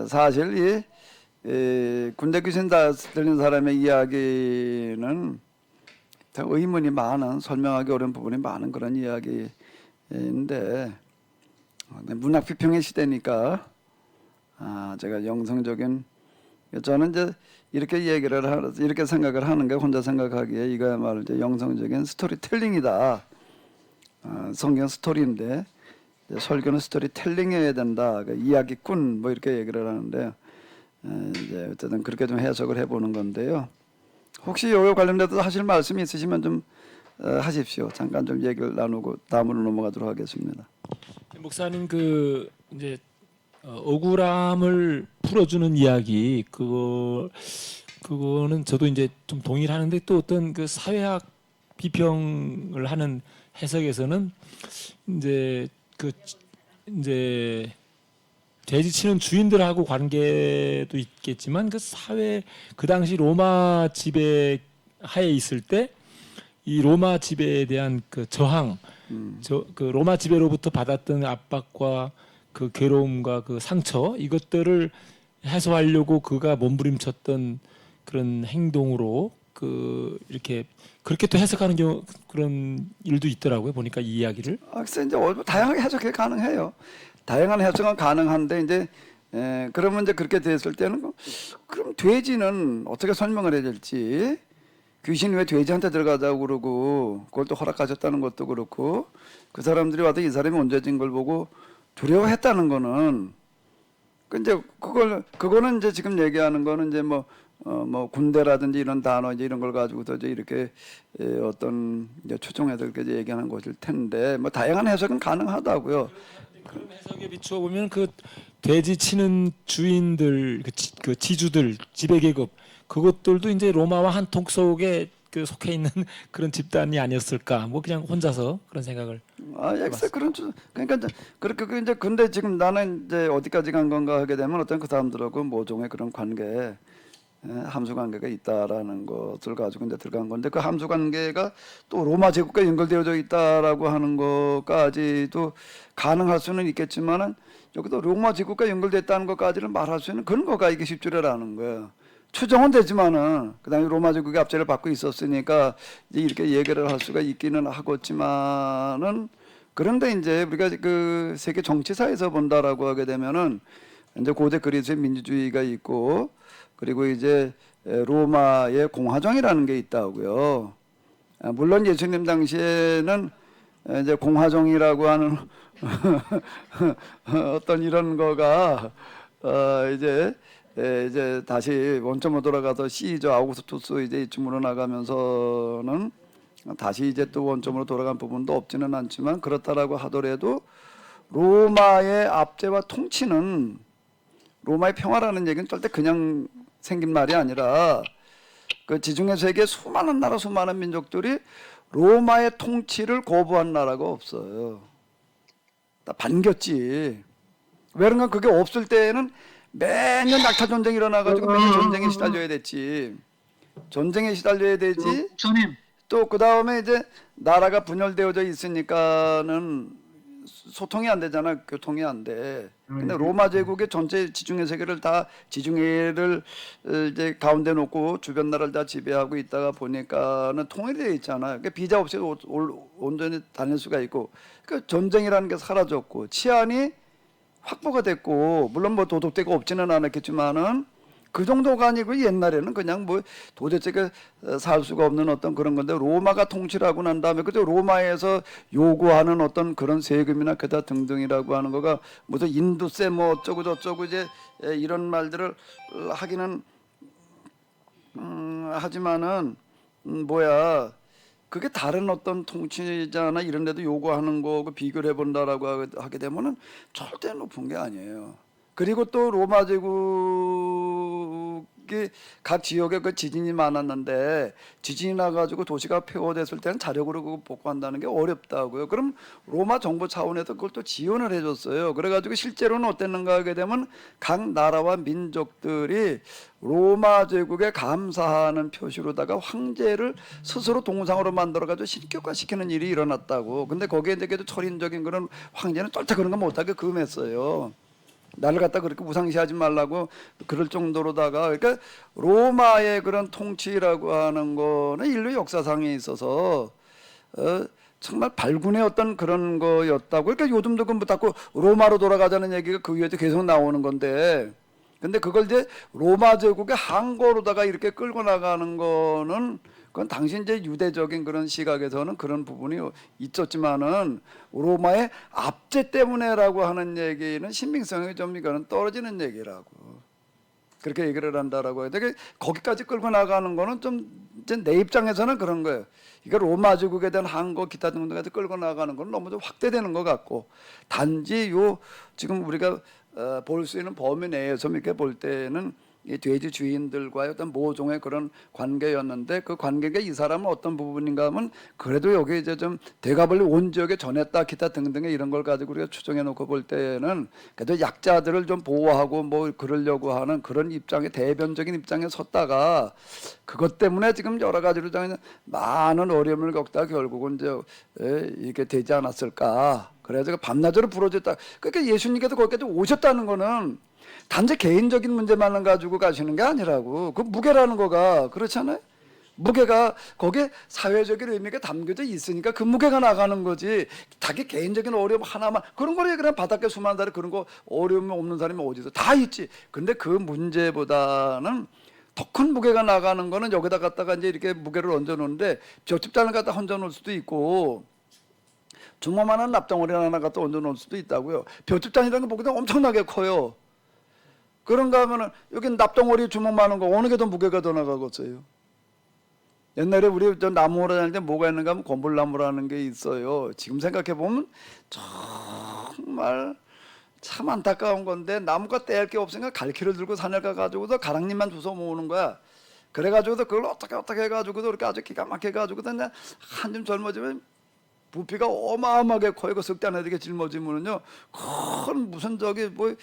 사실 군대 귀신 다 들린 사람의 이야기는 의문이 많은, 설명하기 어려운 부분이 많은 그런 이야기인데, 문학批評의 시대니까 제가 영성적인, 저는 이제 이렇게 이렇게 생각을 하는 게, 혼자 생각하기에 이거야말로 이제 영성적인 스토리텔링이다. 성경 스토리인데 설교는 스토리텔링해야 된다. 이야기꾼 뭐 이렇게 얘기를 하는데, 이제 어쨌든 그렇게 좀 해석을 해보는 건데요. 혹시 이거 관련돼서 하실 말씀이 있으시면 좀 하십시오. 잠깐 좀 얘기를 나누고 다음으로 넘어가도록 하겠습니다. 목사님 그 이제 억울함을 풀어주는 이야기, 그거는 저도 이제 좀 동의를 하는데, 또 어떤 그 사회학 비평을 하는 해석에서는 이제 이제 돼지 치는 주인들하고 관계도 있겠지만, 그 사회, 그 당시 로마 지배 하에 있을 때 이 로마 지배에 대한 그 저항, 그 로마 지배로부터 받았던 압박과 그 괴로움과 그 상처, 이것들을 해소하려고 그가 몸부림쳤던 그런 행동으로 그 이렇게 그렇게 또 해석하는 경우, 그런 일도 있더라고요. 보니까 이 이야기를. 그래서 이제 다양하게 해석이 가능해요. 다양한 해석은 가능한데, 이제 그러면 이제 그렇게 됐을 때는 그럼 돼지는 어떻게 설명을 해야 될지, 귀신이 왜 돼지한테 들어가자고 그러고 그걸 또 허락하셨다는 것도 그렇고, 그 사람들이 와도 이 사람이 얹어진 걸 보고 두려워했다는 거는, 이제 그거는 이제 지금 얘기하는 거는 이제 뭐 군대라든지 이런 단어 이제 이런 걸 가지고서 이제 이렇게 어떤 이제 추정해서 이렇게 얘기하는 것일 텐데, 뭐 다양한 해석은 가능하다고요. 그런 해석에 비추어 보면 그 돼지 치는 주인들, 그 지주들, 지배계급, 그것들도 이제 로마와 한 통 속에 그 속해 있는 그런 집단이 아니었을까. 뭐 그냥 혼자서 그런 생각을. 엑스 그런 그러니까 이제 그렇게 이제, 근데 지금 나는 이제 어디까지 간 건가 하게 되면 어떤 그 사람들하고 모종의 그런 관계, 함수 관계가 있다라는 것을 가지고 이제 들어간 건데, 그 함수 관계가 또 로마 제국과 연결되어져 있다라고 하는 것까지도 가능할 수는 있겠지만은, 여기도 로마 제국과 연결됐다는 것까지는 말할 수 있는 근거가 이게 쉽지라는 거예요. 추정은 되지만은 그다음에 로마 제국의 압제를 받고 있었으니까 이제 이렇게 얘기를 할 수가 있기는 하겠지만은, 그런데 이제 우리가 그 세계 정치사에서 본다라고 하게 되면은 이제 고대 그리스의 민주주의가 있고, 그리고 이제 로마의 공화정이라는 게 있다고요. 물론 예수님 당시에는 이제 공화정이라고 하는 어떤 이런 거가 이제 다시 원점으로 돌아가서 시저 아우구스투스 이제 이쯤으로 나가면서는 다시 이제 또 원점으로 돌아간 부분도 없지는 않지만, 그렇다라고 하더라도 로마의 압제와 통치는, 로마의 평화라는 얘기는 절대 그냥 생긴 말이 아니라, 그 지중해 세계 수많은 나라, 수많은 민족들이 로마의 통치를 거부한 나라가 없어요. 다 반겼지. 왜 그런가? 그게 없을 때에는 매년 낙타 전쟁이 일어나가지고 매년 전쟁에 시달려야 됐지. 전쟁에 시달려야 되지. 목사님, 또 그 다음에 이제 나라가 분열되어져 있으니까는 소통이 안 되잖아. 교통이 안 돼. 근데 로마 제국의 전체 지중해 세계를 다, 지중해를 이제 가운데 놓고 주변 나라를 다 지배하고 있다가 보니까는 통일되어 있잖아요. 그러니까 비자 없이 온전히 다닐 수가 있고, 그 전쟁이라는 게 사라졌고, 치안이 확보가 됐고, 물론 뭐 도덕대가 없지는 않았겠지만은 그 정도가 아니고, 옛날에는 그냥 뭐 도대체 살 수가 없는 어떤 그런 건데, 로마가 통치를 하고 난 다음에 그때 로마에서 요구하는 어떤 그런 세금이나 그다 등등이라고 하는 거가 무슨 인두세 뭐 어쩌고 저쩌고 이제 이런 말들을 하기는 하지만은 그게 다른 어떤 통치자나 이런 데도 요구하는 거고 비교를 해본다라고 하게 되면은 절대 높은 게 아니에요. 그리고 또 로마 제국이 각 지역에 그 지진이 많았는데, 지진이 나가지고 도시가 폐허됐을 때는 자력으로 그거 복구한다는 게 어렵다고요. 그럼 로마 정부 차원에서 그걸 또 지원을 해줬어요. 그래가지고 실제로는 어땠는가 하게 되면 각 나라와 민족들이 로마 제국에 감사하는 표시로다가 황제를 스스로 동상으로 만들어가지고 신격화시키는 일이 일어났다고. 근데 거기에 이제 철인적인 그런 황제는 절대 그런 거 못하게 금했어요. 나를 갖다 그렇게 우상시하지 말라고 그럴 정도로다가 그러니까 로마의 그런 통치라고 하는 거는 인류 역사상에 있어서 정말 발군의 어떤 그런 거였다고. 그러니까 요즘도 그 자꾸 로마로 돌아가자는 얘기가 그 위에도 계속 나오는 건데, 근데 그걸 이제 로마 제국의 항거로다가 이렇게 끌고 나가는 거는 그건 당시 이제 유대적인 그런 시각에서는 그런 부분이 있었지만은 로마의 압제 때문에라고 하는 얘기는 신빙성이 좀 이거는 떨어지는 얘기라고 그렇게 얘기를 한다라고 해요. 근데 거기까지 끌고 나가는 거는 좀 이제 내 입장에서는 그런 거예요. 이거 로마 제국에 대한 항거 기타 등등까지 끌고 나가는 건 너무 좀 확대되는 것 같고, 단지 요 지금 우리가 볼 수 있는 범위 내에서 이렇게 볼 때는 이 돼지 주인들과의 어떤 모종의 그런 관계였는데, 그 관계가 이 사람은 어떤 부분인가 하면 그래도 여기 이제 좀 대가벌리 온 지역에 전했다 기타 등등의 이런 걸 가지고 우리가 추정해 놓고 볼 때는 그래도 약자들을 좀 보호하고 뭐 그러려고 하는 그런 입장에 대변적인 입장에 섰다가 그것 때문에 지금 여러 가지로 많은 어려움을 겪다 결국은 이제 이게 되지 않았을까. 그래서 밤낮으로 부러졌다. 그러니까 예수님께서 거기까지 오셨다는 거는 단지 개인적인 문제만을 가지고 가시는 게 아니라고. 그 무게라는 거가 그렇잖아요. 무게가 거기에 사회적인 의미가 담겨져 있으니까 그 무게가 나가는 거지. 자기 개인적인 어려움 하나만 그런 거를 그냥 바닥에 수많은 사람이 그런 거 어려움이 없는 사람이 어디서 다 있지. 근데 그 문제보다는 더 큰 무게가 나가는 거는 여기다 갖다가 이제 이렇게 무게를 얹어 놓는데 볏짚잔을 갖다 얹어 놓을 수도 있고 주먹만한 납덩어리 하나 갖다 얹어 놓을 수도 있다고요. 볏짚잔이라는 게 보기도 엄청나게 커요. 그런가 하면은 여기 납덩어리 주먹 많은 거 어느 게 더 무게가 더 나가겠어요? 옛날에 우리 저 나무로 다닐 때 뭐가 있는가 하면 건불나무라는 게 있어요. 지금 생각해 보면 정말 참 안타까운 건데 나무가 뗄 게 없으니까 갈퀴를 들고 산에 가가지고서 가랑잎만 주워 모으는 거야. 그래가지고서 그걸 어떻게 해가지고도 이렇게 아주 기가 막혀 가지고서 그냥 한좀 젊어지면 부피가 어마어마하게 커요. 그 석탄에 이렇게 짊어지면은요, 큰 무슨 저기 뭐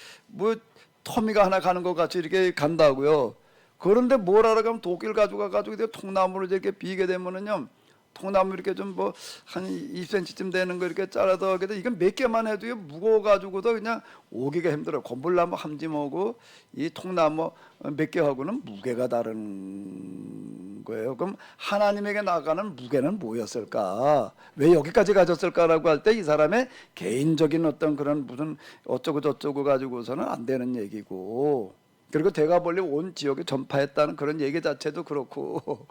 터미가 하나 가는 것 같이 이렇게 간다고요. 그런데 뭘 하러 가면 도끼를 가지고 가가지고 통나무를 이렇게 비게 되면은요, 통나무 이렇게 좀 뭐 한 20cm쯤 되는 거 이렇게 잘라서 하게 돼. 이건 몇 개만 해도 무거워가지고도 그냥 오기가 힘들어. 건불나무 함짐하고 이 통나무 몇 개하고는 무게가 다른 거예요. 그럼 하나님에게 나가는 무게는 뭐였을까? 왜 여기까지 가졌을까라고 할 때 이 사람의 개인적인 어떤 그런 무슨 어쩌고 저쩌고 가지고서는 안 되는 얘기고, 그리고 대가벌리 온 지역에 전파했다는 그런 얘기 자체도 그렇고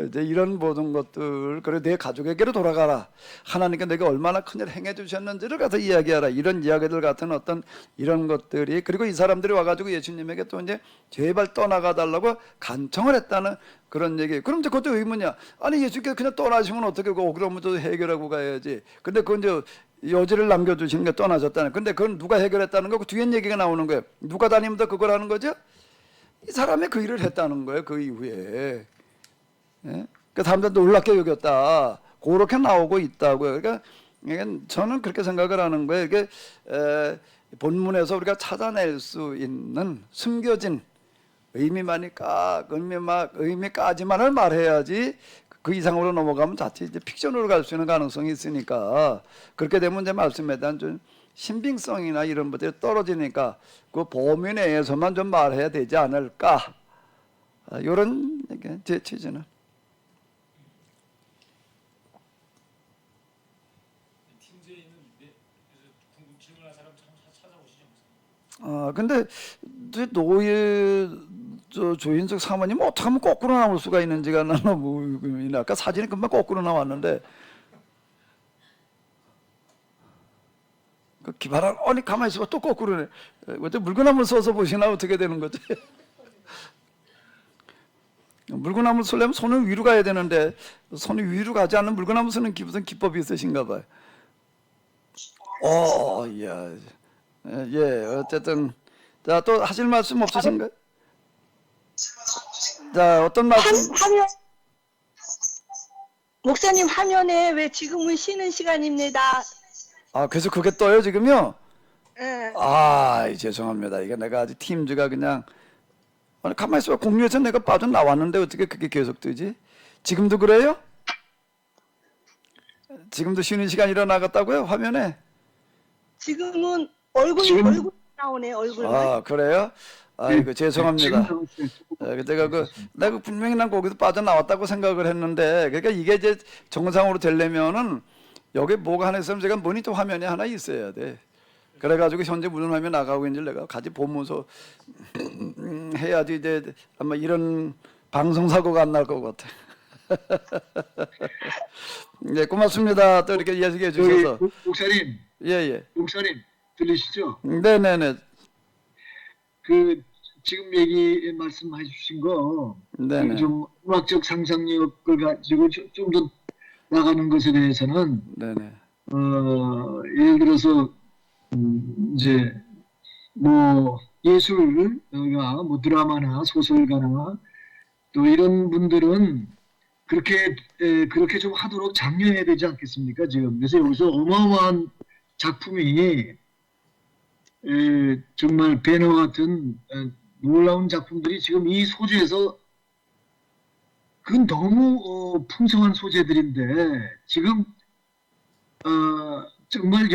이제 이런 모든 것들, 그래 내 가족에게로 돌아가라, 하나님께 내가 얼마나 큰 일 행해 주셨는지를 가서 이야기하라, 이런 이야기들 같은 어떤 이런 것들이, 그리고 이 사람들이 와가지고 예수님에게 또 이제 제발 떠나가 달라고 간청을 했다는 그런 얘기. 그럼 이제 그것도 의문이야. 아니 예수께서 그냥 떠나시면 어떻게 고 그러면 또 해결하고 가야지. 근데 그건 이제 여지를 남겨주시는 게 떠나셨다는. 근데 그건 누가 해결했다는 거고 뒤엔 얘기가 나오는 거예요. 누가 다니면 더 그걸 하는 거죠? 이 사람이 그 일을 했다는 거예요. 그 이후에. 예? 그 사람들 놀랍게 여겼다. 그렇게 나오고 있다고요. 그러니까 저는 그렇게 생각을 하는 거예요. 이게 본문에서 우리가 찾아낼 수 있는 숨겨진 의미까지만을 말해야지 그 이상으로 넘어가면 자칫 이제 픽션으로 갈 수 있는 가능성이 있으니까, 그렇게 되면 이제 말씀에 대한 좀 신빙성이나 이런 것들이 떨어지니까 그 범위 내에서만 좀 말해야 되지 않을까, 이런 제 취지는. 근데 노예 조인석 사모님 어떻게 하면 거꾸로 나올 수가 있는지가 나는 너무 아까 사진이 금방 거꾸로 나왔는데, 그 기발한, 아니 가만히 있어봐, 또 거꾸로네. 어째 물구나무 써서 보시나 어떻게 되는 거지? 물구나무 쓰려면 손은 위로 가야 되는데 손이 위로 가지 않는 물구나무 쓰는 무슨 기법이 있으신가 봐요. 야. 예, 어쨌든 자, 또 하실 말씀 없으신가요? 자, 어떤 말씀? 화면 목사님 화면에 왜 지금은 쉬는 시간입니다. 그래서 그게 떠요 지금요? 예. 죄송합니다. 이게 내가 아직 팀즈가 그냥, 아니 가만히 있어봐. 공유에서 내가 빠져나왔는데 어떻게 그게 계속 뜨지? 지금도 그래요? 지금도 쉬는 시간 일어나갔다고요? 화면에? 지금은 얼굴 나오네 얼굴만. 아, 그래요? 아이고, 죄송합니다. 지금 나왔어요. 내가 분명히 난 거기서 빠져나왔다고 생각을 했는데, 그러니까 이게 이제 정상으로 되려면은 여기 뭐가 하나 있으면 제가 모니터 화면이 하나 있어야 돼. 그래가지고 현재 무슨 화면 나가고 있는지 내가 같이 보면서 해야지 이제 아마 이런 방송 사고가 안 날 것 같아. 네, 고맙습니다. 또 이렇게 이야기해 주셔서. 목사님, 예. 목사님 들리시죠? 네네네. 그 지금 말씀해 주신 거 네네. 좀 음악적 상상력을 가지고 좀 더 나가는 것에 대해서는 네네. 예를 들어서 이제 뭐 예술가 뭐 드라마나 소설가나 또 이런 분들은 그렇게 좀 하도록 장려해야 되지 않겠습니까? 지금 그래서 여기서 어마어마한 작품이 정말 배너 같은 놀라운 작품들이 지금 이 소재에서 그건 너무 풍성한 소재들인데 지금 정말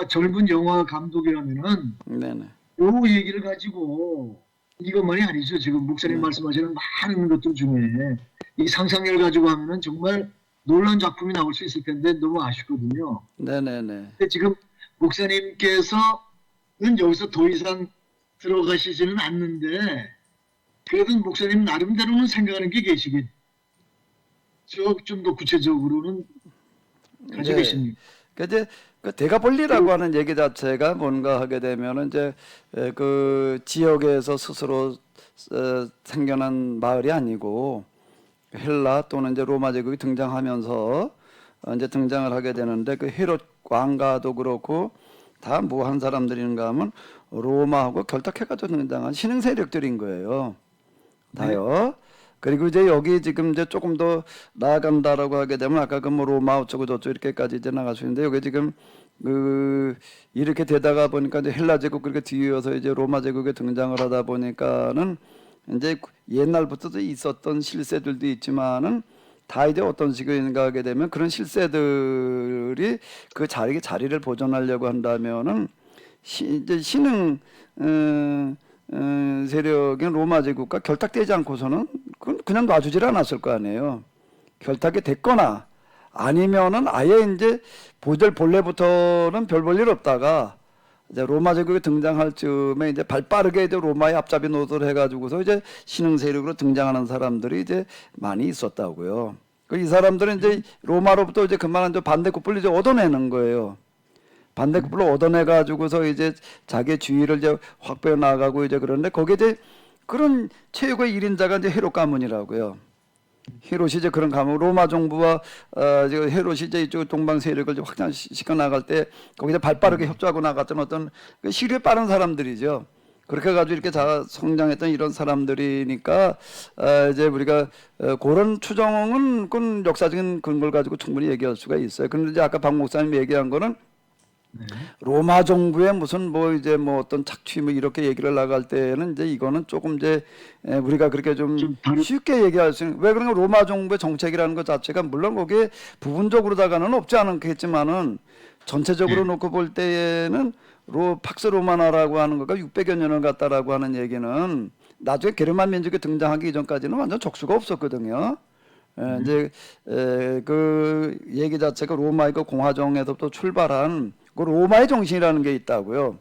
젊은 영화 감독이라면은 네네. 요 얘기를 가지고 이것만이 아니죠. 지금 목사님 말씀하시는 많은 것들 중에 이 상상력을 가지고 하면은 정말 놀라운 작품이 나올 수 있을 텐데 너무 아쉽거든요. 네네네. 근데 지금 목사님께서는 여기서 더 이상 들어가시지는 않는데 그래도 목사님 나름대로는 생각하는 게 계시긴 좀 더 구체적으로는 가지고 네. 계십니다. 그 이제 그 대가볼리라고 하는 얘기 자체가 뭔가 하게 되면은 이제 그 지역에서 스스로 생겨난 마을이 아니고 헬라 또는 이제 로마 제국이 등장하면서 이제 등장을 하게 되는데 그 헤롯 왕가도 그렇고 다 뭐 한 사람들인가 하면 로마하고 결탁해가지고 등장한 신흥 세력들인 거예요. 다요. 그리고 이제 여기 지금 이제 조금 더 나아간다라고 하게 되면 아까 그 뭐 로마 어쩌고 저쩌고 이렇게까지 이제 나갈 수 있는데 여기 지금 그 이렇게 되다가 보니까 이제 헬라 제국 그렇게 뒤이어서 이제 로마 제국에 등장을 하다 보니까는 이제 옛날부터도 있었던 실세들도 있지만은 다 이제 어떤 식인가 하게 되면 그런 실세들이 그 자리를 보존하려고 한다면은 이제 신흥 세력인 로마 제국과 결탁되지 않고서는 그냥 놔주질 않았을 거 아니에요. 결탁이 됐거나 아니면은 아예 이제 본래부터는 별 볼 일 없다가 이제 로마 제국이 등장할 즈음에 이제 발빠르게 이제 로마의 앞잡이 노릇을 해가지고서 이제 신흥 세력으로 등장하는 사람들이 이제 많이 있었다고요. 이 사람들은 이제 로마로부터 이제 그만한 반대급부를 이제 얻어내는 거예요. 반대급부를 얻어내가지고서 이제 자기 주의를 이제 확보해 나가고 이제 그러는데 거기에 이제 그런 최고의 1인자가 이제 헤롯 가문이라고요. 헤롯이 이제 그런 가문, 로마 정부와 헤롯이 이제 이쪽 동방 세력을 이제 확장시켜 나갈 때 거기서 발빠르게 협조하고 나갔던 어떤 그 시류에 빠른 사람들이죠. 그렇게 해가지고 이렇게 성장했던 이런 사람들이니까 이제 우리가 그런 추정은 그건 역사적인 근거를 가지고 충분히 얘기할 수가 있어요. 그런데 이제 아까 박 목사님 얘기한 거는 로마 정부의 무슨 뭐 이제 뭐 어떤 착취 뭐 이렇게 얘기를 나갈 때는 이제 이거는 조금 이제 우리가 그렇게 좀 쉽게 얘기할 수 있는 왜 그런가 로마 정부의 정책이라는 것 자체가 물론 거기에 부분적으로다가는 없지 않겠지만은 전체적으로 놓고 볼 때에는 팍스 로마나라고 하는 거가 600여 년을 갔다라고 하는 얘기는 나중에 게르만 민족이 등장하기 이전까지는 완전 적수가 없었거든요. 이제 그 얘기 자체가 로마의 그 공화정에서부터 출발한 그 로마의 정신이라는 게 있다고요.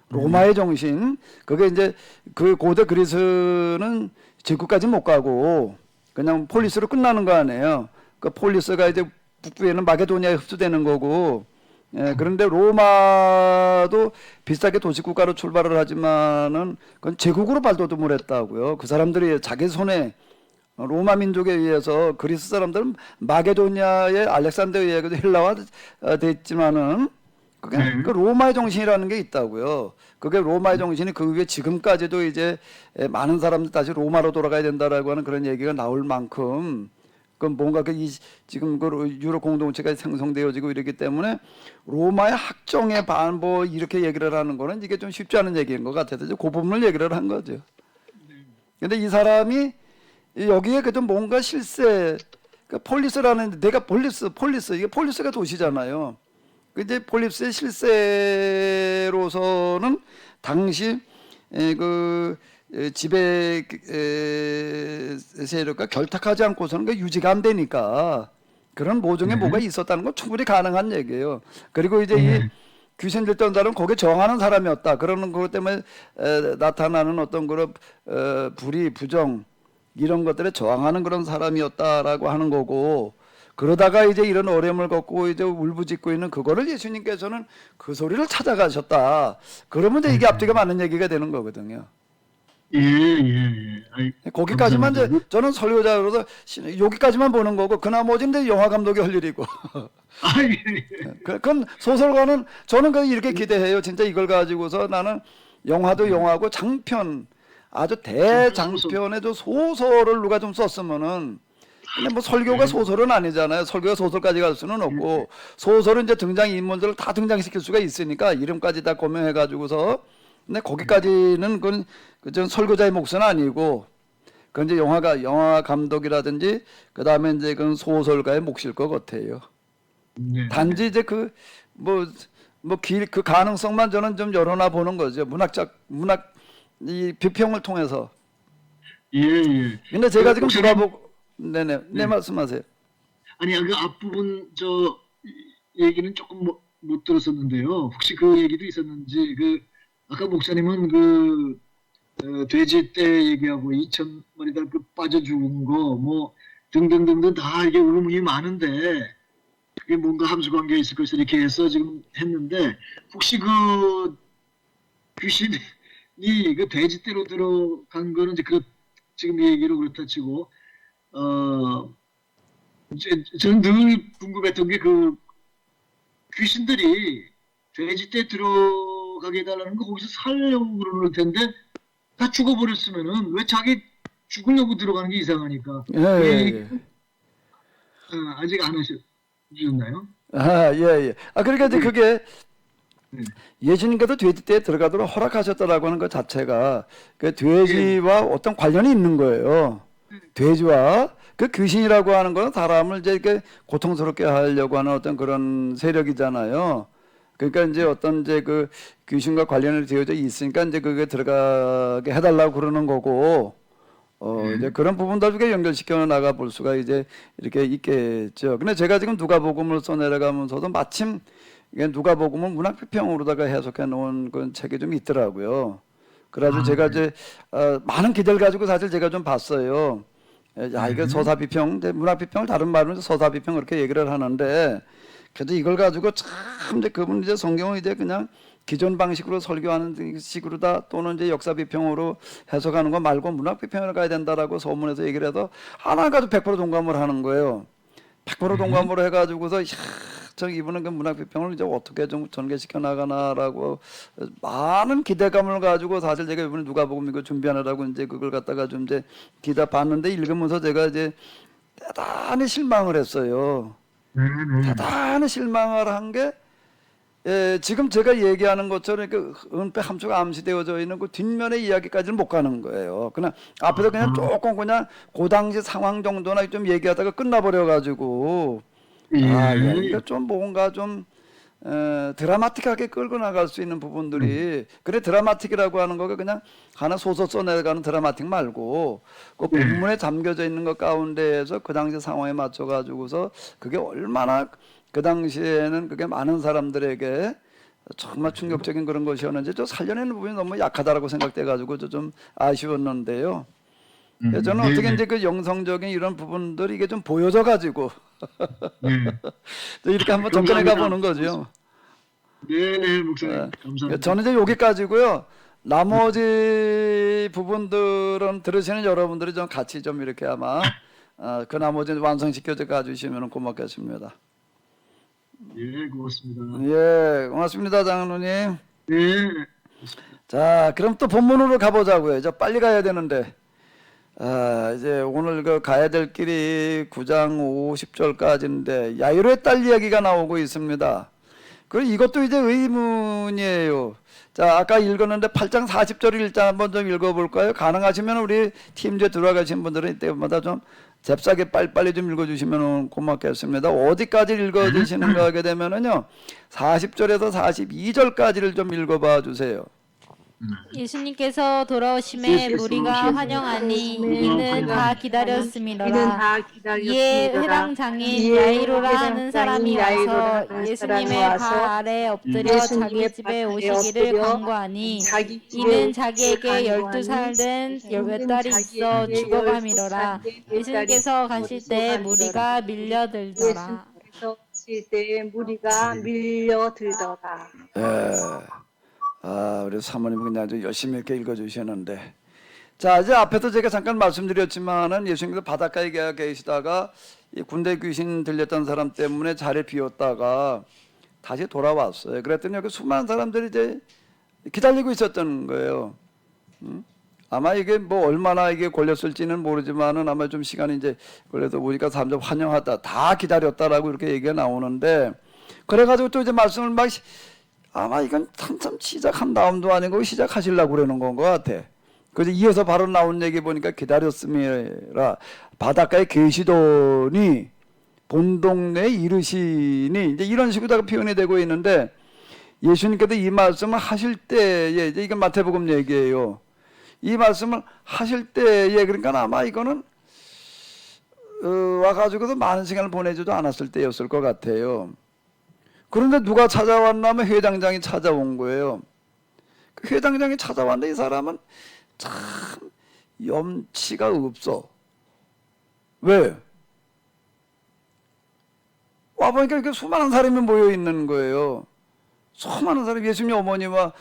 로마의 정신. 그게 이제 그 고대 그리스는 제국까지 못 가고 그냥 폴리스로 끝나는 거 아니에요. 그 폴리스가 이제 북부에는 마게도니아에 흡수되는 거고. 그런데 로마도 비슷하게 도시국가로 출발을 하지만은 그건 제국으로 발돋움을 했다고요. 그 사람들이 자기 손에 로마 민족에 의해서 그리스 사람들은 마게도니아의 알렉산더에 의해 헬라화 됐지만은 그게 그 로마의 정신이라는 게 있다고요. 그게 로마의 정신이 그 위에 지금까지도 이제 많은 사람들 다시 로마로 돌아가야 된다라고 하는 그런 얘기가 나올 만큼 그 뭔가 지금 그 유럽 공동체가 생성되어지고 이렇기 때문에 로마의 학정의 반보 이렇게 얘기를 하는 거는 이게 좀 쉽지 않은 얘기인 것 같아서 이제 그 부분을 얘기를 한 거죠. 근데 이 사람이 여기에 그래도 뭔가 실세, 그 폴리스라는 내가 폴리스 이게 폴리스가 도시잖아요. 근데 폴리스의 실세로서는 당시 지배 세력과 결탁하지 않고서는 그 유지가 안 되니까 그런 모종의 뭐가 있었다는 건 충분히 가능한 얘기예요. 그리고 이제 이 귀신 들던 사람은 거기에 저항하는 사람이었다. 그러는 것 때문에 나타나는 어떤 그런 불의, 부정 이런 것들에 저항하는 그런 사람이었다라고 하는 거고, 그러다가 이제 이런 어려움을 겪고 이제 울부짖고 있는 그거를 예수님께서는 그 소리를 찾아가셨다. 그러면 이제 이게 앞뒤가 맞는 얘기가 되는 거거든요. 예, 예. 아이, 거기까지만 이제 감사합니다. 저는 설교자로서 여기까지만 보는 거고, 그 나머지는 이제 영화 감독이 할 일이고. 아, 예, 예. 그건 소설가는 저는 그 이렇게 기대해요. 진짜 이걸 가지고서 나는 영화도 영화고 장편, 아주 대장편에도 소설을 누가 좀 썼으면은, 근데 뭐 설교가 소설은 아니잖아요. 설교가 소설까지 갈 수는 없고, 소설은 이제 등장 인물들을 다 등장시킬 수가 있으니까 이름까지 다 고명해 가지고서. 근데 거기까지는 그전 설교자의 몫은 아니고, 그건 이제 영화 감독이라든지 그 다음에 이제 그건 소설가의 몫일 것 같아요. 네. 단지 이제 그 가능성만 저는 좀 열어놔 보는 거죠. 문학 이 비평을 통해서. 예, 예. 근데 제가 지금 혹시- 누가 보고 네네 네. 말씀하세요. 아니, 그 앞부분 얘기는 조금 못 들었었는데요. 혹시 그 얘기도 있었는지, 아까 목사님은 돼지 떼 얘기하고 2,000마리 그 빠져 죽은 거 뭐 등등등등 다 이게 의문이 많은데 그게 뭔가 함수 관계가 있을 것이 이렇게 해서 지금 했는데, 혹시 귀신이 그 돼지 떼로 들어간 거는 이제 지금 얘기로 그렇다 치고 저는 늘 궁금했던 게 귀신들이 돼지 떼 들어가게 해달라는 거 거기서 살려고 그러는 텐데 다 죽어버렸으면은 왜 자기 죽으려고 들어가는 게 이상하니까. 예. 아직 안 하셨나요? 예. 그러니까 이제 그게 네. 예수님께서 돼지떼에 들어가도록 허락하셨다라고 하는 것 자체가 그 돼지와 어떤 관련이 있는 거예요. 돼지와 그 귀신이라고 하는 거는 사람을 이제 이렇게 고통스럽게 하려고 하는 어떤 그런 세력이잖아요. 그러니까 이제 어떤 이제 그 귀신과 관련이 되어져 있으니까 이제 그게 들어가게 해달라고 그러는 거고, 이제 그런 부분들을 연결시켜 나가 볼 수가 이제 이렇게 있겠죠. 근데 제가 지금 누가복음을 써내려가면서도 마침 이게 누가복음을 문학비평으로다가 해석해 놓은 그런 책이 좀 있더라고요. 그래가지고 제가 이제 많은 기대를 가지고 사실 제가 좀 봤어요. 야, 이게 서사비평, 이제 문학비평을 다른 말로 서사비평 그렇게 얘기를 하는데, 그래도 이걸 가지고 참 이제 그분 이제 성경을 이제 그냥 기존 방식으로 설교하는 식으로다 또는 이제 역사비평으로 해석하는 거 말고 문학비평을 가야 된다라고 서문에서 얘기를 해서 하나 가지고 100% 동감을 하는 거예요. 100% 동감으로 해가지고서 저 이분은 그 문학비평을 이제 어떻게 좀 전개시켜 나가나라고 많은 기대감을 가지고 사실 제가 이번에 누가복음 이거 준비하느라고 이제 그걸 갖다가 좀 이제 기다 봤는데 읽으면서 제가 이제 대단히 실망을 했어요. 대단히 실망을 한 게 지금 제가 얘기하는 것처럼 그 은폐 함수가 암시되어져 있는 그 뒷면의 이야기까지는 못 가는 거예요. 그냥 앞에서 그냥 조금 그냥 그 당시 상황 정도나 좀 얘기하다가 끝나버려 가지고 야, 이거 좀 뭔가 좀 드라마틱하게 끌고 나갈 수 있는 부분들이 그래 드라마틱이라고 하는 거가 그냥 하나 소설 써내가는 드라마틱 말고 그 본문에 담겨져 있는 것 가운데에서 그 당시 상황에 맞춰 가지고서 그게 얼마나 그 당시에는 그게 많은 사람들에게 정말 충격적인 그런 것이었는지 저 살려내는 부분이 너무 약하다라고 생각돼 가지고 좀 아쉬웠는데요. 저는 어떻게 이제 그 영성적인 이런 부분들이 이게 좀 보여져 가지고 이렇게 한번 접근해 가 보는 거죠. 네네, 목사님. 감사합니다. 저는 이제 여기까지고요. 나머지 부분들은 들으시는 여러분들이 좀 같이 좀 이렇게 아마 그 나머지 완성시켜 가주시면 고맙겠습니다. 예, 고맙습니다. 예, 고맙습니다, 장로님. 네. 자, 그럼 또 본문으로 가보자고요. 이제 빨리 가야 되는데. 이제 오늘 그 가야 될 길이 9장 50절까지인데 야이로의 딸 이야기가 나오고 있습니다. 그리고 이것도 이제 의문이에요. 자, 아까 읽었는데 8장 40절 일장 한번 좀 읽어볼까요? 가능하시면 우리 팀제 들어가신 분들은 이때마다 좀 잽싸게 빨리빨리 좀 읽어주시면 고맙겠습니다. 어디까지 읽어주시는가 하게 되면은요, 40절에서 42절까지를 좀 읽어봐 주세요. 예수님께서 돌아오심에 무리가 환영하니 이는 다 기다렸음이로라. 이에 회당 장인 야이로라 하는 사람이 와서 예수님의 발 아래 엎드려 자기 집에 오시기를 간구하니 이는 자기에게 12살 된 몇 달이 있어 죽어감이로라. 예수님께서 가실 때 무리가 밀려들더라. 예수님께서 오실 때 무리가 밀려들더라. 우리 사모님 그냥 아주 열심히 이렇게 읽어주셨는데, 자 이제 앞에도 제가 잠깐 말씀드렸지만은 예수님께서 바닷가에 계시다가 이 군대 귀신 들렸던 사람 때문에 자리 비웠다가 다시 돌아왔어요. 그랬더니 여기 수많은 사람들이 이제 기다리고 있었던 거예요. 아마 이게 뭐 얼마나 이게 걸렸을지는 모르지만은 아마 좀 시간이 이제 그래도 우리가 사람들 환영하다 다 기다렸다라고 이렇게 얘기가 나오는데, 그래가지고 또 이제 말씀을 막 아마 이건 한참 시작한 다음도 아니고 시작하시려고 그러는 건 것 같아. 그래서 이어서 바로 나온 얘기 보니까 기다렸음이라 바닷가에 계시더니 본 동네에 이르시니 이제 이런 식으로 표현이 되고 있는데, 예수님께서 이 말씀을 하실 때에 이제 이건 마태복음 얘기예요. 이 말씀을 하실 때에 그러니까 아마 이거는 와가지고도 많은 시간을 보내지도 않았을 때였을 것 같아요. 그런데 누가 찾아왔냐면 회당장이 찾아온 거예요. 그 회당장이 찾아왔는데 이 사람은 참 염치가 없어. 왜? 와보니까 이렇게 수많은 사람이 모여 있는 거예요. 수많은 사람이, 예수님 어머니와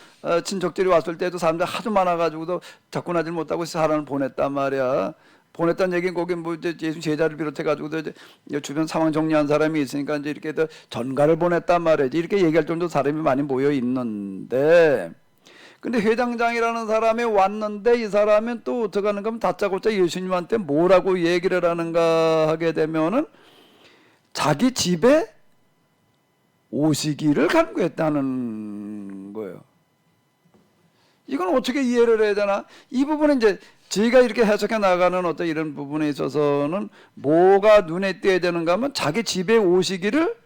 친척들이 왔을 때도 사람들 하도 많아가지고도 접근하지 못하고 사람을 보냈단 말이야. 보냈다는 얘기는 거기 뭐 이제 예수 제자를 비롯해가지고도 이제 주변 상황 정리한 사람이 있으니까 이제 이렇게 전가를 보냈단 말이야. 이렇게 얘기할 정도 사람이 많이 모여 있는데, 근데 회당장이라는 사람이 왔는데 이 사람은 또 어떻게 하는가 하면 다짜고짜 예수님한테 뭐라고 얘기를 하는가 하게 되면은 자기 집에 오시기를 간구했다는 거예요. 이건 어떻게 이해를 해야 되나? 이 부분은 이제 제가 이렇게 해석해 나가는 어떤 이런 부분에 있어서는 뭐가 눈에 띄어야 되는가 하면 자기 집에 오시기를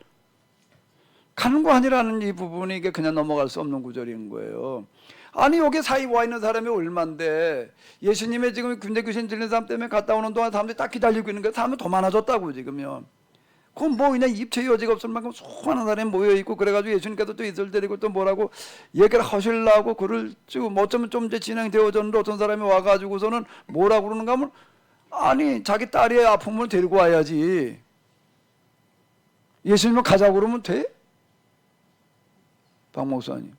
간구하니라는 이 부분이 이게 그냥 넘어갈 수 없는 구절인 거예요. 아니 여기 사이 와 있는 사람이 얼만데 예수님의 지금 군대 귀신 들린 사람 때문에 갔다 오는 동안 사람들이 딱 기다리고 있는 거예요. 사람이 더 많아졌다고 지금요. 그건 뭐 그냥 입체 여지가 없을 만큼 수많은 사람이 모여 있고, 그래가지고 예수님께서 또 이슬 데리고 또 뭐라고 얘기를 하시려고 글을 지금 어쩌면 좀 이제 진행되어졌는데 어떤 사람이 와가지고서는 뭐라고 그러는가 하면, 아니 자기 딸의 아픔을 데리고 와야지 예수님을 가자고 그러면 돼? 박 목사님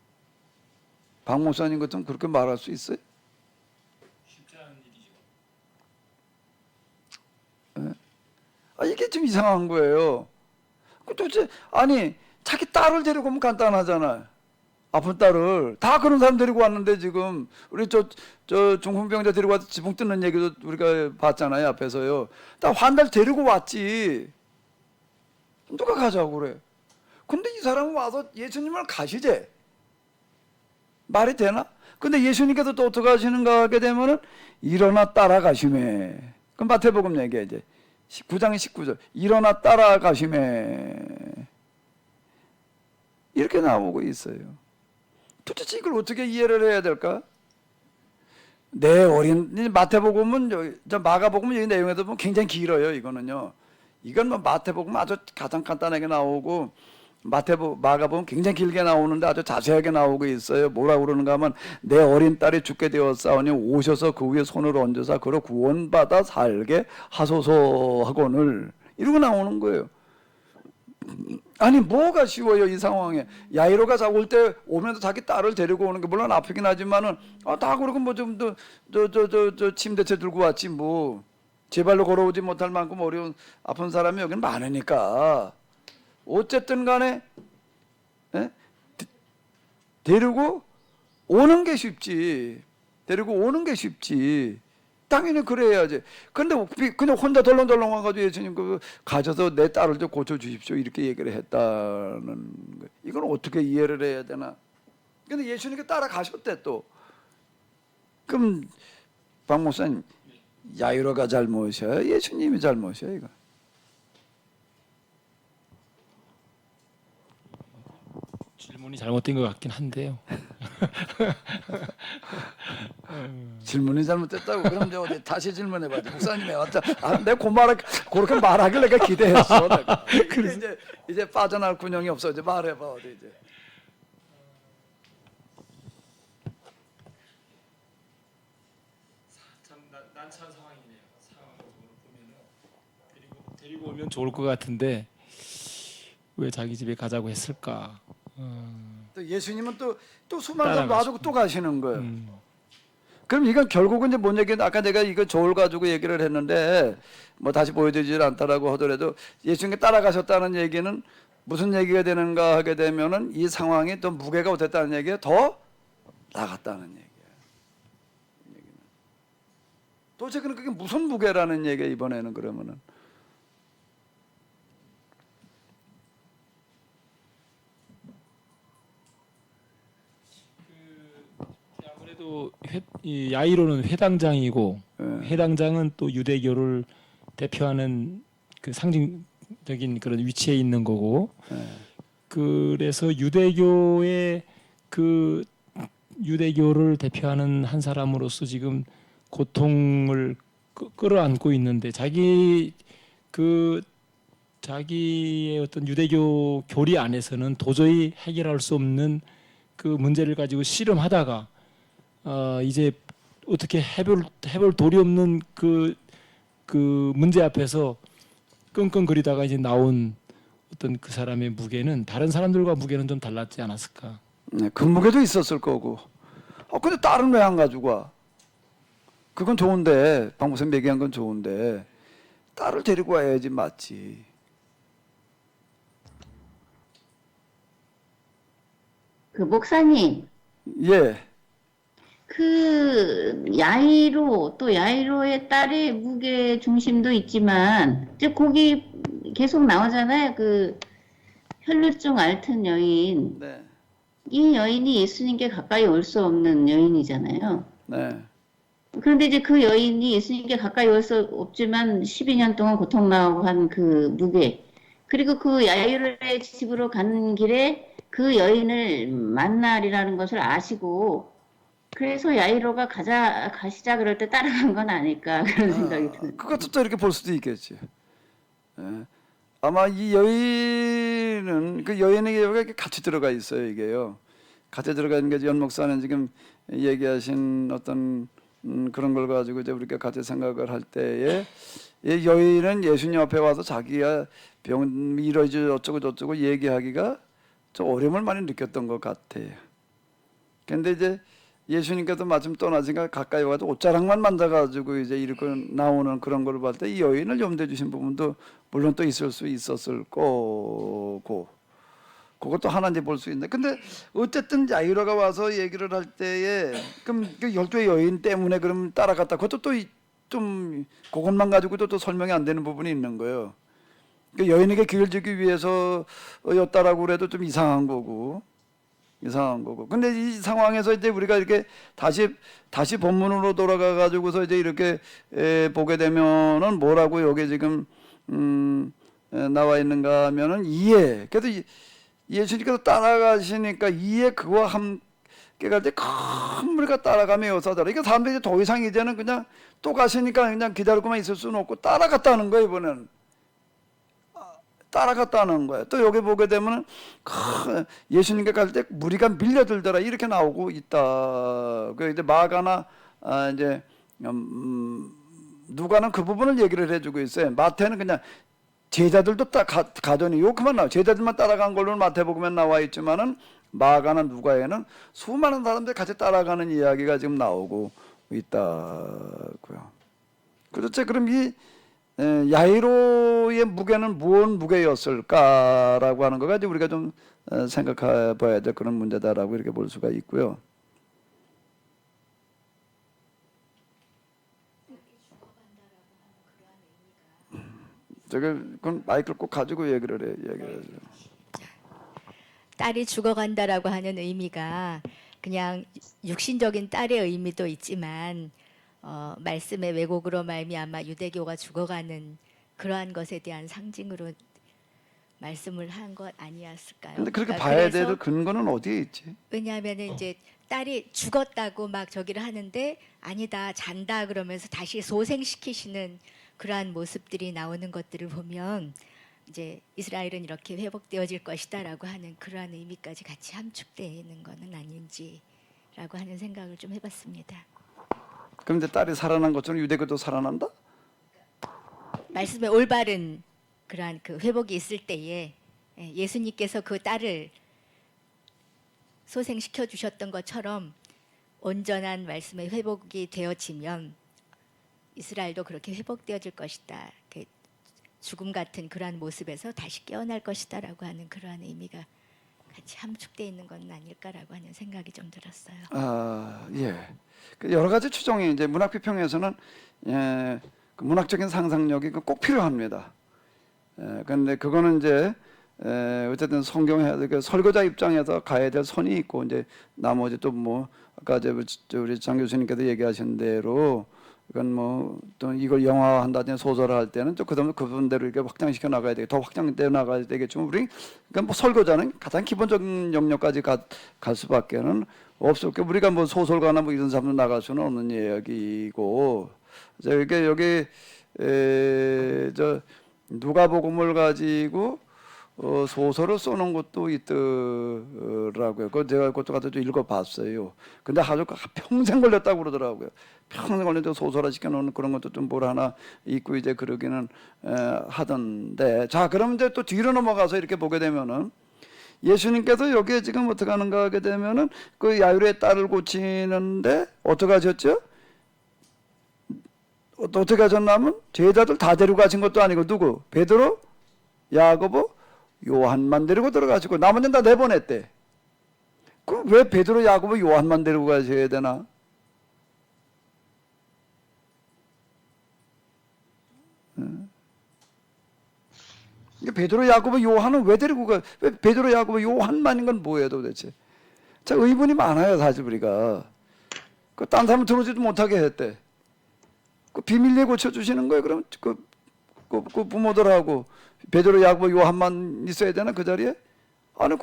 같으면 그렇게 말할 수 있어요? 이게 좀 이상한 거예요. 도대체 아니 자기 딸을 데리고 오면 간단하잖아요. 아픈 딸을 다 그런 사람 데리고 왔는데, 지금 우리 저 중풍병자 데리고 와서 지붕 뜯는 얘기도 우리가 봤잖아요 앞에서요. 다 환달 데리고 왔지. 누가 가자고 그래? 근데 이 사람은 와서 예수님을 가시제. 말이 되나? 근데 예수님께서 또 어떻게 하시는가 하게 되면은 일어나 따라가시매. 그럼 마태복음 얘기해 이제. 9장 19절 일어나 따라가시매 이렇게 나오고 있어요. 도대체 이걸 어떻게 이해를 해야 될까? 내 어린 마태복음은 저 마가복음은 이 내용에도 보면 굉장히 길어요. 이거는요. 이건 뭐 마태복음 아주 가장 간단하게 나오고 마가복음 굉장히 길게 나오는데 아주 자세하게 나오고 있어요. 뭐라고 그러는가 하면 내 어린 딸이 죽게 되었사오니 오셔서 그 위에 손을 얹으사 그로 구원받아 살게 하소서 하거늘, 이러고 나오는 거예요. 아니 뭐가 쉬워요 이 상황에. 야이로가 올 때 오면서 자기 딸을 데리고 오는 게 물론 아프긴 하지만은 다 그러고 뭐 좀 더 저 침대채 들고 왔지 뭐 제발로 걸어오지 못할 만큼 어려운 아픈 사람이 여기는 많으니까. 어쨌든 간에 데리고 오는 게 쉽지. 데리고 오는 게 쉽지. 당연히 그래야지. 근데 그냥 혼자 덜렁덜렁 와가지고 예수님 가셔서 내 딸을 좀 고쳐주십시오 이렇게 얘기를 했다는 거. 이건 어떻게 이해를 해야 되나? 근데 예수님께 따라가셨대 또. 그럼 박 목사님, 야이로가 잘못이야? 예수님이 잘못이야 이거? 질문이 잘못된 것 같긴 한데요. 질문이 잘못됐다고. 그럼 이제 어디 다시 질문해봐야지. 목사님이 왔다. 내가 그렇게 말하길 내가 기대했어. 내가. 그래서 이제 빠져나갈 군형이 없어. 이제 말해봐 어디 이제. 참 난처한 상황이네요. 상황으로 보면은 데리고 오면 좋을 것 같은데 왜 자기 집에 가자고 했을까? 또 예수님은 또 수많은 사람 따라가시고. 놔두고 또 가시는 거예요. 그럼 이건 결국은 이제 뭔 얘기는 아까 내가 이거 저울 가지고 얘기를 했는데 뭐 다시 보여드리질 않다라고 하더라도 예수님께 따라가셨다는 얘기는 무슨 얘기가 되는가 하게 되면은 이 상황이 더 무게가 어땠다는 얘기가 더 나갔다는 얘기예요. 도대체 그게 무슨 무게라는 얘기야 이번에는 그러면은. 아무래도 이 야이로는 회당장이고 회당장은 또 유대교를 대표하는 그 상징적인 그런 위치에 있는 거고 그래서 유대교를 대표하는 한 사람으로서 지금 고통을 끌어안고 있는데 자기의 어떤 유대교 교리 안에서는 도저히 해결할 수 없는 그 문제를 가지고 씨름하다가 이제 어떻게 해볼 도리 없는 그 문제 앞에서 끙끙거리다가 이제 나온 어떤 그 사람의 무게는 다른 사람들과 무게는 좀 달랐지 않았을까? 네, 그 무게도 있었을 거고. 근데 딸은 왜 안 가지고 와? 그건 좋은데 박 목사님 얘기한 건 좋은데 딸을 데리고 와야지 맞지. 그 목사님, 예. 그 야이로의 딸의 무게 중심도 있지만 이제 거기 계속 나오잖아요. 그 혈루증 앓던 여인. 네. 이 여인이 예수님께 가까이 올 수 없는 여인이잖아요. 네. 그런데 이제 그 여인이 예수님께 가까이 올 수 없지만 12년 동안 고통 나오고 한 그 무게. 그리고 그 야이로의 집으로 가는 길에 그 여인을 만날이라는 것을 아시고 그래서 야이로가 가시자 그럴 때 따라간 건 아닐까 그런 생각이 드는. 그것도 또 이렇게 볼 수도 있겠지. 예. 아마 이 여인은 그 여인에게 이렇게 같이 들어가 있어요 이게요. 같이 들어가 있는 게 연 목사는 지금 얘기하신 어떤 그런 걸 가지고 이제 우리가 같이 생각을 할 때에 이 여인은 예수님 앞에 와서 자기가 병 이러지 어쩌고 저쩌고 얘기하기가 좀 어려움을 많이 느꼈던 것 같아요. 근데 이제 예수님께서 마침 떠나시니까 가까이 와서 옷자락만 만져가지고 이제 이렇게 나오는 그런 걸 볼 때 이 여인을 염두에 주신 부분도 물론 또 있을 수 있었을 거고 그것도 하나인지 볼 수 있는데 근데 어쨌든 야이로가 와서 얘기를 할 때에 그럼 그 12의 여인 때문에 그럼 따라갔다 그것도 또 좀 그것만 가지고도 또 설명이 안 되는 부분이 있는 거예요. 그 여인에게 기회를 주기 위해서였다라고 그래도 좀 이상한 거고. 근데 이 상황에서 이제 우리가 이렇게 다시 본문으로 돌아가 가지고서 이제 이렇게 보게 되면은 뭐라고 여기 지금 나와 있는가 하면은 이에. 그래서 예수님께서 따라가시니까 이에 그와 함께 갈 때 큰 무리가 따라가며 여사더라. 이게 사람들이 더 이상 이제는 그냥 또 가시니까 그냥 기다리고만 있을 수는 없고 따라갔다는 거예요, 이번에는. 따라갔다는 거예요. 또 여기 보게 되면 예수님께 갈 때 무리가 밀려들더라 이렇게 나오고 있다. 그 이제 마가나 이제 누가는 그 부분을 얘기를 해주고 있어요. 마태는 그냥 제자들도 딱 가더니 요크만 나와. 제자들만 따라간 걸로는 마태복음에 나와 있지만은 마가나 누가에는 수많은 사람들이 같이 따라가는 이야기가 지금 나오고 있다고요. 그렇죠. 그럼 이 야이로의 무게는 무언 무게였을까라고 하는 거가 이제 우리가 좀 생각해 봐야 될 그런 문제다라고 이렇게 볼 수가 있고요. 그건 마이크를 꼭 가지고 얘기를 해야죠. 딸이 죽어간다라고 하는 의미가 그냥 육신적인 딸의 의미도 있지만 말씀의 왜곡으로 말미암아 유대교가 죽어가는 그러한 것에 대한 상징으로 말씀을 한 것 아니었을까요? 근데 그렇게 그러니까 봐야 그래서 될 근거는 어디에 있지? 왜냐하면 이제 딸이 죽었다고 막 저기를 하는데 아니다 잔다 그러면서 다시 소생시키시는 그러한 모습들이 나오는 것들을 보면 이제 이스라엘은 이렇게 회복되어질 것이다라고 하는 그러한 의미까지 같이 함축되어 있는 것은 아닌지라고 하는 생각을 좀 해봤습니다. 그런데 딸이 살아난 것처럼 유대교도 살아난다? 말씀에 올바른 그러한 그 회복이 있을 때에 예수님께서 그 딸을 소생시켜 주셨던 것처럼 온전한 말씀의 회복이 되어지면 이스라엘도 그렇게 회복되어질 것이다. 죽음 같은 그러한 모습에서 다시 깨어날 것이다라고 하는 그러한 의미가 같이 함축되어 있는 건 아닐까라고 하는 생각이 좀 들었어요. 아, 예. 그 여러 가지 추정이 이제 문학 비평에서는 그 문학적인 상상력이 꼭 필요합니다. 그런데 그거는 이제 어쨌든 성경에 그 설교자 입장에서 가야 될 선이 있고 이제 나머지 또 뭐 아까 우리 장 교수님께서 얘기하신 대로 이건 뭐 또 이걸 영화한다든지 소설을 할 때는 또 그다음에 그분대로 이렇게 확장시켜 나가야 되게 더 확장되어 나가야 되겠지만 우리 그러니까 뭐 설교자는 가장 기본적인 영역까지 갈 수밖에는 없을 게 우리가 뭐 소설가나 뭐 이런 사람들 나갈 수는 없는 이야기고 이게 여기 저 누가복음을 가지고 소설을 써놓은 것도 있더라고요. 그 제가 그것도 가서 좀 읽어봤어요. 근데 아주 평생 걸렸다고 그러더라고요. 평생 걸려도 소설화 시켜놓는 그런 것도 좀 뭘 하나 있고 이제 그러기는 하던데. 자, 그럼 이제 또 뒤로 넘어가서 이렇게 보게 되면은 예수님께서 여기에 지금 어떻게 하는가 하게 되면은 그 야율의 딸을 고치는데 어떻게 하셨죠? 어떻게 하셨냐면 제자들 다 데리고 가신 것도 아니고 누구? 베드로, 야고보, 요한만 데리고 들어가시고 나머지는 다 내보냈대. 그럼 왜 베드로, 야고보, 요한만 데리고 가셔야 되나? 베드로, 야고보, 요한은 왜 데리고 가? 왜 베드로, 야고보, 요한만인 건 뭐예요 도대체? 자, 의문이 많아요 사실 우리가. 그 딴 사람 들어오지도 못하게 했대. 그 비밀리에 고쳐주시는 거예요. 그럼 그 부모들하고 베드로, 야고보, 요한만 있어야 되나 그 자리에? 아니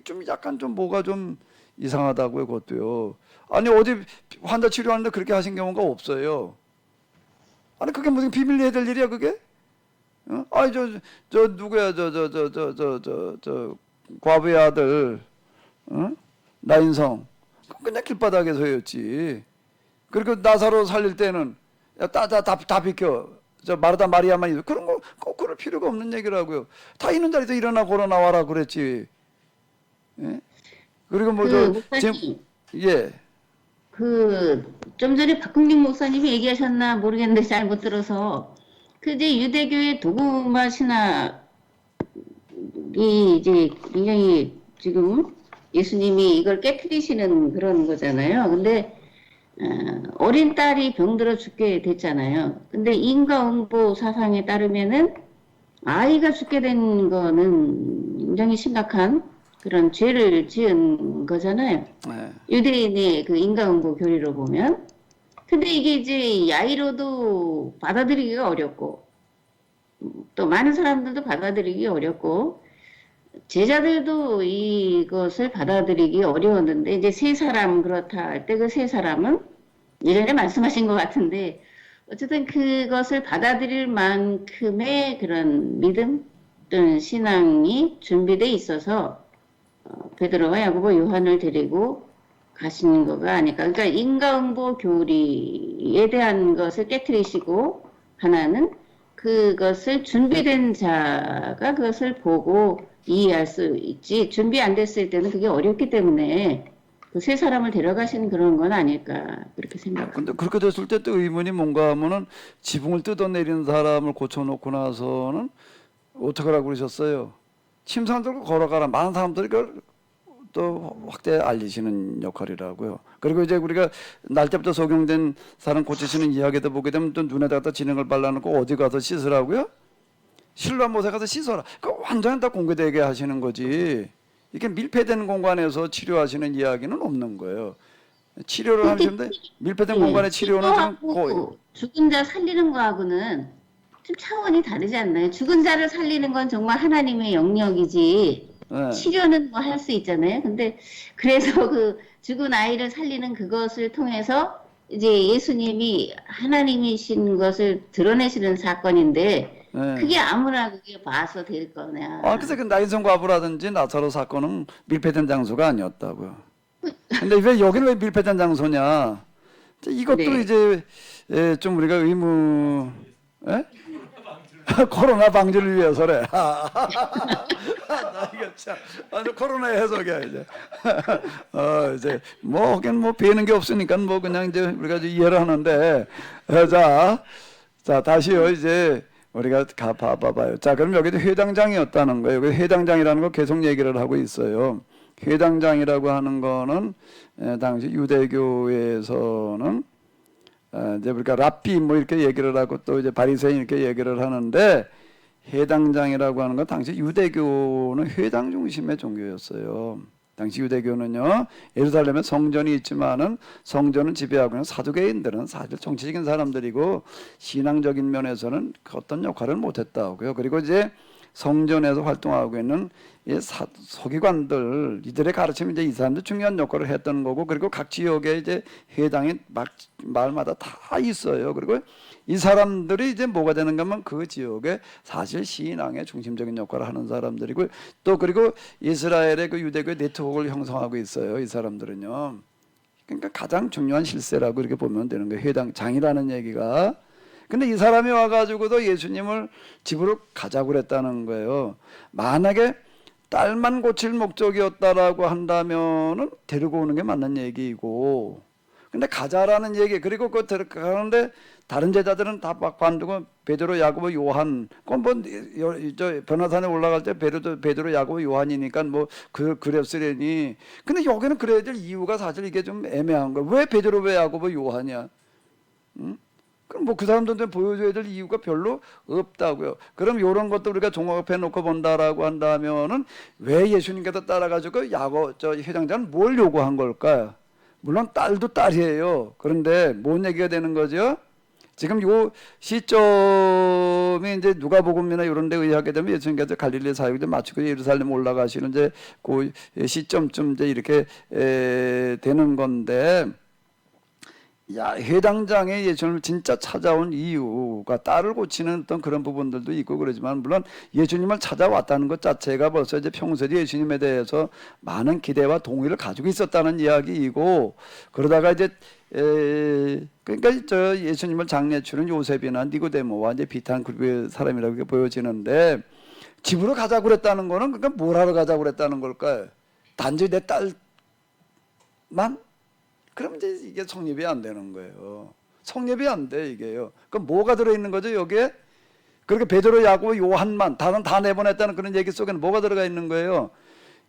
좀 약간 좀 뭐가 좀 이상하다고요 그것도요. 아니 어디 환자 치료하는데 그렇게 하신 경우가 없어요. 아니 그게 무슨 비밀리 해야 될 일이야 그게? 어? 아니 저 누구야 저 과부의 아들 나인성 그냥 길바닥에서였지. 그리고 나사로 살릴 때는 다 비켜. 저 마르다 마리아만 있어. 그런 거 꼭 그럴 필요가 없는 얘기라고요. 다 있는 자리에서 일어나 걸어 나와라 그랬지. 예? 그리고 뭐 지금 예. 좀 전에 박흥림 목사님이 얘기하셨나 모르겠는데 잘 못 들어서 이제 유대교의 도구마 신학이 이제 굉장히 지금 예수님이 이걸 깨트리시는 그런 거잖아요. 근데 어린 딸이 병들어 죽게 됐잖아요. 근데 인과응보 사상에 따르면은 아이가 죽게 된 거는 굉장히 심각한 그런 죄를 지은 거잖아요. 네. 유대인의 그 인과응보 교리로 보면. 근데 이게 이제 야이로도 받아들이기가 어렵고 또 많은 사람들도 받아들이기 어렵고 제자들도 이것을 받아들이기 어려웠는데 이제 세 사람 그렇다 할 때 그 세 사람은 예전에 말씀하신 것 같은데 어쨌든 그것을 받아들일 만큼의 그런 믿음 또는 신앙이 준비돼 있어서 베드로와 야고보 요한을 데리고 가시는 거가 아닐까. 그러니까 인과응보 교리에 대한 것을 깨트리시고 하나는 그것을 준비된 자가 그것을 보고 이해할 수 있지 준비 안 됐을 때는 그게 어렵기 때문에 그 세 사람을 데려가시는 그런 건 아닐까 그렇게 생각합니다. 근데 그렇게 됐을 때 또 의문이 뭔가 하면은 지붕을 뜯어내리는 사람을 고쳐놓고 나서는 어떻게 하라고 그러셨어요? 침상 들고 걸어가라. 많은 사람들이 그걸 또 확대 알리시는 역할이라고요. 그리고 이제 우리가 날 때부터 적용된 사람 고치시는 이야기도 보게 되면 또 눈에다가 진행을 발라놓고 어디 가서 씻으라고요? 실로암 못에 가서 씻어라. 그 완전히 다 공개되게 하시는 거지. 이게 밀폐된 공간에서 치료하시는 이야기는 없는 거예요. 치료를 하시는데 밀폐된 공간의 치료는 지금 거의 죽은 자 살리는 거하고는 좀 차원이 다르지 않나요? 죽은 자를 살리는 건 정말 하나님의 영역이지 네. 치료는 뭐 할 수 있잖아요. 근데 그래서 그 죽은 아이를 살리는 그것을 통해서 이제 예수님이 하나님이신 것을 드러내시는 사건인데 네. 그게 아무나 그게 봐서 될 거냐. 그래서 그 나인성 과부라든지 나사로 사건은 밀폐된 장소가 아니었다고요. 근데 왜 여기는 왜 밀폐된 장소냐? 이것도 네. 이제 좀 우리가 의무, 코로나 방지를 위해서래. 나 이거 참 아주 코로나의 해석이야 이제. 이제 뭐 하긴 뭐 배는 게 없으니까 뭐 그냥 이제 우리가 이제 이해를 하는데, 자 다시요 이제 우리가 봐봐요. 자 그럼 여기도 회당장이었다는 거예요. 여기 회당장이라는 거 계속 얘기를 하고 있어요. 회당장이라고 하는 거는 당시 유대교에서는 이제 우리가 랍비 뭐 이렇게 얘기를 하고 또 이제 바리새인 이렇게 얘기를 하는데, 회당장이라고 하는 건 당시 유대교는 회당 중심의 종교였어요. 당시 유대교는요, 예루살렘에 성전이 있지만은 성전을 지배하고 있는 사두개인들은 사실 정치적인 사람들이고 신앙적인 면에서는 어떤 역할을 못했다고요. 그리고 이제 성전에서 활동하고 있는 이 서기관들, 이들의 가르침이 이제 이 사람들 중요한 역할을 했던 거고, 그리고 각 지역에 이제 회당이 마을마다 다 있어요. 그리고 이 사람들이 이제 뭐가 되는가 하면 그 지역에 사실 신앙의 중심적인 역할을 하는 사람들이고, 또 그리고 이스라엘의 그 유대교의 네트워크를 형성하고 있어요. 이 사람들은요. 그러니까 가장 중요한 실세라고 이렇게 보면 되는 거예요. 회당장이라는 얘기가. 근데 이 사람이 와가지고도 예수님을 집으로 가자고 그랬다는 거예요. 만약에 딸만 고칠 목적이었다라고 한다면은 데리고 오는 게 맞는 얘기이고, 근데 가자라는 얘기, 그리고 그 들어가는데 다른 제자들은 다 관두고 베드로, 야고보, 요한, 저 변화산에 올라갈 때 베드로, 야고보, 요한이니까 뭐 그랬으려니. 근데 여기는 그래야 될 이유가 사실 이게 좀 애매한 거예요. 왜 베드로, 왜 야고보, 요한이야? 응? 그럼 뭐 그 사람들한테 보여줘야 될 이유가 별로 없다고요. 그럼 이런 것도 우리가 종합해 놓고 본다라고 한다면은 왜 예수님께서 따라가지고 회장자는 뭘 요구한 걸까요? 물론 딸도 딸이에요. 그런데 뭔 얘기가 되는 거죠? 지금 요 시점이 이제 누가복음이나 이런 데 의하게 되면 예수님께서 갈릴리 사역을 마치고 예루살렘 올라가시는 이제 그 시점쯤 이제 이렇게 되는 건데, 회당장에 예수님을 진짜 찾아온 이유가 딸을 고치는 어떤 그런 부분들도 있고 그러지만, 물론 예수님을 찾아왔다는 것 자체가 벌써 이제 평소에 예수님에 대해서 많은 기대와 동의를 가지고 있었다는 이야기이고, 그러다가 이제 그러니까 저 예수님을 장례치는 요셉이나 니고데모와 이제 비슷한 그룹의 사람이라고 보여지는데, 집으로 가자고 그랬다는 거는 그러니까 뭘 하러 가자고 그랬다는 걸까요? 단지 내 딸만? 그럼 이제 이게 성립이 안 되는 거예요. 성립이 안 돼, 이게요. 그럼 뭐가 들어있는 거죠, 여기에? 그렇게 베드로, 야고보, 요한만 다른 다 내보냈다는 그런 얘기 속에는 뭐가 들어가 있는 거예요?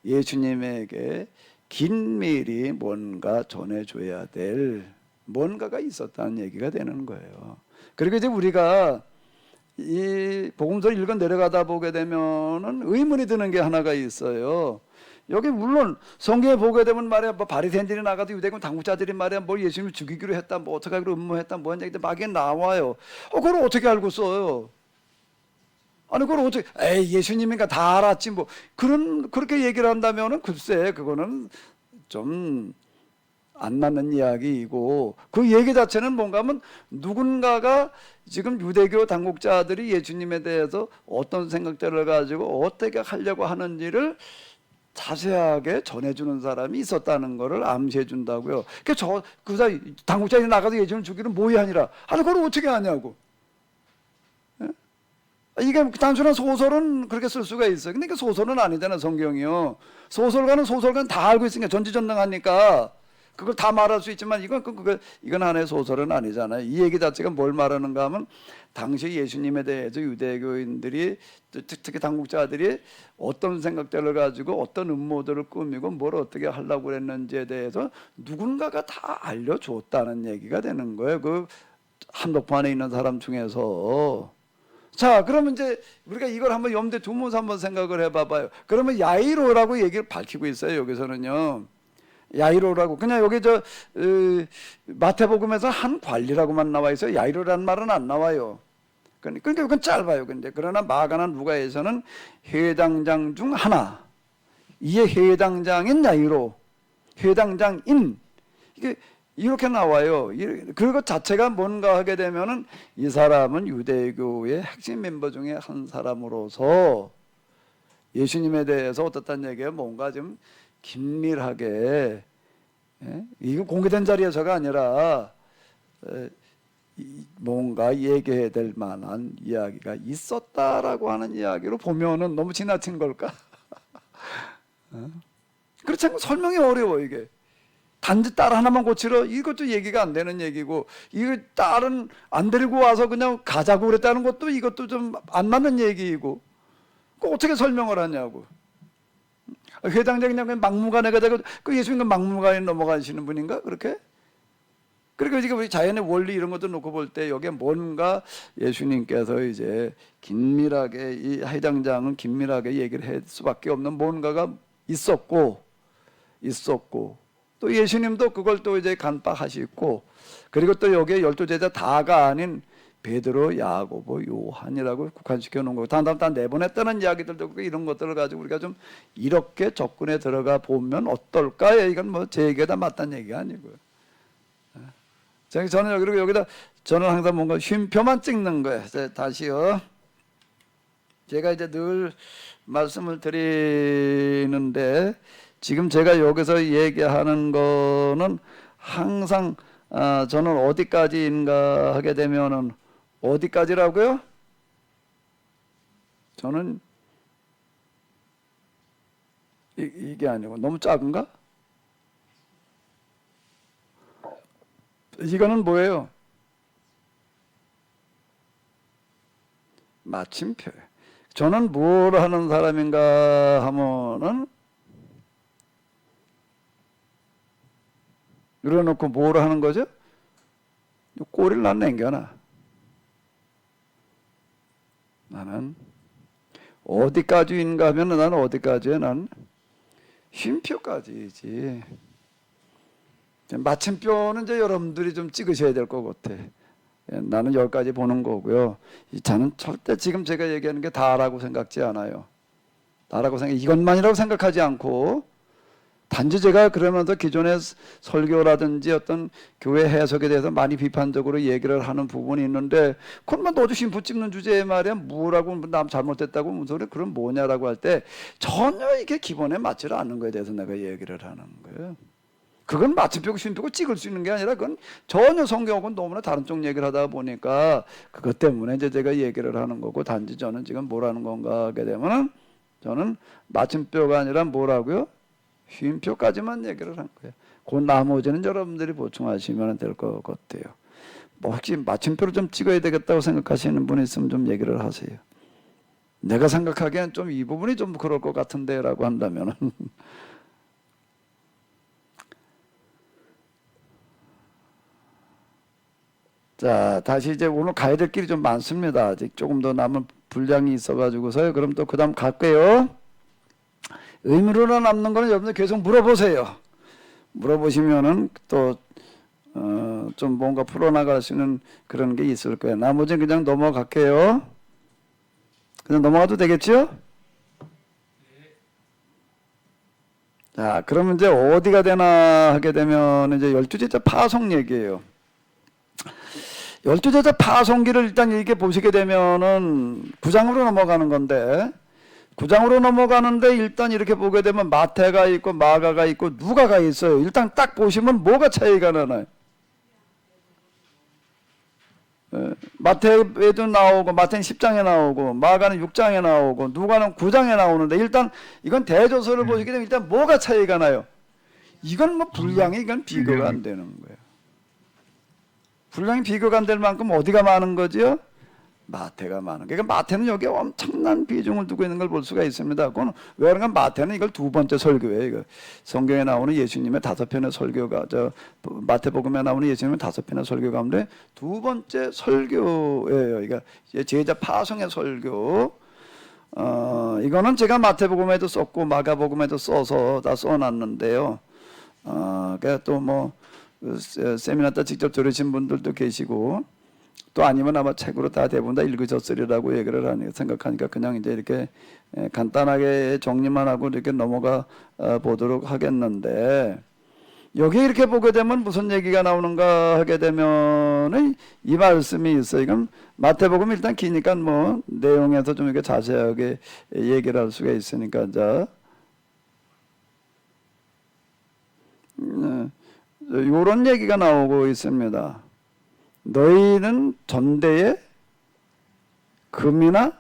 예수님에게 긴밀히 뭔가 전해줘야 될 뭔가가 있었다는 얘기가 되는 거예요. 그리고 이제 우리가 이 복음서를 읽어 내려가다 보게 되면은 의문이 드는 게 하나가 있어요. 여기 물론 성경에 보게 되면 말이야, 뭐 바리새인들이 나가도 유대군 당국자들이 말이야, 뭐 예수님을 죽이기로 했다, 뭐 어떻게 하기로 음모했다, 뭐 하는 얘기들 막 나와요. 그걸 어떻게 알고 써요? 아니 그걸 어떻게? 예수님이니까 다 알았지 뭐. 그렇게 얘기를 한다면은 글쎄 그거는 좀 안 맞는 이야기이고, 그 얘기 자체는 뭔가 하면 누군가가 지금 유대교 당국자들이 예수님에 대해서 어떤 생각들을 가지고 어떻게 하려고 하는지를 자세하게 전해주는 사람이 있었다는 것을 암시해 준다고요. 그 사람 당국자들이 나가서 예수님을 죽이는 뭐이 아니라, 아니 그걸 어떻게 하냐고. 이게 단순한 소설은 그렇게 쓸 수가 있어요. 근데 이게 소설은 아니잖아요, 성경이요. 소설가는 다 알고 있으니까, 전지전능하니까 그걸 다 말할 수 있지만 이건 하나의 소설은 아니잖아요. 이 얘기 자체가 뭘 말하는가 하면, 당시 예수님에 대해서 유대교인들이, 특히 당국자들이 어떤 생각들을 가지고 어떤 음모들을 꾸미고 뭘 어떻게 하려고 그랬는지에 대해서 누군가가 다 알려줬다는 얘기가 되는 거예요. 그 한복판에 있는 사람 중에서. 자, 그러면 이제 우리가 이걸 한번 염두에 두면서 한번 생각을 해봐봐요. 그러면 야이로라고 얘기를 밝히고 있어요, 여기서는요. 야이로라고. 그냥 여기 마태복음에서 한 관리라고만 나와 있어요. 야이로라는 말은 안 나와요. 그러니까 이건 짧아요. 근데 그러나 마가나 누가에서는 회당장 중 하나, 이에 해당장인 야이로, 해당장인, 이게 이렇게 나와요. 그것 자체가 뭔가 하게 되면은 이 사람은 유대교의 핵심 멤버 중에 한 사람으로서 예수님에 대해서 어떻다는 얘기예요? 뭔가 좀 긴밀하게, 이거 공개된 자리에서가 아니라 뭔가 얘기해야 될 만한 이야기가 있었다라고 하는 이야기로 보면은 너무 지나친 걸까? 그렇지 않고 설명이 어려워. 이게 단지 딸 하나만 고치러, 이것도 얘기가 안 되는 얘기고, 이거 딸은 안 데리고 와서 그냥 가자고 그랬다는 것도 이것도 좀 안 맞는 얘기이고, 그 어떻게 설명을 하냐고. 회당장 그냥 막무가내가 되고, 그 예수님은 막무가내 넘어가시는 분인가 그렇게? 그러니까 지금 우리 자연의 원리 이런 것도 놓고 볼 때 여기에 뭔가 예수님께서 이제 긴밀하게, 이 회당장은 긴밀하게 얘기를 할 수밖에 없는 뭔가가 있었고 또 예수님도 그걸 또 이제 간파하시고, 그리고 또 여기에 12제자 다가 아닌 베드로, 야고보, 요한이라고 국한시켜 놓은 거고, 단 내보냈다는 이야기들도 있고, 이런 것들을 가지고 우리가 좀 이렇게 접근해 들어가 보면 어떨까요? 이건 뭐 제 얘기가 다 맞다는 얘기가 아니고요. 저는 여기다 저는 항상 뭔가 쉼표만 찍는 거예요. 다시요. 제가 이제 늘 말씀을 드리는데, 지금 제가 여기서 얘기하는 거는 항상 저는 어디까지인가 하게 되면은, 어디까지라고요? 저는 이게 아니고 너무 작은가? 이거는 뭐예요? 마침표예요. 저는 뭘 하는 사람인가 하면은, 이래놓고 뭘 하는 거죠? 꼬리를 난 남겨놔. 나는 어디까지인가 하면 나는 어디까지에 난 쉼표까지이지. 마침표는 이제 여러분들이 좀 찍으셔야 될 것 같아. 나는 여기까지 보는 거고요. 저는 절대 지금 제가 얘기하는 게 다라고 생각지 않아요. 다라고 이것만이라고 생각하지 않고, 단지 제가 그러면서 기존의 설교라든지 어떤 교회 해석에 대해서 많이 비판적으로 얘기를 하는 부분이 있는데, 그건 너도 쉼표 찍는 주제에 말이야, 뭐라고, 남 잘못됐다고 무슨 소리, 그럼 뭐냐라고 할 때 전혀 이게 기본에 맞지 않는 거에 대해서 내가 얘기를 하는 거예요. 그건 마침표고 쉼표고 찍을 수 있는 게 아니라, 그건 전혀 성경하고는 너무나 다른 쪽 얘기를 하다 보니까 그것 때문에 이제 제가 얘기를 하는 거고, 단지 저는 지금 뭐라는 건가 하게 되면은, 저는 마침표가 아니라 뭐라고요? 쉼표까지만 얘기를 한 거예요. 그 나머지는 여러분들이 보충하시면 될 것 같아요. 뭐 혹시 마침표를 좀 찍어야 되겠다고 생각하시는 분이 있으면 좀 얘기를 하세요. 내가 생각하기엔 좀 이 부분이 좀 그럴 것 같은데 라고 한다면은 자, 다시 이제 오늘 가야 될 길이 좀 많습니다. 아직 조금 더 남은 분량이 있어가지고서요. 그럼 또 그 다음 갈게요. 의미로 남는 거는 여러분들 계속 물어보세요. 물어보시면은 또 좀 뭔가 풀어나갈 수 있는 그런 게 있을 거예요. 나머지는 그냥 넘어갈게요. 그냥 넘어가도 되겠죠? 자, 그러면 이제 어디가 되나 하게 되면 이제 12제자 파송 얘기예요. 12제자 파송기를 일단 이렇게 보시게 되면은 9장으로 넘어가는 건데, 9장으로 넘어가는데 일단 이렇게 보게 되면 마태가 있고 마가가 있고 누가가 있어요. 일단 딱 보시면 뭐가 차이가 나나요? 마태에도 나오고, 마태는 10장에 나오고, 마가는 6장에 나오고, 누가는 9장에 나오는데, 일단 이건 대조서를 보시게 되면 일단 뭐가 차이가 나요? 이건 뭐 분량이 이건 비교가 안 되는 거예요. 분량이 비교가 안 될 만큼 어디가 많은 거죠? 마태가 많은. 그러니까 마태는 여기에 엄청난 비중을 두고 있는 걸 볼 수가 있습니다. 그건 왜 그런가? 마태는 이걸 두 번째 설교예요. 이거 성경에 나오는 예수님의 5편의 설교가, 마태복음에 나오는 예수님의 5편의 설교 가운데 두 번째 설교예요. 그러니까 제자 파송의 설교. 이거는 제가 마태복음에도 썼고 마가복음에도 써서 다 써놨는데요. 그러니까 또 뭐 세미나 때 직접 들으신 분들도 계시고, 또 아니면 아마 책으로 다 대부분 다 읽으셨으리라고 얘기를 하니 생각하니까 그냥 이제 이렇게 간단하게 정리만 하고 이렇게 넘어가 보도록 하겠는데, 여기 이렇게 보게 되면 무슨 얘기가 나오는가 하게 되면 이 말씀이 있어요. 이건 마태복음 일단 기니까 뭐 내용에서 좀 이렇게 자세하게 얘기를 할 수가 있으니까, 자, 요런 얘기가 나오고 있습니다. 너희는 전대에 금이나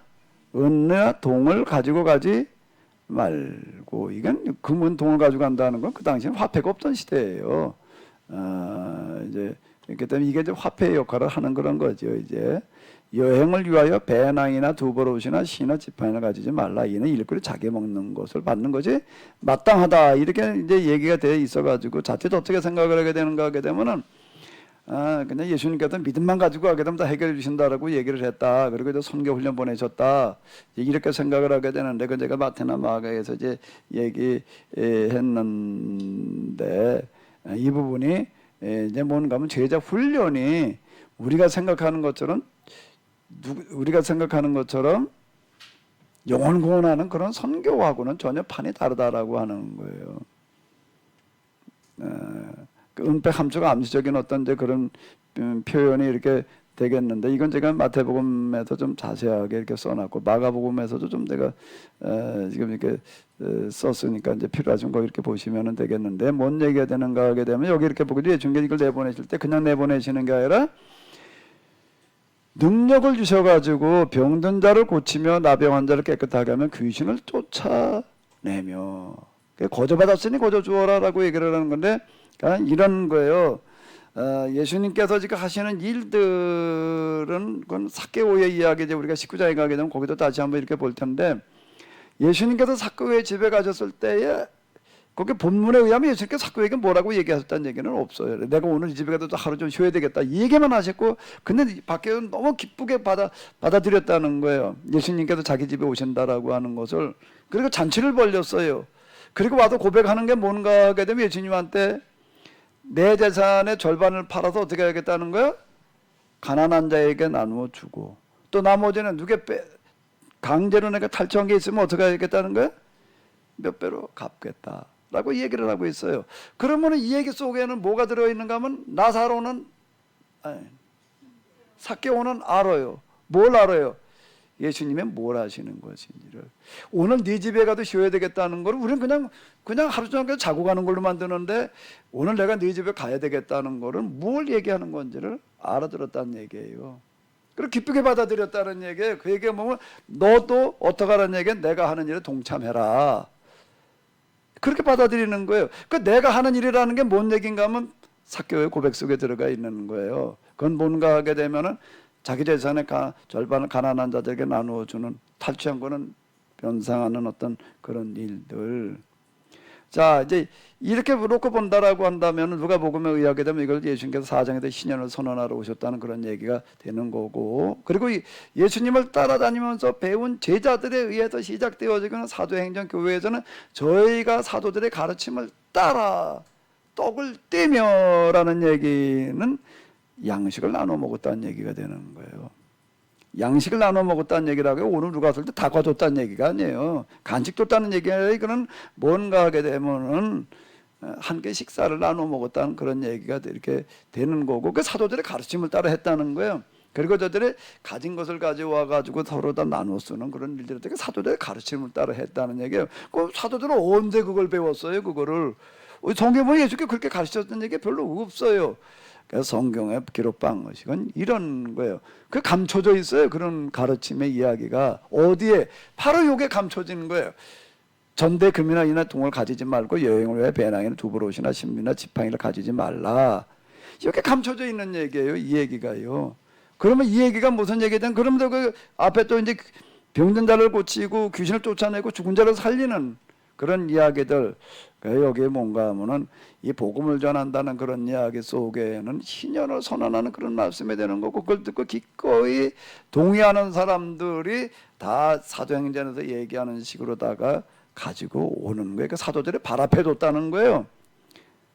은이나 동을 가지고 가지 말고, 이건 금은 동을 가지고 간다는 건 그 당시에는 화폐가 없던 시대예요. 이제 그렇기 때문에 이게 이제 화폐의 역할을 하는 그런 거죠. 이제 여행을 위하여 배낭이나 두보롯이나 시나 지팡이를 가지지 말라. 이는 일거리 자기 먹는 것을 받는 것이 마땅하다. 이렇게 이제 얘기가 돼 있어가지고 자칫 어떻게 생각을 하게 되는가 하게 되면은, 그냥 예수님께서 믿음만 가지고 하게 되면 다 해결해 주신다라고 얘기를 했다. 그리고 이제 선교 훈련 보내셨다. 이렇게 생각을 하게 되는데, 그 제가 마태나 마가에서 이제 얘기했는데, 이 부분이 이제 뭔가 하면 제자 훈련이 우리가 생각하는 것처럼 영혼 구원하는 그런 선교하고는 전혀 판이 다르다라고 하는 거예요. 그 은폐 함수가 암시적인 어떤 이제 그런 표현이 이렇게 되겠는데, 이건 제가 마태복음에서 좀 자세하게 이렇게 써놨고 마가복음에서도 좀 내가 지금 이렇게 썼으니까 이제 필요하신 거 이렇게 보시면 되겠는데, 뭔 얘기가 되는가 하게 되면 여기 이렇게 보게 예수님께서 이걸 내보내실 때 그냥 내보내시는 게 아니라 능력을 주셔가지고 병든 자를 고치며 나병한 자를 깨끗하게 하면 귀신을 쫓아내며, 거저받았으니 거저 주어라라고 얘기를 하는 건데, 그러니까 이런 거예요. 예수님께서 지금 하시는 일들은 그건 삭개오의 이야기, 이제 우리가 19장에 가게 되면 거기도 다시 한번 이렇게 볼 텐데, 예수님께서 삭개오의 집에 가셨을 때에 거기 본문에 의하면 예수님께서 삭개오에게 뭐라고 얘기하셨다는 얘기는 없어요. 내가 오늘 이 집에 가도 하루 좀 쉬어야 되겠다 이 얘기만 하셨고, 근데 밖에는 너무 기쁘게 받아들였다는 거예요. 예수님께서 자기 집에 오신다라고 하는 것을. 그리고 잔치를 벌렸어요. 그리고 와서 고백하는 게 뭔가 하게 되면 예수님한테 내 재산의 절반을 팔아서 어떻게 하겠다는 거야? 가난한 자에게 나누어 주고, 또 나머지는 강제로 내가 탈취한 게 있으면 어떻게 하겠다는 거야? 몇 배로 갚겠다라고 얘기를 하고 있어요. 그러면 이 얘기 속에는 뭐가 들어있는가 하면 삭개오는 알아요. 뭘 알아요? 예수님이 뭘 하시는 것인지를. 오늘 네 집에 가도 쉬어야 되겠다는 걸 우리는 그냥 하루 종일 자고 가는 걸로 만드는데, 오늘 내가 네 집에 가야 되겠다는 거를 뭘 얘기하는 건지를 알아들었다는 얘기예요. 그리고 기쁘게 받아들였다는 얘기예요. 그 얘기가 뭐면 너도 어떻게 하라는 얘기는 내가 하는 일에 동참해라. 그렇게 받아들이는 거예요. 그 내가 하는 일이라는 게 뭔 얘기인가 하면 삭개오의 고백 속에 들어가 있는 거예요. 그건 뭔가 하게 되면은 자기 재산의 절반을 가난한 자들에게 나누어 주는, 탈취한 거는 변상하는 어떤 그런 일들. 자, 이제 이렇게 놓고 본다라고 한다면 누가복음에 의하게 되면 이걸 예수님께서 사장에서 신년을 선언하러 오셨다는 그런 얘기가 되는 거고, 그리고 예수님을 따라다니면서 배운 제자들에 의해서 시작되어지는 사도행전 교회에서는 저희가 사도들의 가르침을 따라 떡을 떼며라는 얘기는 양식을 나눠 먹었다는 얘기가 되는 거예요. 양식을 나눠 먹었다는 얘기라고 해요. 오늘 누가 왔을 때 다 가졌다는 얘기가 아니에요. 간식 줬다는 얘기가 아니라 이거는 뭔가 하게 되면은 함께 식사를 나눠 먹었다는 그런 얘기가 이렇게 되는 거고, 그 사도들의 가르침을 따라 했다는 거예요. 그리고 저들이 가진 것을 가져와 가지고 서로 다 나눠 쓰는 그런 일들을 사도들의 가르침을 따라 했다는 얘기예요. 그 사도들은 언제 그걸 배웠어요? 그거를 성경에 예수께 그렇게 가르쳤던 얘기 별로 없어요. 그래서 성경의 기록 방식은 이런 거예요. 그 감춰져 있어요. 그런 가르침의 이야기가 어디에? 바로 요게 감춰지는 거예요. 전대 금이나 이나 동을 가지지 말고 여행을 위해 배낭이나 두보롯이나 신비나 지팡이를 가지지 말라. 이렇게 감춰져 있는 얘기예요. 이 얘기가요. 그러면 이 얘기가 무슨 얘기든, 그러면 그 앞에 또 이제 병든 자를 고치고 귀신을 쫓아내고 죽은 자를 살리는 그런 이야기들, 여기에 뭔가 하면은 이 복음을 전한다는 그런 이야기 속에는 신년을 선언하는 그런 말씀이 되는 거고, 그걸 듣고 기꺼이 동의하는 사람들이 다 사도행전에서 얘기하는 식으로다가 가지고 오는 거예요. 그 사도들이 발 앞에 뒀다는 거예요.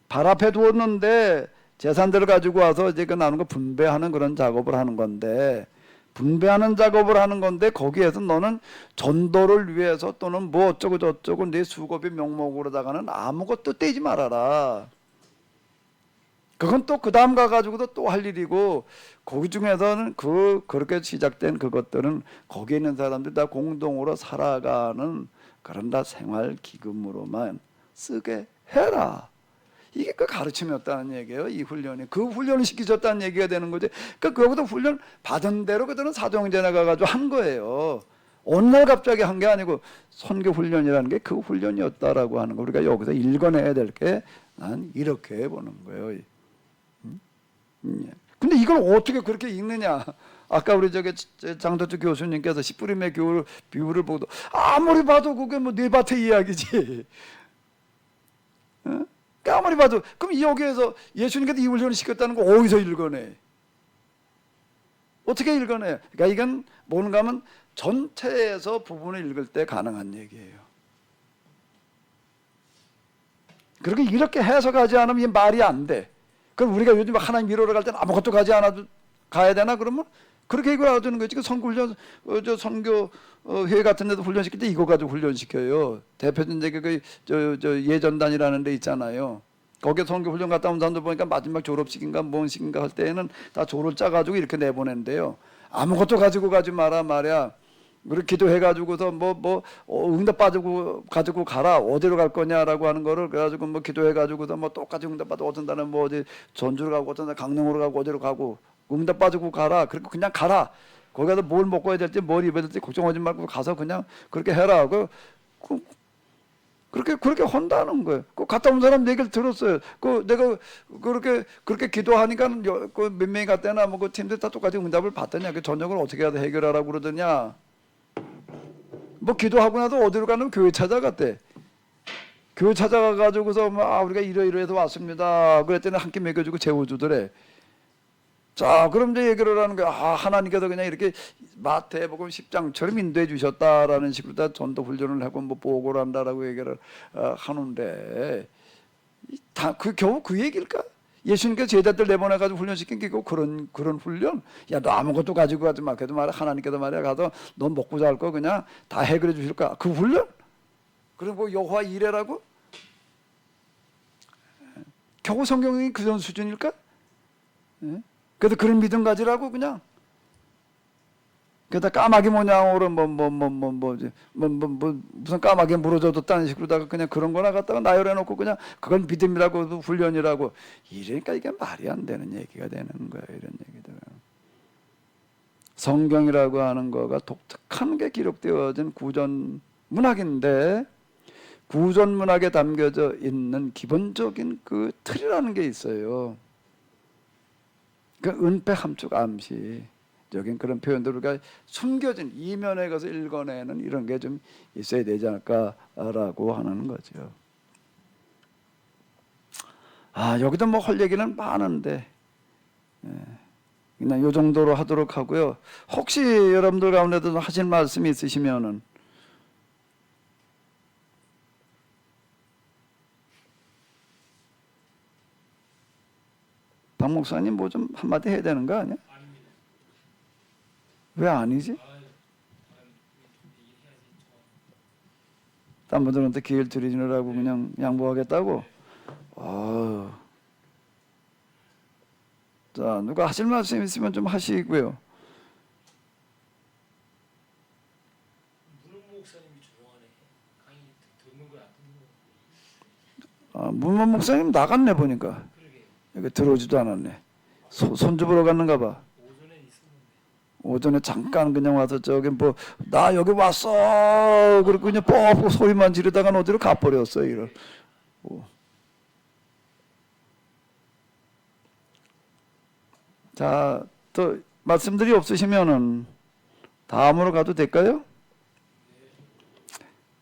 발 앞에 두었는데 재산들을 가지고 와서 이제 그 나누는 거 분배하는 그런 작업을 하는 건데, 분배하는 작업을 하는 건데 거기에서 너는 전도를 위해서 또는 뭐 어쩌고 저쩌고 내 수고비 명목으로다가는 아무것도 떼지 말아라. 그건 또 그 다음 가가지고도 또 할 일이고, 거기 중에서는 그렇게 시작된 그것들은 거기에 있는 사람들 다 공동으로 살아가는 그런 다 생활기금으로만 쓰게 해라. 이게 그 가르침이었다는 얘기예요. 이 훈련이. 그 훈련을 시키셨다는 얘기가 되는 거지. 그러니까 거기도 훈련 받은 대로 그들은 사정제 나가가지고 한 거예요. 어느 날 갑자기 한 게 아니고 선교 훈련이라는 게 그 훈련이었다라고 하는 거. 우리가 여기서 읽어내야 될 게 난 이렇게 보는 거예요. 근데 이걸 어떻게 그렇게 읽느냐? 아까 우리 장도주 교수님께서 씨뿌림의 비유를 보도 아무리 봐도 그게 뭐 네 밭의 이야기지. 어? 아무리 봐도 그럼 여기에서 예수님께서 이 훈련을 시켰다는 거 어디서 읽어내? 어떻게 읽어내? 그러니까 이건 뭔가 하면 전체에서 부분을 읽을 때 가능한 얘기예요. 그리고 이렇게 해석하지 않으면 이 말이 안 돼. 그럼 우리가 요즘 하나님 미로를 갈 때는 아무것도 가지 않아도 가야 되나? 그러면 그렇게 이걸 알아두는 거지. 그 선교훈련, 선교회의 같은 데도 훈련시킬 때 이거 가지고 훈련시켜요. 대표적인 그 예전단이라는 데 있잖아요. 거기에 선교훈련 갔다 온 사람들 보니까 마지막 졸업식인가 뭔식인가 할 때에는 다 조를 짜가지고 이렇게 내보낸대요. 아무것도 가지고 가지 마라 말이야. 우리 기도해가지고서 응답 가지고 가라. 어디로 갈 거냐라고 하는 거를 그래가지고 뭐 기도해가지고서 뭐 똑같이 응답 받아 어떤 날은 뭐 어디 전주로 가고 어떤 날 강릉으로 가고 어디로 가고 응답 받고 가라. 그리고 그냥 가라. 거기 가서 뭘 먹고 해야 될지 뭘 입어야 될지 걱정하지 말고 가서 그냥 그렇게 해라. 그렇게 한다는 거예요. 그 갔다 온 사람 얘기를 들었어요. 내가 그렇게 기도하니까 몇 명이 갔대나 뭐 그 팀들 다 똑같이 응답을 받더냐. 그 저녁을 어떻게 해야 해결하라고 그러더냐. 뭐 기도하고 나서 어디로 가는 교회 찾아갔대. 교회 찾아가가지고서 우리가 이러이러해서 왔습니다. 그랬더니 한 끼 먹여주고 재워주더래. 자, 그럼 이제 얘기를 하는 거야. 하나님께서 그냥 이렇게 마태복음 10장처럼 인도해 주셨다라는 식으로 다 전도 훈련을 하고 뭐 보고를 한다라고 얘기를 하는데 다 겨우 그 얘기일까? 예수님께서 제자들 내보내가지고 훈련시킨 게 그런 훈련? 야, 너 아무것도 가지고 가지 마. 그래도 말이야, 하나님께서 말이야, 가서 너 먹고 잘 거 그냥 다 해결해 주실까? 그 훈련? 그리고 여호와 이레라고? 겨우 성경이 그런 수준일까? 그래도 그런 믿음 가지라고 그냥. 그러다 까마귀 모양으로 무슨 까마귀 물어줘뒀다는 식으로다가 그냥 그런 거나 갖다가 나열해놓고 그냥 그건 믿음이라고 훈련이라고 이러니까 이게 말이 안 되는 얘기가 되는 거예요. 이런 얘기들은. 성경이라고 하는 거가 독특한 게 기록되어진 구전 문학인데 구전 문학에 담겨져 있는 기본적인 그 틀이라는 게 있어요. 그 은폐 함축 암시. 적인 그런 표현들 우리가 숨겨진 이면에 가서 읽어내는 이런 게 좀 있어야 되지 않을까라고 하는 거죠. 여기도 뭐 할 얘기는 많은데 그냥 이 정도로 하도록 하고요. 혹시 여러분들 가운데도 하실 말씀이 있으시면은 박 목사님 뭐 좀 한마디 해야 되는 거 아니야? 왜 아니지? 딴 분들한테 기회를 드리느라고 그냥 양보하겠다고? 자, 누가 하실 말씀 있으면 좀 하시고요. 문만 목사님 나갔네 보니까. 여기 들어오지도 않았네. 손주 보러 갔는가 봐. 오전에 잠깐 그냥 와서 저기 나 여기 왔어. 그리고 그냥 뻑뻑 소리만 지르다가 어디로 가버렸어. 이런. 자, 또 말씀들이 없으시면은 다음으로 가도 될까요?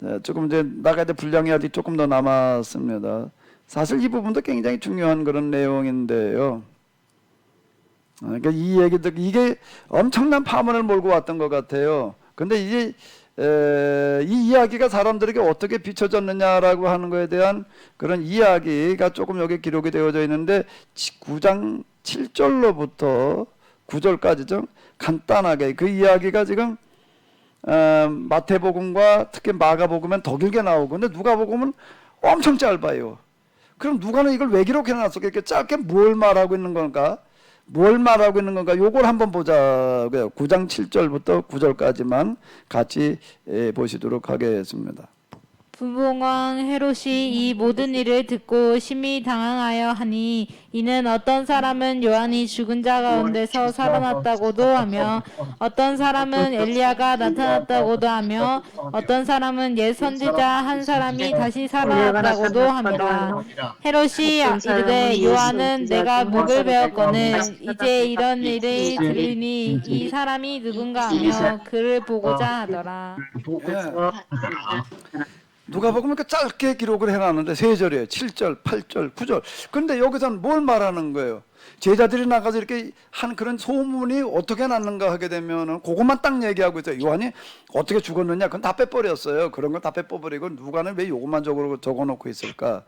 자, 조금 이제 나가야 될 분량이 아직 조금 더 남았습니다. 사실 이 부분도 굉장히 중요한 그런 내용인데요. 그러니까 이 얘기들 이게 엄청난 파문을 몰고 왔던 것 같아요. 근데 이제 이 이야기가 사람들에게 어떻게 비춰졌느냐라고 하는 것에 대한 그런 이야기가 조금 여기 기록이 되어져 있는데 9장 7절로부터 9절까지 좀 간단하게 그 이야기가 지금 마태복음과 특히 마가복음은 더 길게 나오고 근데 누가복음은 엄청 짧아요. 그럼 누가는 이걸 왜 기록해놨어? 이렇게 짧게 뭘 말하고 있는 건가? 뭘 말하고 있는 건가? 요걸 한번 보자고요. 9장 7절부터 9절까지만 같이 보시도록 하겠습니다. 분봉왕 헤롯이 이 모든 일을 듣고 심히 당황하여 하니 이는 어떤 사람은 요한이 죽은 자 가운데서 살아났다고도 하며 어떤 사람은 엘리야가 나타났다고도 하며 어떤 사람은 옛 선지자 한 사람이 다시 살아났다고도 함이라. 헤롯이 이르되 요한은 내가 목을 베었거늘 이제 이런 일이 들리니 이 사람이 누군가 하며 그를 보고자 하더라. 누가복음은 이렇게 짧게 기록을 해놨는데 3절이에요. 7절, 8절, 9절. 근데 여기서는 뭘 말하는 거예요? 제자들이 나가서 이렇게 한 그런 소문이 어떻게 났는가 하게 되면은 그것만 딱 얘기하고 있어요. 요한이 어떻게 죽었느냐? 그건 다 빼버렸어요. 그런 건 다 빼버리고 누가는 왜 요것만 적어놓고 있을까?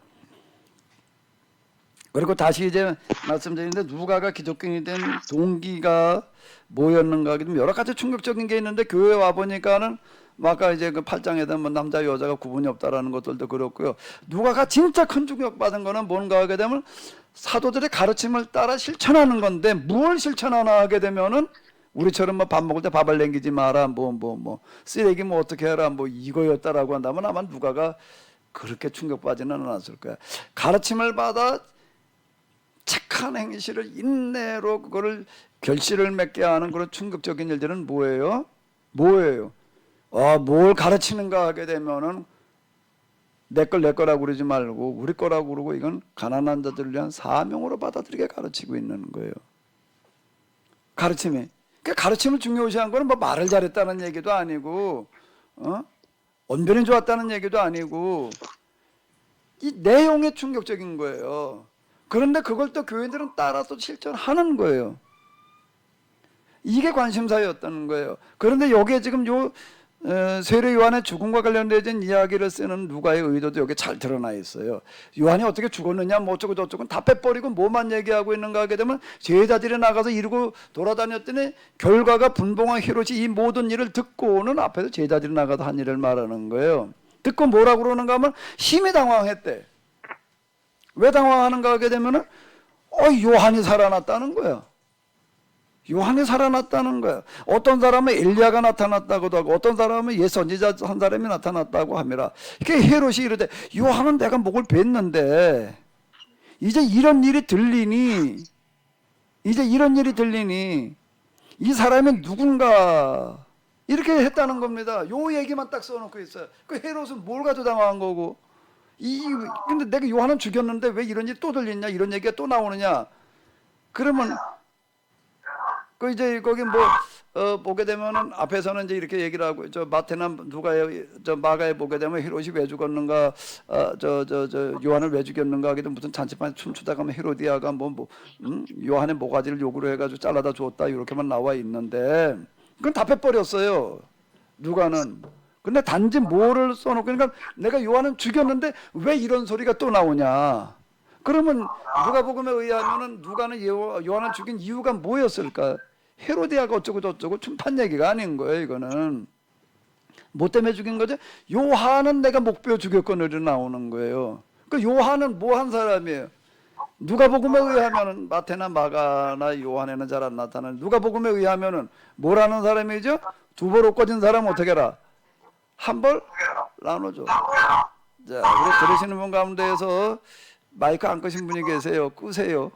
그리고 다시 이제 말씀드리는데 누가가 기독교인이 된 동기가 뭐였는가? 좀 여러 가지 충격적인 게 있는데 교회 와 보니까는 아까 이제 그 8장에다 뭐 남자 여자가 구분이 없다라는 것들도 그렇고요. 누가가 진짜 큰 충격받은 거는 뭔가 하게 되면 사도들의 가르침을 따라 실천하는 건데 뭘 실천하나 하게 되면은 우리처럼 뭐 밥 먹을 때 밥을 남기지 마라 뭐 쓰레기 뭐 어떻게 해라 뭐 이거였다라고 한다면 아마 누가가 그렇게 충격받지는 않았을 거야. 가르침을 받아 착한 행실을 인내로 그거를 결실을 맺게 하는 그런 충격적인 일들은 뭐예요? 뭘 가르치는가 하게 되면은 내 거라고 그러지 말고 우리 거라고 그러고 이건 가난한 자들을 위한 사명으로 받아들이게 가르치고 있는 거예요. 가르침이. 그러니까 가르침을 중요시한 거는 뭐 말을 잘했다는 얘기도 아니고, 언변이 좋았다는 얘기도 아니고, 이 내용이 충격적인 거예요. 그런데 그걸 또 교인들은 따라서 실천하는 거예요. 이게 관심사였다는 거예요. 그런데 여기에 지금 세례 요한의 죽음과 관련된 이야기를 쓰는 누가의 의도도 여기 잘 드러나 있어요. 요한이 어떻게 죽었느냐 뭐 어쩌고 저쩌고 다 빼버리고 뭐만 얘기하고 있는가 하게 되면 제자들이 나가서 이러고 돌아다녔더니 결과가 분봉왕 헤롯이 이 모든 일을 듣고는 앞에서 제자들이 나가서 한 일을 말하는 거예요. 듣고 뭐라고 그러는가 하면 심히 당황했대. 왜 당황하는가 하게 되면은 요한이 살아났다는 거야. 요한이 살아났다는 거야. 어떤 사람은 엘리야가 나타났다고도 하고 어떤 사람은 옛 선지자 한 사람이 나타났다고 함이라. 이렇게 헤롯이 이르되 요한은 내가 목을 뱄는데 이제 이런 일이 들리니 이 사람이 누군가 이렇게 했다는 겁니다. 요 얘기만 딱 써놓고 있어요. 그 헤롯은 뭘 가지고 당황한 거고 근데 내가 요한은 죽였는데 왜 이런 일이 또 들리냐 이런 얘기가 또 나오느냐 그러면 그 이제 거기 보게 되면은 앞에서는 이제 이렇게 얘기를 하고 저 마태나 누가에 저 마가에 보게 되면 헤롯이 왜 죽었는가 요한을 왜 죽였는가 하게 되면 무슨 잔치판에 춤추다가 헤로디아가 요한의 모가지를 욕으로 해가지고 잘라다 줬다 이렇게만 나와 있는데 그건 다 빼버렸어요 누가는. 근데 단지 뭐를 써놓고 그러니까 내가 요한은 죽였는데 왜 이런 소리가 또 나오냐. 그러면 누가복음에 의하면은 누가는 요한을 죽인 이유가 뭐였을까? 헤로디아가 어쩌고 저쩌고 춤판 얘기가 아닌 거예요. 이거는 뭐 때문에 죽인 거죠? 요한은 내가 목베어 죽였거늘이 나오는 거예요. 그 요한은 뭐 한 사람이에요? 누가복음에 의하면은 마태나 마가나 요한에는 잘 안 나타나는 누가복음에 의하면은 뭐라는 사람이죠? 두 벌 옷 꺼진 사람 어떻게 해라? 한 벌 나눠줘. 자, 우리 들으시는 분 가운데에서 마이크 안 끄신 분이 계세요. 끄세요.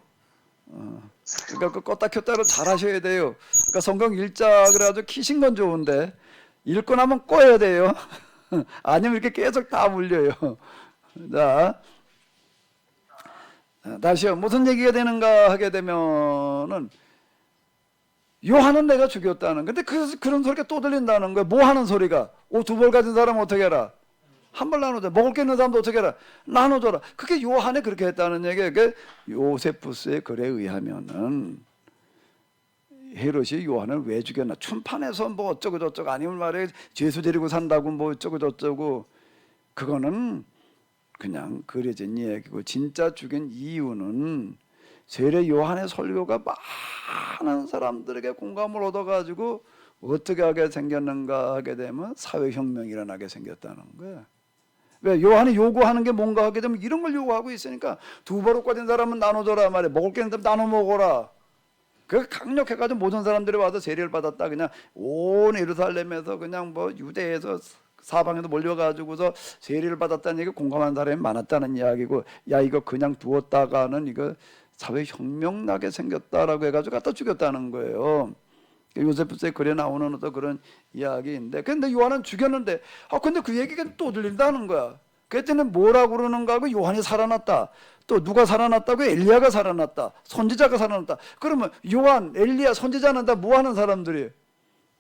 그러니까 그 껐다 켰다를 잘 하셔야 돼요. 그러니까 성경 읽자 그래가지고 키신 건 좋은데 읽고 나면 꺼야 돼요. 아니면 이렇게 계속 다 물려요. 자, 다시요. 무슨 얘기가 되는가 하게 되면은 요한은 내가 죽였다는. 근데 그런 소리가 또 들린다는 거예요. 뭐 하는 소리가? 두 벌 가진 사람 어떻게 해라? 한 벌 나눠줘. 먹을 게 있는 사람도 어떻게 해라? 나눠줘라. 그게 요한이 그렇게 했다는 얘기예요. 요세푸스의 글에 의하면은 헤롯이 요한을 왜 죽였나? 춘판에서 뭐 어쩌고 저쩌고 아니면 말해 죄수 데리고 산다고 뭐 어쩌고 저쩌고 그거는 그냥 그려진 이야기고 진짜 죽인 이유는 세례 요한의 설교가 많은 사람들에게 공감을 얻어가지고 어떻게 하게 생겼는가 하게 되면 사회혁명이 일어나게 생겼다는 거야. 왜? 요한이 요구하는 게 뭔가 하게 되면 이런 걸 요구하고 있으니까 두 버릇 가진 사람은 나눠줘라 말이야. 먹을 게 있는데 나눠 먹어라. 그 강력해가지고 모든 사람들이 와서 세례를 받았다. 그냥 온 예루살렘에서 그냥 뭐 유대에서 사방에도 몰려가지고서 세례를 받았다는 얘기 공감한 사람이 많았다는 이야기고, 야 이거 그냥 두었다가는 이거 사회혁명 나게 생겼다라고 해가지고 갖다 죽였다는 거예요. 요세푸스에 글에 나오는 어떤 그런 이야기인데, 근데 요한은 죽였는데, 근데 그 얘기가 또 들린다는 거야. 그랬더니 뭐라고 그러는가 하고 요한이 살아났다. 또 누가 살아났다고? 엘리야가 살아났다. 선지자가 살아났다. 그러면 요한, 엘리야, 선지자는 다 뭐 하는 사람들이에요?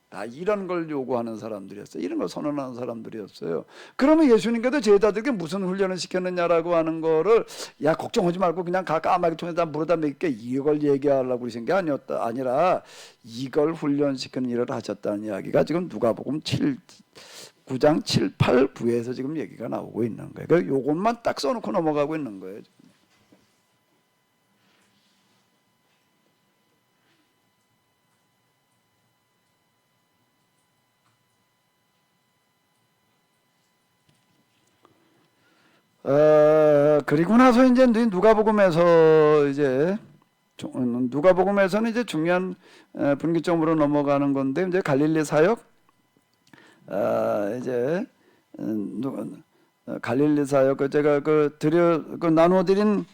다 이런 걸 요구하는 사람들이었어요. 이런 걸 선언하는 사람들이었어요. 그러면 예수님께서 제자들에게 무슨 훈련을 시켰느냐라고 하는 거를, 야 걱정하지 말고 그냥 가 까마귀 통에다 물어다 먹게 이걸 얘기하려고 그러신 게 아니라 이걸 훈련시키는 일을 하셨다는 이야기가 지금 누가복음 9장 7, 8, 9에서 지금 얘기가 나오고 있는 거예요. 그러니까 요것만 딱 써놓고 넘어가고 있는 거예요. 그리고 나서 이제 누가복음에서는 이제 중요한 분기점으로 넘어가는 건데, 이제 갈릴리 사역, 갈릴리 사역, 제가 나누어드린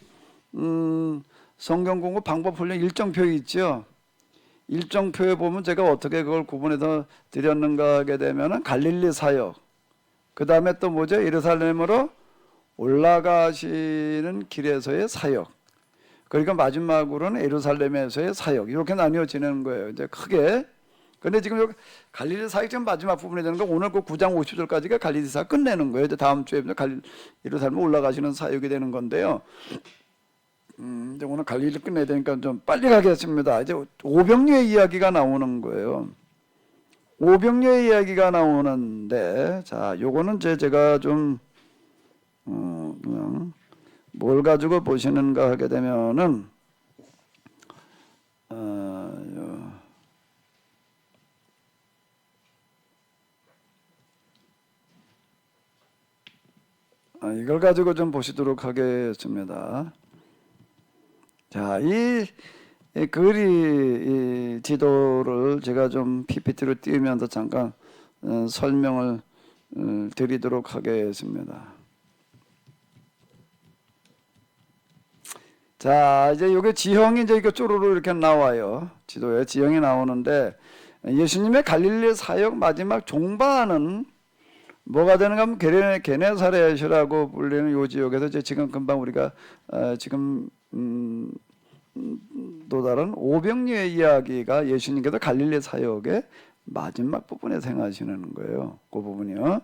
성경 공부 방법 훈련 일정표에 있죠. 일정표에 보면 제가 어떻게 그걸 구분해서 드렸는가 하게 되면은 갈릴리 사역, 그 다음에 또 뭐죠? 예루살렘으로 올라가시는 길에서의 사역, 그러니까 마지막으로는 예루살렘에서의 사역, 이렇게 나뉘어지는 거예요. 이제 크게. 근데 지금 여기 갈릴리 사역 지금 마지막 부분에 되는 거, 오늘 그 9장 50절까지가 갈릴리 사역 끝내는 거예요. 이제 다음 주에 예루살렘 올라가시는 사역이 되는 건데요. 이제 오늘 갈릴리 끝내야 되니까 좀 빨리 가겠습니다. 이제 오병이어의 이야기가 나오는 거예요. 오병이어의 이야기가 나오는데, 자, 요거는 제가 좀 그냥 뭘 가지고 보시는가 하게 되면은 이걸 가지고 좀 보시도록 하겠습니다. 자, 이 글이 이 지도를 제가 좀 PPT로 띄우면서 잠깐 설명을 드리도록 하겠습니다. 자, 이제 요게 지형이 이제 이거 쪼르르 이렇게 나와요. 지도에 지형이 나오는데, 예수님의 갈릴리 사역 마지막 종반은 뭐가 되는가 하면 게네사렛이라고 불리는 요 지역에서 이제 지금 금방 우리가 지금 또 다른 오병이어의 이야기가 예수님께서 갈릴리 사역의 마지막 부분에 행하시는 거예요. 그 부분이요.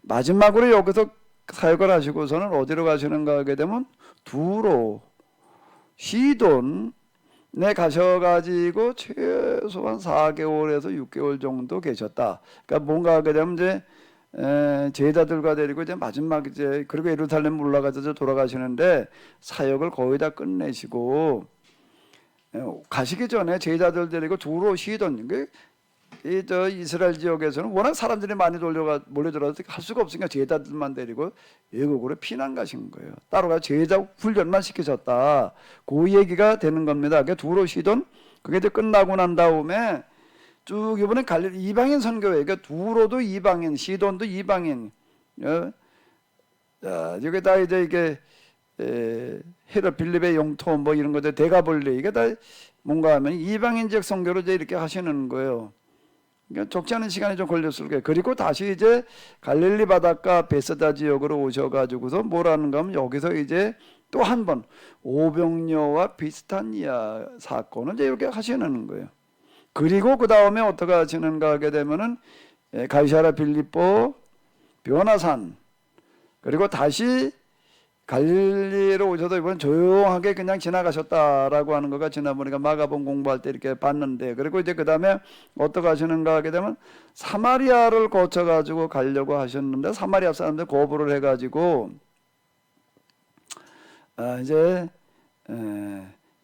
마지막으로 여기서 사역을 하시고서는 어디로 가시는가 하게 되면 두로, 시돈에 가셔가지고 최소한 4개월에서 6개월 정도 계셨다. 그러니까 뭔가 하게 되면 이제 제자들과 데리고 이제 마지막 이제 그리고 예루살렘 올라가서 돌아가시는데 사역을 거의 다 끝내시고 가시기 전에 제자들 데리고 두로, 시돈, 저 이스라엘 지역에서는 워낙 사람들이 많이 몰려들어서 할 수가 없으니까 제자들만 데리고 외국으로 피난 가신 거예요. 따로 가서 제자 훈련만 시키셨다. 그 얘기가 되는 겁니다. 그게 두로, 시돈, 그게 이제 끝나고 난 다음에 쭉 이번에 갈릴리 이방인 선교회, 그러니까 두로도 이방인, 시돈도 이방인. 여기다 이제 이게 헤롯 빌립의 영토 뭐 이런 것들 대가볼리, 이게 다 뭔가 하면 이방인 지역 선교로 이제 이렇게 하시는 거예요. 그러니까 적지 않은 시간이 좀 걸렸을 거예요. 그리고 다시 이제 갈릴리 바닷가 베스다 지역으로 오셔가지고서 뭐라는가 하면 여기서 이제 또 한 번 오병이어와 비슷한 사건을 이제 이렇게 하시는 거예요. 그리고 그 다음에 어떻게 하시는가 하게 되면은 가이사랴 빌립보, 변화산, 그리고 다시 갈릴리로 오셔도 이번 조용하게 그냥 지나가셨다라고 하는 거가 지난번에 마가복음 공부할 때 이렇게 봤는데, 그리고 이제 그 다음에 어떻게 하시는가 하게 되면 사마리아를 거쳐 가지고 가려고 하셨는데 사마리아 사람들 거부를 해가지고 이제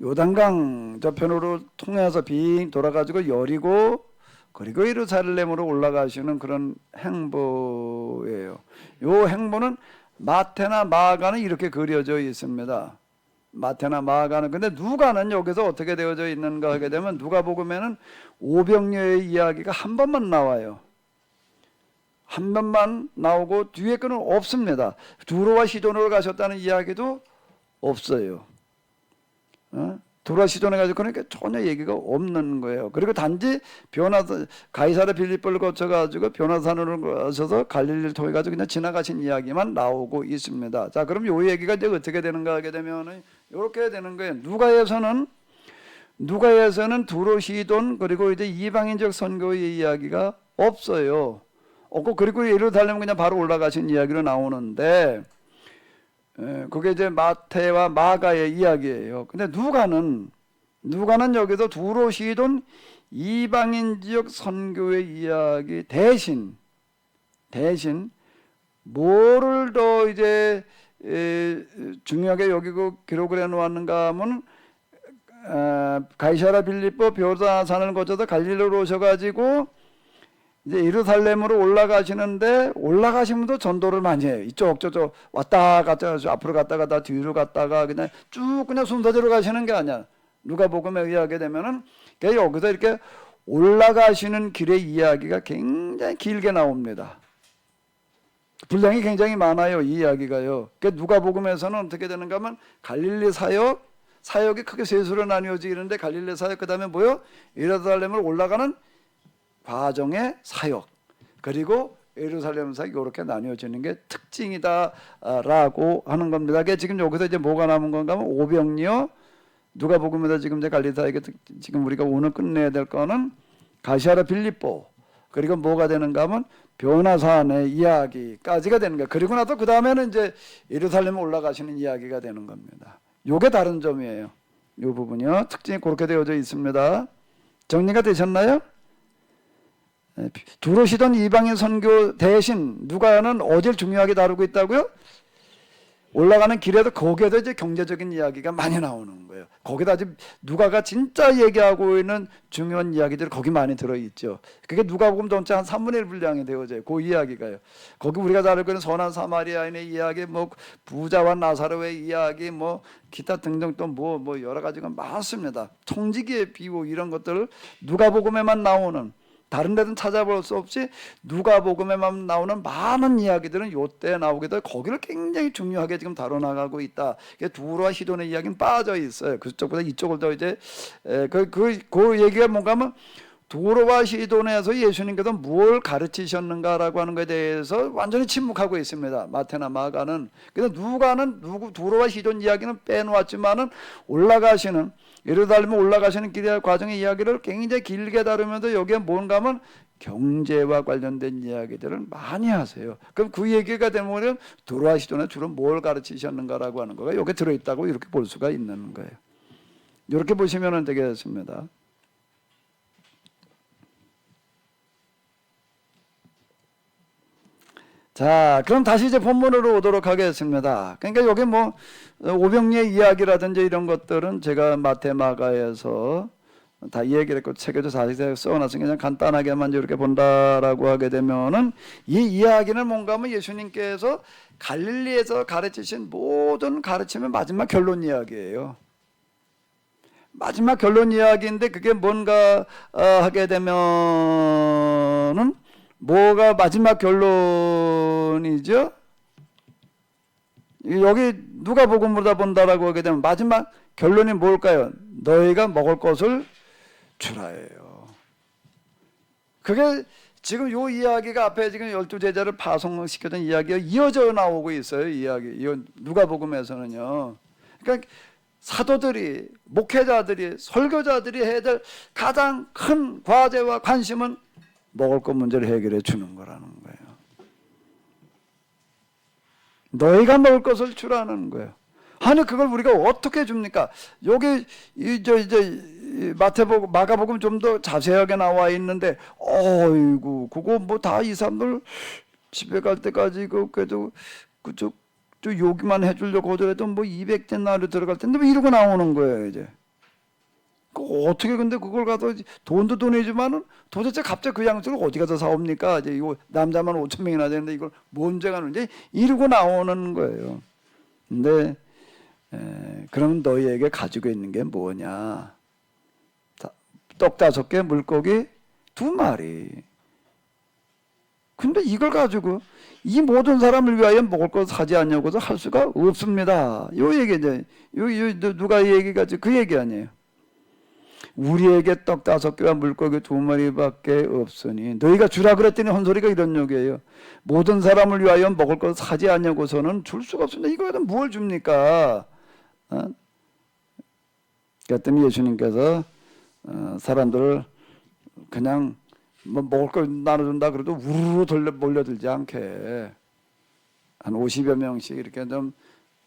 요단강 저편으로 통해서 빙 돌아가지고 여리고 그리고 예루살렘으로 올라가시는 그런 행보예요. 요 행보는 마태나 마가는 이렇게 그려져 있습니다. 마태나 마가는. 근데 누가는 여기서 어떻게 되어져 있는가 하게 되면 누가복음에는 오병이어의 이야기가 한 번만 나와요. 한 번만 나오고 뒤에 거는 없습니다. 두로와 시돈으로 가셨다는 이야기도 없어요. 두로와 시돈에 가지고 그러니까 전혀 얘기가 없는 거예요. 그리고 단지 가이사랴 빌립보를 거쳐가지고 변화산으로 가셔서 갈릴리를 통해 가지고 그냥 지나가신 이야기만 나오고 있습니다. 자, 그럼 요 얘기가 이제 어떻게 되는가 하게 되면은 이렇게 되는 거예요. 누가에서는 두로 시돈 그리고 이제 이방인적 선교의 이야기가 없어요. 없고 그리고 예루살렘 그냥 바로 올라가신 이야기로 나오는데. 그게 이제 마태와 마가의 이야기예요. 근데 누가는 여기서 두로 시돈 이방인 지역 선교의 이야기 대신 뭐를 더 이제 중요하게 여기고 기록을 해 놓았는가 하면 가이사랴 빌립보 변화산을 거쳐서 갈릴리로 오셔가지고 이제 예루살렘으로 올라가시는데 올라가시면도 전도를 많이 해요. 이쪽 저쪽 왔다 갔다 앞으로 갔다가 뒤로 갔다가 그냥 쭉 그냥 순서대로 가시는 게 아니야. 누가복음에 의하게 되면은 여기서 이렇게 올라가시는 길의 이야기가 굉장히 길게 나옵니다. 분량이 굉장히 많아요. 이 이야기가요. 누가복음에서는 어떻게 되는가 하면 갈릴리 사역이 크게 셋으로 나뉘어지는데 갈릴리 사역 그다음에 뭐요? 예루살렘을 올라가는 과정의 사역 그리고 예루살렘 사역 이렇게 나뉘어지는 게 특징이다라고 하는 겁니다. 지금 여기서 이제 뭐가 남은 건가 하면 오병이어 누가복음에다 지금 이제 갈릴리사역에 지금 우리가 오늘 끝내야 될 거는 가이사랴 빌립보 그리고 뭐가 되는가 하면 변화산의 이야기까지가 되는 거예요. 그리고 나서 그 다음에는 이제 예루살렘에 올라가시는 이야기가 되는 겁니다. 요게 다른 점이에요. 요 부분이요. 특징이 그렇게 되어져 있습니다. 정리가 되셨나요? 두로 시돈 이방인 선교 대신 누가는 어딜 중요하게 다루고 있다고요? 올라가는 길에도 거기에도 이제 경제적인 이야기가 많이 나오는 거예요. 거기다 아직 누가가 진짜 얘기하고 있는 중요한 이야기들이 거기 많이 들어있죠. 그게 누가복음 전체 한 3분의 1 분량이 되어져요. 그 이야기가요. 거기 우리가 잘 알고 있는 선한 사마리아인의 이야기, 뭐 부자와 나사로의 이야기, 뭐 기타 등등 또 뭐 여러 가지가 많습니다. 청지기의 비유 이런 것들을 누가복음에만 나오는 다른 데는 찾아볼 수 없이 누가복음에만 나오는 많은 이야기들은 요때 나오게 돼 거기를 굉장히 중요하게 지금 다뤄나가고 있다. 두로와 시돈의 이야기는 빠져 있어요. 그쪽보다 이쪽을 더 이제 그 얘기가 뭔가 하면 두로와 시돈에서 예수님께서 뭘 가르치셨는가라고 하는 것에 대해서 완전히 침묵하고 있습니다. 마태나 마가는. 그래서 누가는 두로와 시돈 이야기는 빼놓았지만은 올라가시는 예루살렘에 올라가시는 길의 과정의 이야기를 굉장히 길게 다루면서 여기에 뭔가 하면 경제와 관련된 이야기들을 많이 하세요. 그럼 그 얘기가 되면 두로와 시돈에 주로 뭘 가르치셨는가라고 하는 거가 여기 들어있다고 이렇게 볼 수가 있는 거예요. 이렇게 보시면 되겠습니다. 자, 그럼 다시 이제 본문으로 오도록 하겠습니다. 그러니까 여기 뭐 오병리의 이야기라든지 이런 것들은 제가 마태 마가에서 다 얘기를 했고 책에도 자세히 써놨으니 그냥 간단하게만 이렇게 본다라고 하게 되면은 이 이야기는 뭔가 하면 예수님께서 갈릴리에서 가르치신 모든 가르침의 마지막 결론 이야기예요. 마지막 결론 이야기인데 그게 뭔가 하게 되면은 뭐가 마지막 결론이죠? 여기 누가복음으로 본다라고 하게 되면 마지막 결론이 뭘까요? 너희가 먹을 것을 주라예요. 그게 지금 요 이야기가 앞에 지금 12제자를 파송시켰던 이야기가 이어져 나오고 있어요. 이야기. 누가복음에서는요. 그러니까 사도들이, 목회자들이, 설교자들이 해야 될 가장 큰 과제와 관심은 먹을 것 문제를 해결해 주는 거라는 거예요. 너희가 먹을 것을 주라는 거예요. 아니 그걸 우리가 어떻게 줍니까? 여기 이제 마가복음 좀 더 자세하게 나와 있는데, 어이구 그거 뭐 다 이 사람들 집에 갈 때까지 그래도 그저 요기만 해주려고 하더라도 뭐 200데나리 들어갈 텐데 뭐 이러고 나오는 거예요 이제. 그 어떻게 근데 그걸 가서 돈도 돈이지만은 도대체 갑자기 그 양식을 어디 가서 사옵니까? 이제 이거 남자만 5,000명이나 되는데 이걸 뭔 죄가 있는지 이러고 나오는 거예요. 근데 그럼 너희에게 가지고 있는 게 뭐냐? 떡 5개, 물고기 2마리. 근데 이걸 가지고 이 모든 사람을 위하여 먹을 것 사지 않냐고서 할 수가 없습니다. 요 얘기 이제 누가 이 얘기가 그 얘기 아니에요. 우리에게 떡 5개와 물고기 2마리밖에 없으니 너희가 주라 그랬더니 헌소리가 이런 얘기예요. 모든 사람을 위하여 먹을 것 사지 않냐고서는 줄 수가 없습니다. 이거에다 뭘 줍니까? 그랬더니 예수님께서 사람들을 그냥 뭐 먹을 걸 나눠준다 그래도 우르르 몰려들지 않게 한 50여 명씩 이렇게 좀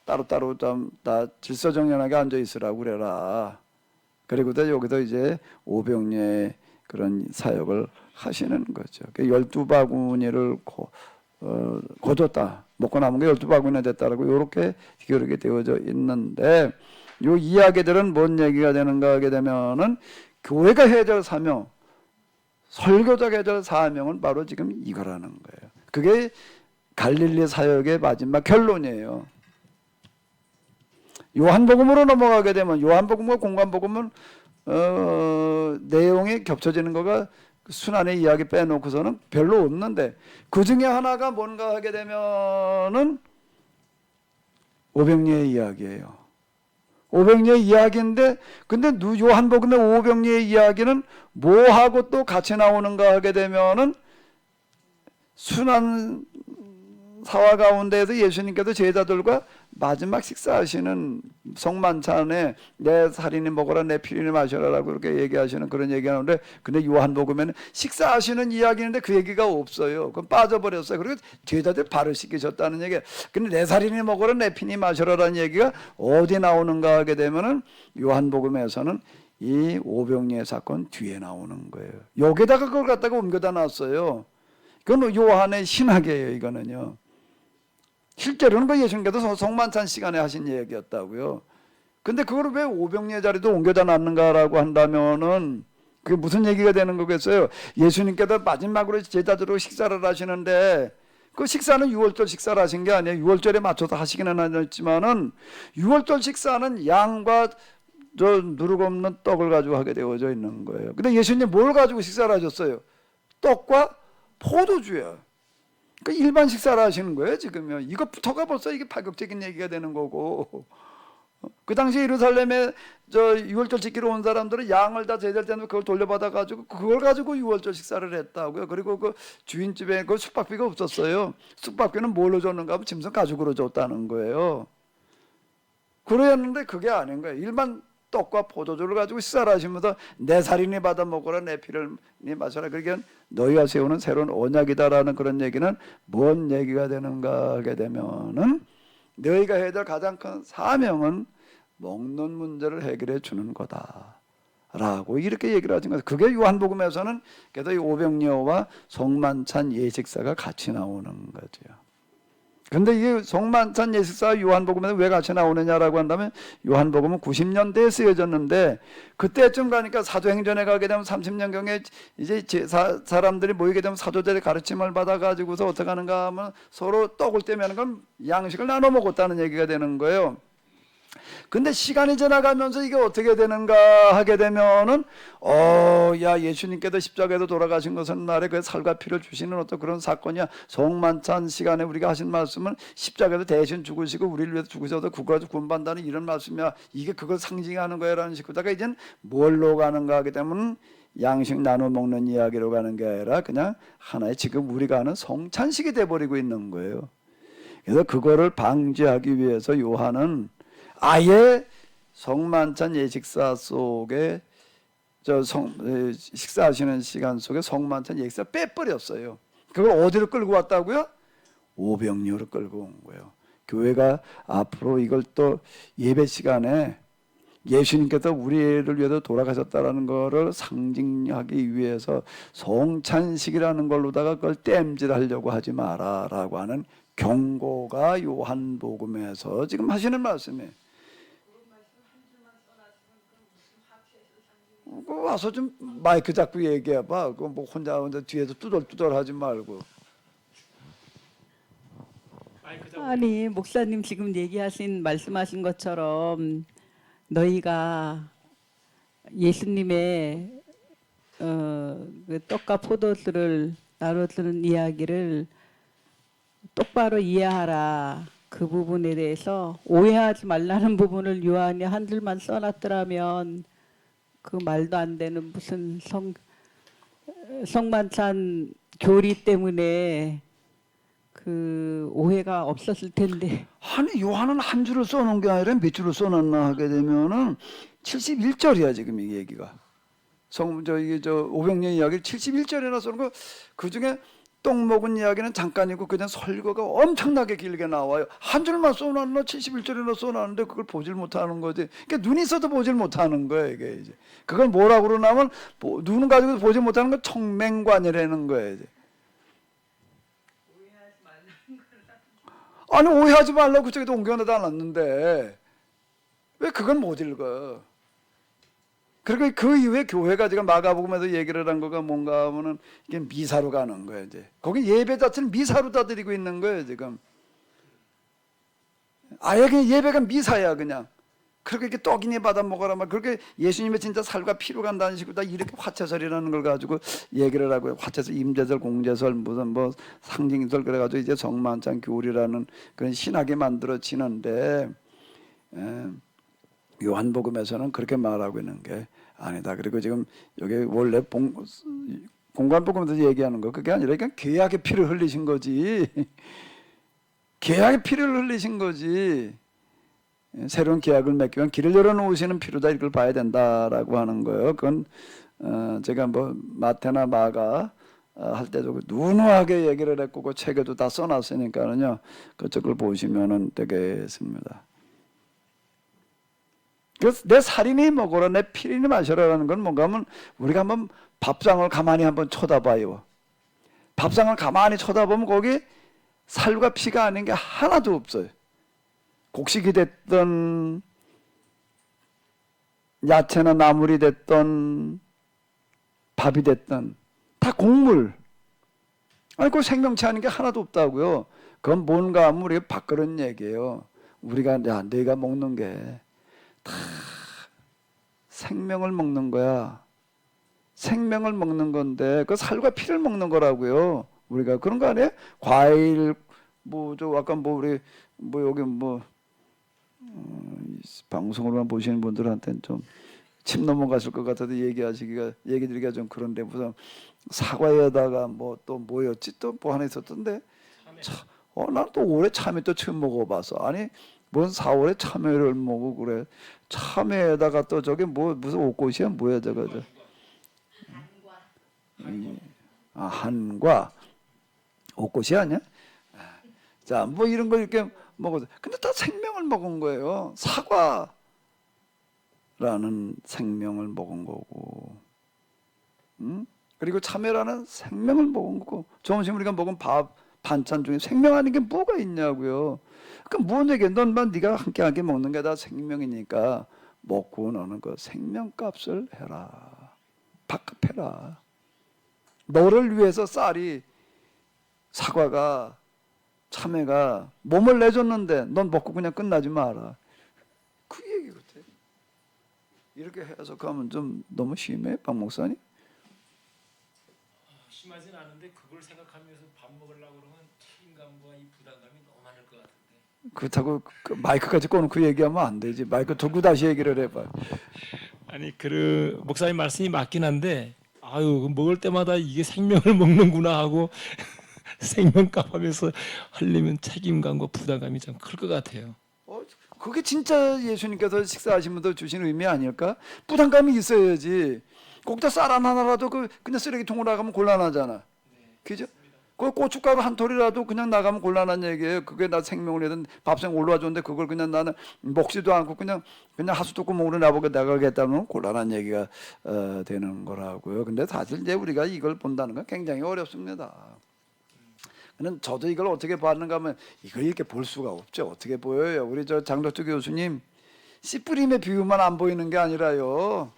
따로따로 좀 다 질서정연하게 앉아 있으라고 그래라. 그리고 여기서 이제 오병이의 그런 사역을 하시는 거죠. 12바구니를 거뒀다. 먹고 남은 게 12바구니나 됐다라고 이렇게 기록이 되어져 있는데, 이 이야기들은 뭔 얘기가 되는가 하게 되면은 교회가 해야 될 사명, 설교자가 해야 될 사명은 바로 지금 이거라는 거예요. 그게 갈릴리 사역의 마지막 결론이에요. 요한복음으로 넘어가게 되면 요한복음과 공관복음은 내용이 겹쳐지는 거가 순환의 이야기 빼놓고서는 별로 없는데, 그 중에 하나가 뭔가 하게 되면은 오병이의 이야기예요. 오병이의 이야기인데, 근데 요한복음의 오병이의 이야기는 뭐하고 또 같이 나오는가 하게 되면은 순환 사화 가운데에서 예수님께서 제자들과 마지막 식사하시는 성만찬에 내 살인이 먹어라 내 피린이 마셔라라고 그렇게 얘기하시는 그런 얘기하는데, 근데 요한복음에는 식사하시는 이야기인데 그 얘기가 없어요. 그럼 빠져버렸어요. 그리고 제자들 발을 씻기셨다는 얘기. 근데 내 살인이 먹어라 내 피린이 마셔라라는 얘기가 어디 나오는가 하게 되면은 요한복음에서는 이 오병이의 사건 뒤에 나오는 거예요. 여기다가 그걸 갖다가 옮겨다 놨어요. 그건 요한의 신학이에요. 이거는요. 실제로는 그 예수님께서 성만찬 시간에 하신 얘기였다고요. 근데 그걸 왜 오병이의 자리도 옮겨다 놨는가라고 한다면은 그게 무슨 얘기가 되는 거겠어요? 예수님께서 마지막으로 제자들로 식사를 하시는데, 그 식사는 6월절 식사를 하신 게 아니에요. 6월절에 맞춰서 하시기는 하지만은 6월절 식사는 양과 누룩 없는 떡을 가지고 하게 되어져 있는 거예요. 근데 예수님 뭘 가지고 식사를 하셨어요? 떡과 포도주예요. 그 일반 식사를 하시는 거예요 지금요. 이것부터가 벌써 이게 파격적인 얘기가 되는 거고, 그 당시 예루살렘에 6월절 지키러 온 사람들은 양을 다 제대로 때는 그걸 돌려받아 가지고 그걸 가지고 6월절 식사를 했다고요. 그리고 그 주인집에 그 숙박비가 없었어요. 숙박비는 뭘로 줬는가 하면 짐승 가죽으로 줬다는 거예요. 그러였는데 그게 아닌 거예요. 일반 떡과 포도주를 가지고 식사를 하시면서 내 살인이 받아 먹어라 내 피를 마셔라. 그러니까 너희가 세우는 새로운 언약이다라는 그런 얘기는 뭔 얘기가 되는가 하게 되면은 너희가 해야 될 가장 큰 사명은 먹는 문제를 해결해 주는 거다라고 이렇게 얘기를 하신 거예요. 그게 요한복음에서는 그래도 이 오병이어와 성만찬 예식사가 같이 나오는 거죠. 근데 이게 성만찬 예식사와 요한복음에는 왜 같이 나오느냐라고 한다면, 요한복음은 90년대에 쓰여졌는데 그때쯤 가니까 사도행전에 가게 되면 30년경에 이제 사람들이 모이게 되면 사도들의 가르침을 받아가지고서 어떻게 하는가 하면 서로 떡을 떼면 건 양식을 나눠 먹었다는 얘기가 되는 거예요. 근데 시간이 지나가면서 이게 어떻게 되는가 하게 되면은 야 예수님께서 십자가에서 돌아가신 것은 날에 그 살과 피를 주시는 어떤 그런 사건이야. 성만찬 시간에 우리가 하신 말씀은 십자가에서 대신 죽으시고 우리를 위해서 죽으셔서 그거가지고 구원받는다는 이런 말씀이야. 이게 그걸 상징하는 거야라는 식으로다가 이젠 뭘로 가는가 하게 되면 양식 나눠 먹는 이야기로 가는 게 아니라 그냥 하나의 지금 우리가 하는 성찬식이 돼버리고 있는 거예요. 그래서 그거를 방지하기 위해서 요한은 아예 성만찬 예식사 속에 식사하시는 시간 속에 성만찬 예식사 빼버렸어요. 그걸 어디로 끌고 왔다고요? 오병이어로 끌고 온 거예요. 교회가 앞으로 이걸 또 예배 시간에 예수님께서 우리를 위해서 돌아가셨다라는 것을 상징하기 위해서 송찬식이라는 걸로다가 그걸 땜질하려고 하지 마라라고 하는 경고가 요한복음에서 지금 하시는 말씀이에요. 와서 좀 마이크 잡고 얘기해봐. 그 뭐 혼자 뒤에서 뚜덜뚜덜하지 말고. 아니 목사님 지금 말씀하신 것처럼 너희가 예수님의 그 떡과 포도주를 나눠주는 이야기를 똑바로 이해하라. 그 부분에 대해서 오해하지 말라는 부분을 요한이 한 줄만 써놨더라면 그 말도 안 되는 무슨 성만찬 교리 때문에 그 오해가 없었을 텐데. 아니 요한은 한 줄을 써놓은 게 아니라 몇 줄을 써놨나 하게 되면은 71절이야 지금 이 얘기가. 이게 500년 이야기를 71절이나 써놓은 거. 그 중에 떡 먹은 이야기는 잠깐이고 그냥 설교가 엄청나게 길게 나와요. 한 줄만 써놨나 71절이나 써놨는데 그걸 보질 못하는 거지. 그러니까 눈이 있어도 보질 못하는 거예요 이게 이제. 그걸 뭐라고 그러냐면 눈 가지고 보지 못하는 건 청맹관이라는 거예요 이제. 아니 오해하지 말라고 그쪽에도 옮겨내다 놨는데 왜 그걸 못 읽어? 그리고 그 이후에 교회가 지금 마가복음에서 얘기를 한 거가 뭔가 하면은 이게 미사로 가는 거예요 이제. 거기 예배 자체는 미사로 다 드리고 있는 거예요 지금. 아예 그냥 예배가 미사야 그냥. 그렇게 이렇게 떡이니 받아 먹어라 막 그렇게 예수님의 진짜 살과 피로 간다는 식으로 다 이렇게 화채설이라는 걸 가지고 얘기를 하고요. 화채설, 임재설, 공제설, 무슨 뭐 상징설 그래가지고 이제 정만찬 교리라는 그런 신학이 만들어지는데 요한복음에서는 그렇게 말하고 있는 게 아니다. 그리고 지금 여기 원래 공관복음에서 얘기하는 거 그게 아니라 그냥 계약의 피를 흘리신 거지. 계약의 피를 흘리신 거지. 새로운 계약을 맺기 위한 길을 열어놓으시는 피로다 이걸 봐야 된다라고 하는 거예요. 그건 제가 뭐 마태나 마가 할 때도 누누하게 얘기를 했고 그 책에도 다 써놨으니까는요. 그쪽을 보시면은 되겠습니다. 그래서 내 살이니 먹어라, 내 피리니 마셔라라는 건 뭔가 하면 우리가 한번 밥상을 가만히 한번 쳐다봐요. 밥상을 가만히 쳐다보면 거기 살과 피가 아닌 게 하나도 없어요. 곡식이 됐던 야채나 나물이 됐던 밥이 됐던 다 곡물. 아니 그 생명체 아닌 게 하나도 없다고요. 그건 뭔가 하면 우리가 바꾸는 얘기예요. 우리가 내가 먹는 게 다 생명을 먹는 거야. 생명을 먹는 건데 그 살과 피를 먹는 거라고요. 우리가 그런 거 아니에요? 과일 아까 우리 여기 방송으로만 보시는 분들한테는 좀 침 넘어가실 것 같아도 얘기 드리기가 좀 그런데 무슨 사과에다가 또 뭐였지 또 뭐 하나 있었던데 난 또 올해 참외 또 처음 먹어봤어. 아니 뭔 4월에 참외를 먹고 그래. 참외에다가 또 저게 무슨 옷꽃이야 뭐야 저거 한과 옷꽃이 아니야? 자 이런 거 이렇게 먹어서 근데 다 생명을 먹은 거예요. 사과라는 생명을 먹은 거고, 그리고 참외라는 생명을 먹은 거고, 점심 우리가 먹은 밥 반찬 중에 생명 아닌 게 뭐가 있냐고요. 그러니까 뭔 얘기야? 넌만 네가 함께 먹는 게 다 생명이니까 먹고 너는 그 생명값을 해라. 밥값해라. 너를 위해서 쌀이 사과가 참외가 몸을 내줬는데 넌 먹고 그냥 끝나지 마라. 그 얘기 같아. 이렇게 해서 가면 좀 너무 심해, 박 목사님? 심하진 않은데 그걸 생각하면서 밥 먹으려고 그러면 책임감과 이 부담감이 너무 많을 것 같은데. 그렇다고 그 마이크까지 꺼놓고 얘기하면 안 되지. 마이크 두고 다시 얘기를 해봐. 아니 그 목사님 말씀이 맞긴 한데 먹을 때마다 이게 생명을 먹는구나 하고 생명값 하면서 하려면 책임감과 부담감이 좀 클 것 같아요. 그게 진짜 예수님께서 식사하시면서 주신 의미 아닐까? 부담감이 있어야지. 거기다 쌀 하나라도 그냥 쓰레기통으로 나가면 곤란하잖아. 그죠? 그 고춧가루 한 톨이라도 그냥 나가면 곤란한 얘기예요. 그게 나 생명을 내든 밥상 올라와 줬는데 그걸 그냥 나는 먹지도 않고 그냥 하수도구멍으로 나가겠다면 곤란한 얘기가 되는 거라고요. 근데 사실 이제 우리가 이걸 본다는 건 굉장히 어렵습니다. 근데 저도 이걸 어떻게 봤는가 하면 이걸 이렇게 볼 수가 없죠. 어떻게 보여요? 우리 저 장덕주 교수님 씨 뿌림의 비유만 안 보이는 게 아니라요.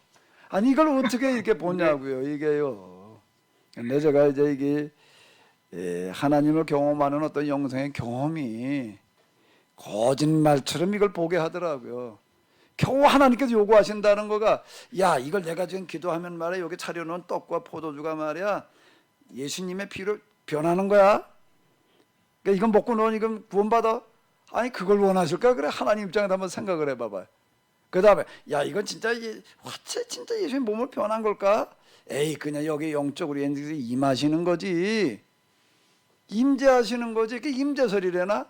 아니 이걸 어떻게 이렇게 보냐고요. 이게요. 근데 제가 이제 이게 하나님을 경험하는 어떤 영성의 경험이 거짓말처럼 이걸 보게 하더라고요. 겨우 하나님께서 요구하신다는 거가 야 이걸 내가 지금 기도하면 말이야 여기 차려놓은 떡과 포도주가 말이야 예수님의 피로 변하는 거야. 그러니까 이건 먹고 너는 이건 구원받아. 아니 그걸 원하실까? 그래 하나님 입장에서 한번 생각을 해봐봐요. 그 다음에 야 이건 진짜 진짜 예수님 몸을 변한 걸까? 에이 그냥 여기 영적으로 임하시는 거지. 임재하시는 거지. 이게 임재설이래나?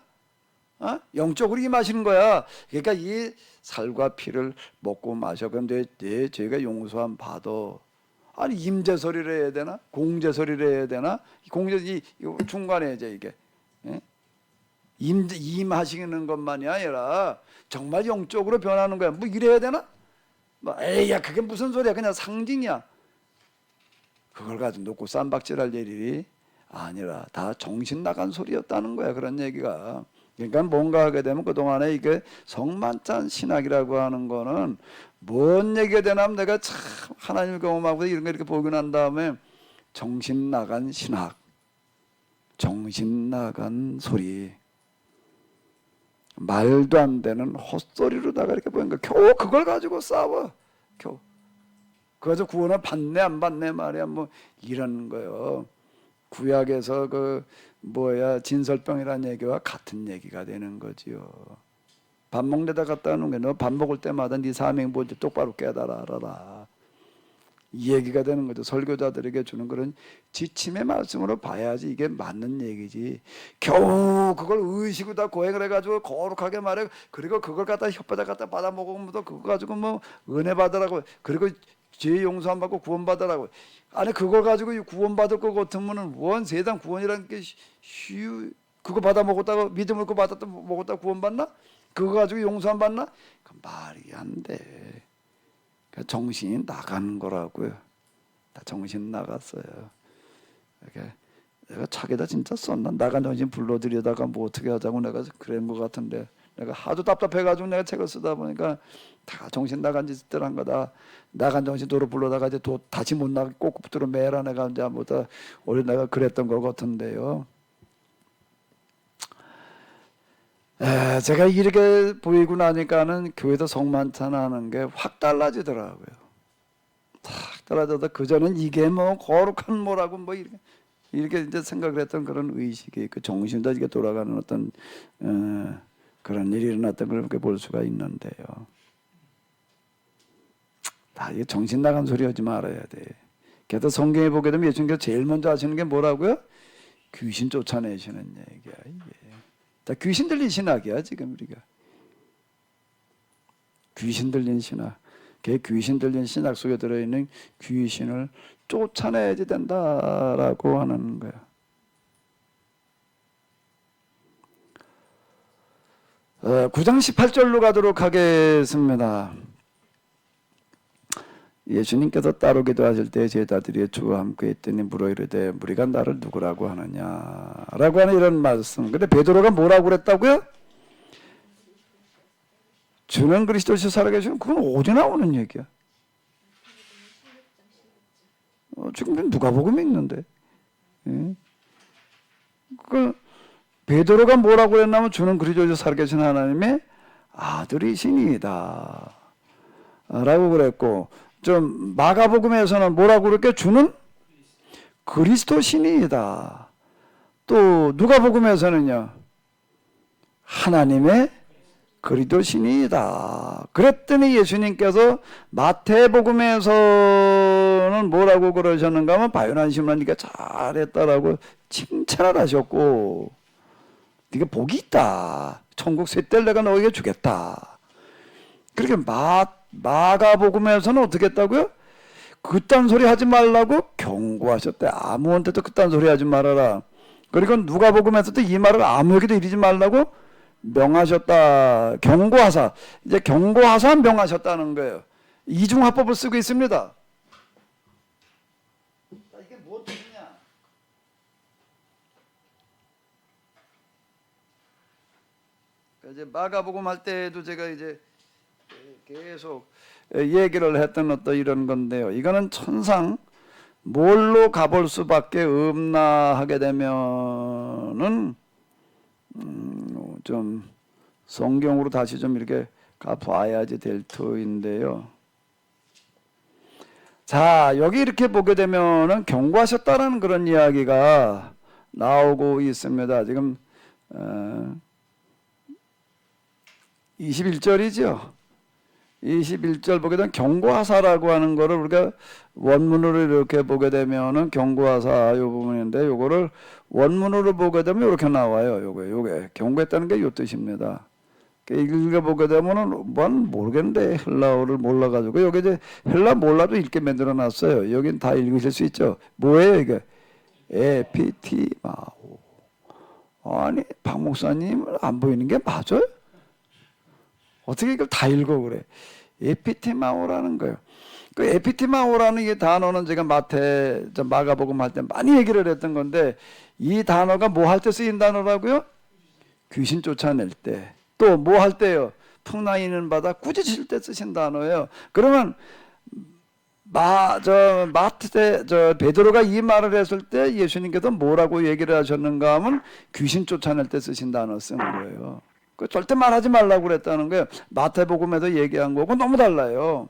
영적으로 임하시는 거야. 그러니까 이 살과 피를 먹고 마셔. 그런데 저희가 용서함 받아. 아니 임재설이라 해야 되나? 공재설이라 해야 되나? 공재 이 중간에 이제 이게 임하시는 것만이 아니라 정말 영적으로 변하는 거야. 뭐 이래야 되나? 뭐 에이야 그게 무슨 소리야? 그냥 상징이야. 그걸 가지고 놓고 쌈박질할 일이 아니라 다 정신 나간 소리였다는 거야. 그런 얘기가. 그러니까 뭔가 하게 되면 그동안에 이게 성만찬 신학이라고 하는 거는 뭔 얘기가 되나 하면 내가 참 하나님을 경험하고 이런 거 이렇게 보고 난 다음에 정신 나간 신학, 정신 나간 소리, 말도 안 되는 헛소리로다가 이렇게 보니까 겨우 그걸 가지고 싸워. 겨우. 그래서 구원을 받네 안 받네 말이야. 뭐 이런 거요. 구약에서 그 진설병이라는 얘기와 같은 얘기가 되는 거지요. 밥 먹는데다 갖다 놓은 게 너 밥 먹을 때마다 네 사명이 뭔지 똑바로 깨달아 알아라. 이 얘기가 되는 거죠. 설교자들에게 주는 그런 지침의 말씀으로 봐야지 이게 맞는 얘기지. 겨우 그걸 의식으로 다 고행을 해가지고 거룩하게 말해. 그리고 그걸 갖다 혓바닥 갖다 받아 먹으면 그거 가지고 뭐 은혜 받으라고. 그리고 죄 용서 안 받고 구원 받으라고. 아니 그걸 가지고 구원 받을 것 같으면은 원 세상 구원이라는 게 그거 받아 먹었다가 믿음을 그 받았다 먹었다 구원 받나? 그거 가지고 용서 안 받나? 그 말이 안 돼. 그러니까 정신이 나간 거라고요. 다 정신 나갔어요. 이렇게 내가 차에다 진짜 썼나? 나간 정신 불러들여다가 뭐 어떻게 하자고 내가 그런 것 같은데 내가 하도 답답해가지고 내가 책을 쓰다 보니까 다 정신 나간 짓들 한 거다. 나간 정신 도로 불러다가 이제 또 다시 못 나가 꼭 붙들어 매라 내가 이제 뭐다 원래 내가 그랬던 것 같은데요. 제가 이렇게 보이고 나니까는 교회에서 성만찬 하는 게 확 달라지더라고요. 확 달라져서 그전엔 이게 뭐 거룩한 뭐라고 뭐 이렇게 이제 생각을 했던 그런 의식이 그 정신도 이게 돌아가는 어떤 그런 일이 일어났던 걸 그렇게 볼 수가 있는데요. 다 이게 정신 나간 소리 하지 말아야 돼. 그래서 성경에 보게 되면 예수님께서 제일 먼저 하시는 게 뭐라고요? 귀신 쫓아내시는 얘기야. 이게. 다 귀신 들린 신학이야 지금 우리가. 귀신 들린 신학. 그 귀신 들린 신학 속에 들어있는 귀신을 쫓아내야 된다라고 하는 거야. 어, 9장 18절로 가도록 하겠습니다. 예수님께서 따로 기도하실 때 제자들이 주와 함께 있더니 물어 이르되 무리가 나를 누구라고 하느냐라고 하는 이런 말씀. 근데 베드로가 뭐라고 그랬다고요? 주는 그리스도시 살아계시는 그건 어디 나오는 얘기야? 지금 누가복음에 있는데. 예? 그 베드로가 뭐라고 그랬냐면 주는 그리스도시 살아계신 하나님의 아들이시니이다 라고 그랬고, 좀 마가복음에서는 뭐라고 그랬게? 주는 그리스도신이다. 또 누가복음에서는요 하나님의 그리스도신이다. 그랬더니 예수님께서 마태복음에서는 뭐라고 그러셨는가 하면 바요난 시몬아 네가 잘했다라고 칭찬을 하셨고, 네가 복이 있다. 천국 셋째를 내가 너에게 주겠다. 그렇게 마가복음에서는 어떻게 했다고요? 그딴 소리 하지 말라고 경고하셨대. 아무한테도 그딴 소리 하지 말아라. 그리고 누가복음에서도 이 말을 아무에게도 이르지 말라고 명하셨다. 경고하사. 이제 경고하사 명하셨다는 거예요. 이중화법을 쓰고 있습니다. 이게 뭐 뜻이냐? 이제 마가복음 할 때도 제가 이제 계속 얘기를 했던 어떤 이런 건데요. 이거는 천상 뭘로 가볼 수밖에 없나 하게 되면은 좀 성경으로 다시 좀 이렇게 가봐야지 될 터인데요. 자, 여기 이렇게 보게 되면은 경고하셨다라는 그런 이야기가 나오고 있습니다. 지금 21절이죠. 21절 보게 되면 경고하사라고 하는 거를 우리가 원문으로 이렇게 보게 되면은 경고하사 요 부분인데 요거를 원문으로 보게 되면 이렇게 나와요. 요게 경고했다는 게 요 뜻입니다. 읽어보게 되면은 뭔 모르겠는데 헬라어를 몰라가지고 여기 이제 헬라 몰라도 읽게 만들어 놨어요. 여긴 다 읽으실 수 있죠. 뭐예요 이게? 에피티마오. 아니 박 목사님은 안 보이는 게 맞아요? 어떻게 이걸 다 읽어 그래? 에피티마오라는 거예요. 그 에피티마오라는 이 단어는 제가 마가복음 할 때 많이 얘기를 했던 건데 이 단어가 뭐 할 때 쓰인 단어라고요? 귀신 쫓아낼 때. 또 뭐 할 때요? 풍랑이는 바다 꾸짖을 때 쓰신 단어예요. 그러면 베드로가 이 말을 했을 때 예수님께서 뭐라고 얘기를 하셨는가 하면 귀신 쫓아낼 때 쓰신 단어 쓴 거예요. 그 절대 말하지 말라고 그랬다는 거예요. 마태복음에도 얘기한 거고 너무 달라요.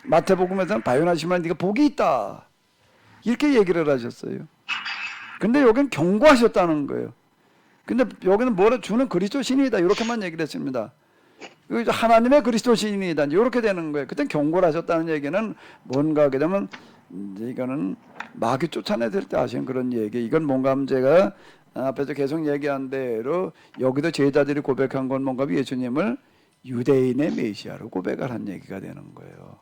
마태복음에서는 바요나시면 네가 복이 있다 이렇게 얘기를 하셨어요. 근데 여기는 경고하셨다는 거예요. 근데 여기는 뭐라 주는 그리스도 신이다 이렇게만 얘기를 했습니다. 하나님의 그리스도 신이다 이렇게 되는 거예요. 그때 경고를 하셨다는 얘기는 뭔가 하게 되면 이거는 마귀 쫓아내실 때 하신 그런 얘기. 이건 뭔가 하면 제가 앞에서 계속 얘기한 대로 여기도 제자들이 고백한 건 뭔가 예수님을 유대인의 메시아로 고백을 한 얘기가 되는 거예요.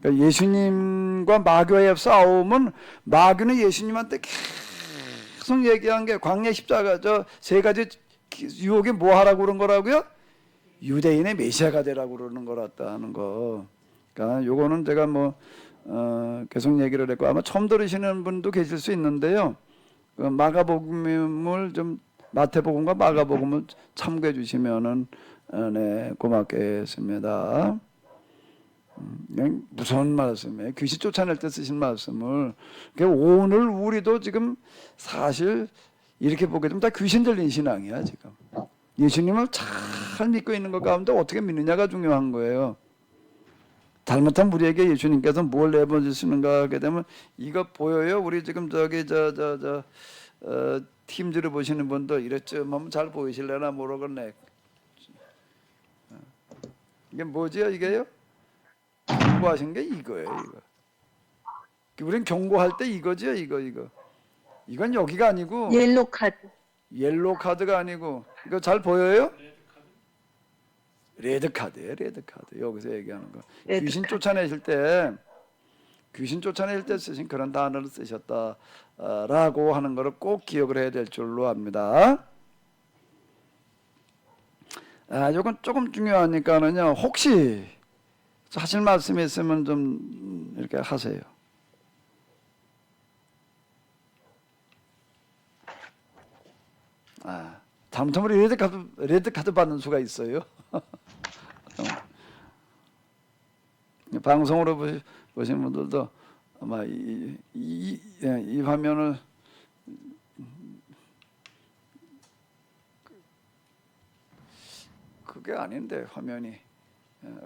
그러니까 예수님과 마귀의 싸움은 마귀는 예수님한테 계속 얘기한 게 광야 십자가 저 세 가지 유혹이 뭐 하라고 그런 거라고요? 유대인의 메시아가 되라고 그러는 거랐다 하는 거. 그러니까 요거는 제가 계속 얘기를 했고 아마 처음 들으시는 분도 계실 수 있는데요. 그 마가복음을 좀 마태복음과 마가복음을 참고해 주시면은 네, 고맙겠습니다. 무서운 말씀이에요. 귀신 쫓아낼 때 쓰신 말씀을. 그러니까 오늘 우리도 지금 사실 이렇게 보게 되면 다 귀신 들린 신앙이야 지금. 예수님을 잘 믿고 있는 것 가운데 어떻게 믿느냐가 중요한 거예요. 잘못한 우리에게 예수님께서 뭘 내보내시는가 하게 되면 이거 보여요? 우리 지금 팀즈를 보시는 분들 이랬쯤 하면 잘 보이실래나 모르겠네. 이게 뭐지요 이게요? 경고하신 게 이거예요 이거. 우린 경고할 때 이거죠 이거. 이건 여기가 아니고 옐로 카드. 옐로 카드가 아니고 이거 잘 보여요? 레드 카드예요, 레드 카드. 여기서 얘기하는 거. 귀신 쫓아내실 때 쓰신 그런 단어를 쓰셨다라고 하는 것을 꼭 기억을 해야 될 줄로 압니다. 이건 조금 중요하니까는요. 혹시 하실 말씀이 있으면 좀 이렇게 하세요. 잘못하면 레드 카드 받는 수가 있어요. 방송으로 보신 분들도 아마 이 화면을 그게 아닌데 화면이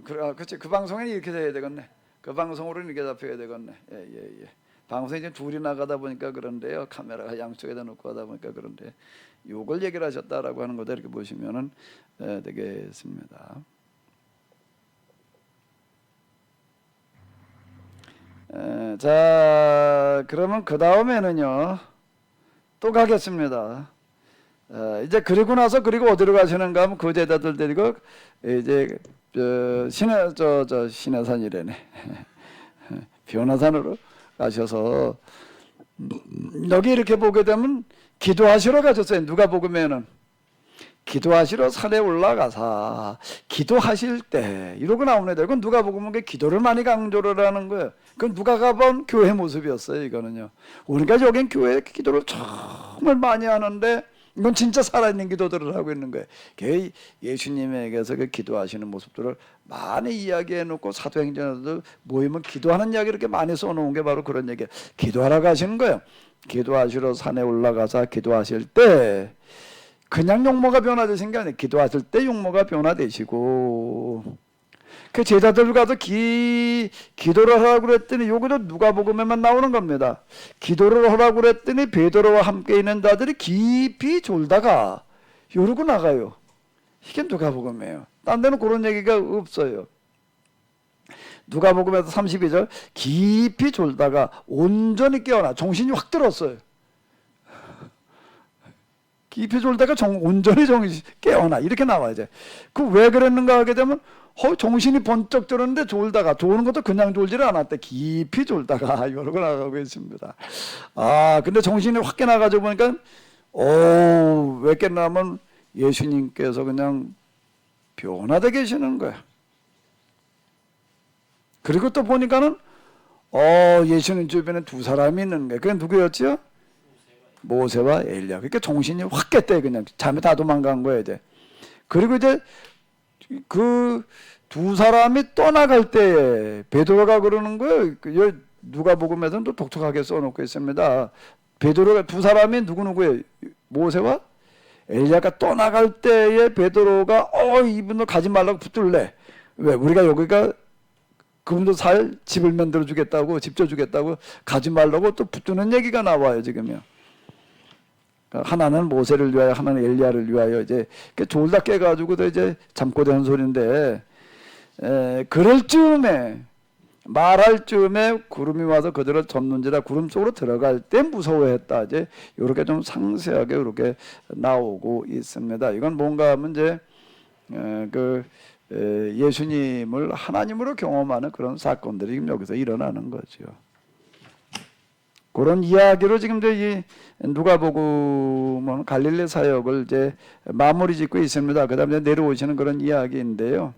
그렇지 그 방송에는 이렇게 돼야 되겠네. 그 방송으로는 이렇게 잡혀야 되겠네. 예. 방송이 이제 둘이 나가다 보니까 그런데요. 카메라가 양쪽에다 놓고 하다 보니까 그런데 요걸 얘기를 하셨다라고 하는 거다 이렇게 보시면은 되겠습니다. 자, 그러면 그 다음에는요 또 가겠습니다. 이제 그리고 나서 그리고 어디로 가시는가 하면 그 제자들 데리고 이제 신해산이래네. 변화산으로 가셔서 여기 이렇게 보게 되면 기도하시러 가셨어요. 누가복음에는 기도하시러 산에 올라가사 기도하실 때 이러고 나오네. 그건 누가복음은 기도를 많이 강조를 하는 거예요. 그건 누가 가본 교회 모습이었어요. 이거는요. 우리가 여긴 교회에 기도를 정말 많이 하는데 이건 진짜 살아있는 기도들을 하고 있는 거예요. 예수님에게서 그 기도하시는 모습들을 많이 이야기해 놓고 사도행전에도 모이면 기도하는 이야기 이렇게 많이 써놓은 게 바로 그런 얘기예요. 기도하러 가시는 거예요. 기도하시러 산에 올라가서 기도하실 때 그냥 용모가 변화되신 게 아니에요. 기도하실 때 용모가 변화되시고 그 제자들 가서 기도를 하라고 그랬더니 여기도 누가복음에만 나오는 겁니다. 기도를 하라고 그랬더니 베드로와 함께 있는 자들이 깊이 졸다가 이러고 나가요. 이게 누가복음이에요. 딴 데는 그런 얘기가 없어요. 누가복음에서 32절 깊이 졸다가 온전히 깨어나 정신이 확 들었어요. 깊이 졸다가 온전히 정신 깨어나 이렇게 나와야죠. 그 왜 그랬는가 하게 되면 정신이 번쩍 들었는데 졸다가 조는 것도 그냥 졸지를 않았대. 깊이 졸다가 이러고 나가고 있습니다. 근데 정신이 확 깨나가지고 보니까 왜 깨나면 예수님께서 그냥 변화되어 계시는 거야. 그리고 또 보니까는 예수님 주변에 두 사람이 있는 거예요. 그게 누구였죠? 모세와 엘리야. 그러니까 정신이 확 깼대. 그냥 잠에 다 도망간 거예요. 이제. 그리고 이제 그 두 사람이 떠나갈 때에 베드로가 그러는 거예요. 누가복음에서는 또 독특하게 써놓고 있습니다. 베드로가 두 사람이 누구예요? 모세와 엘리야가 떠나갈 때에 베드로가 이분들 가지 말라고 붙들래. 왜? 우리가 여기가 그분도 살 집을 만들어 주겠다고 집 줘 주겠다고 가지 말라고 또 붙드는 얘기가 나와요. 지금요. 하나는 모세를 위하여 하나는 엘리야를 위하여 이제 졸다 깨가지고도 이제 잠꼬대는 소리인데 그럴 즈음에 말할 즈음에 구름이 와서 그들을 덮는지라 구름 속으로 들어갈 때 무서워했다. 이제 이렇게 좀 상세하게 이렇게 나오고 있습니다. 이건 뭔가 하면 이제 예수님을 하나님으로 경험하는 그런 사건들이 지금 여기서 일어나는 거죠. 그런 이야기로 지금 이제 누가복음은 갈릴리 사역을 이제 마무리 짓고 있습니다. 그다음에 내려오시는 그런 이야기인데요.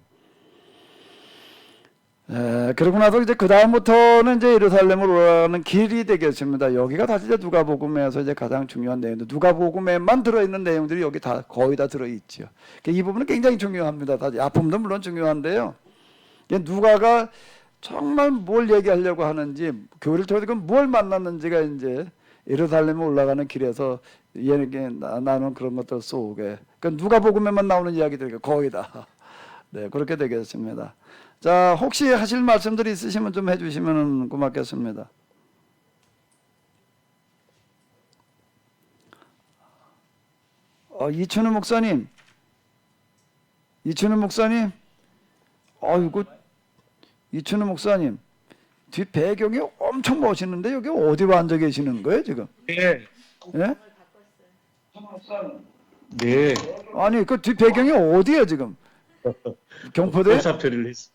그러고 나서 이제 그 다음부터는 이제 예루살렘으로 올라가는 길이 되겠습니다. 여기가 다시 이제 누가복음에서 이제 가장 중요한 내용인데 누가복음에만 들어있는 내용들이 여기 다 거의 다 들어있죠. 이 부분은 굉장히 중요합니다. 다시 앞부분도 물론 중요한데요. 누가가 정말 뭘 얘기하려고 하는지 교회를 통해서 뭘 만났는지가 이제 예루살렘에 올라가는 길에서 나누는 그런 것들 속에 누가복음에만 나오는 이야기들이 거의 다 그렇게 되겠습니다. 자, 혹시 하실 말씀들이 있으시면 좀 해주시면 고맙겠습니다. 이춘우 목사님, 아이고, 이춘우 목사님, 뒷 배경이 엄청 멋있는데 여기 어디 앉아 계시는 거예요 지금? 네. 예? 네. 아니 그 뒷 배경이 어디예요 지금? 경포대? 포샵 처리를 했어.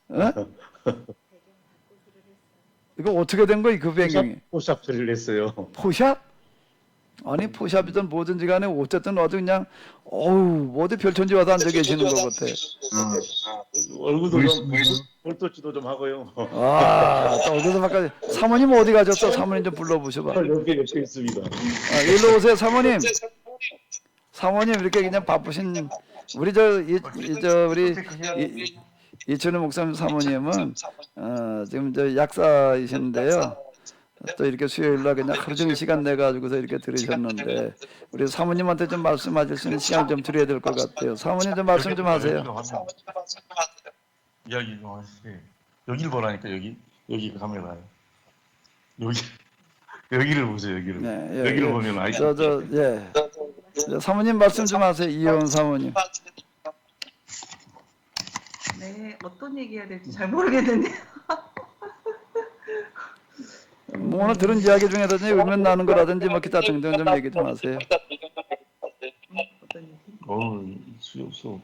이거 어떻게 된 거예요 그 배경이? 포샵 처리를 했어요. 포샵? 아니 포샵이든 뭐든지 간에 어쨌든 어디 그냥 어디 별천지 와서 앉아 계시는 것 같아. 얼굴도 좀 볼터치도 좀 하고요. 또 어디서 바까지 사모님 어디 가셨어? 사모님 좀 불러보셔봐. 여기 옆에 있습니다. 일로 오세요 사모님. 사모님 이렇게 그냥 바쁘신 우리 이춘우 목사님 사모님은 지금 약사이신데요. 또 이렇게 수요일날 그냥 하루 종일 시간 내 가지고서 이렇게 들으셨는데 우리 사모님한테 좀 말씀하실 수 있는 시간 좀 드려야 될 것 같아요. 사모님 좀 말씀 좀 하세요. 이야기 좀 하시지. 여기를 보라니까 여기 카메라에 여기를 보세요. 여기를. 네, 여기를 보면 아이. 사모님 말씀 좀 하세요. 이혜원 사모님. 네, 어떤 얘기 해야 될지 잘 모르겠는데. 뭐 오늘 들은 이야기 중에서 의견 나는 거라든지 뭐 기타 등등 좀 얘기 좀 하세요. 어떤 얘기? 수업.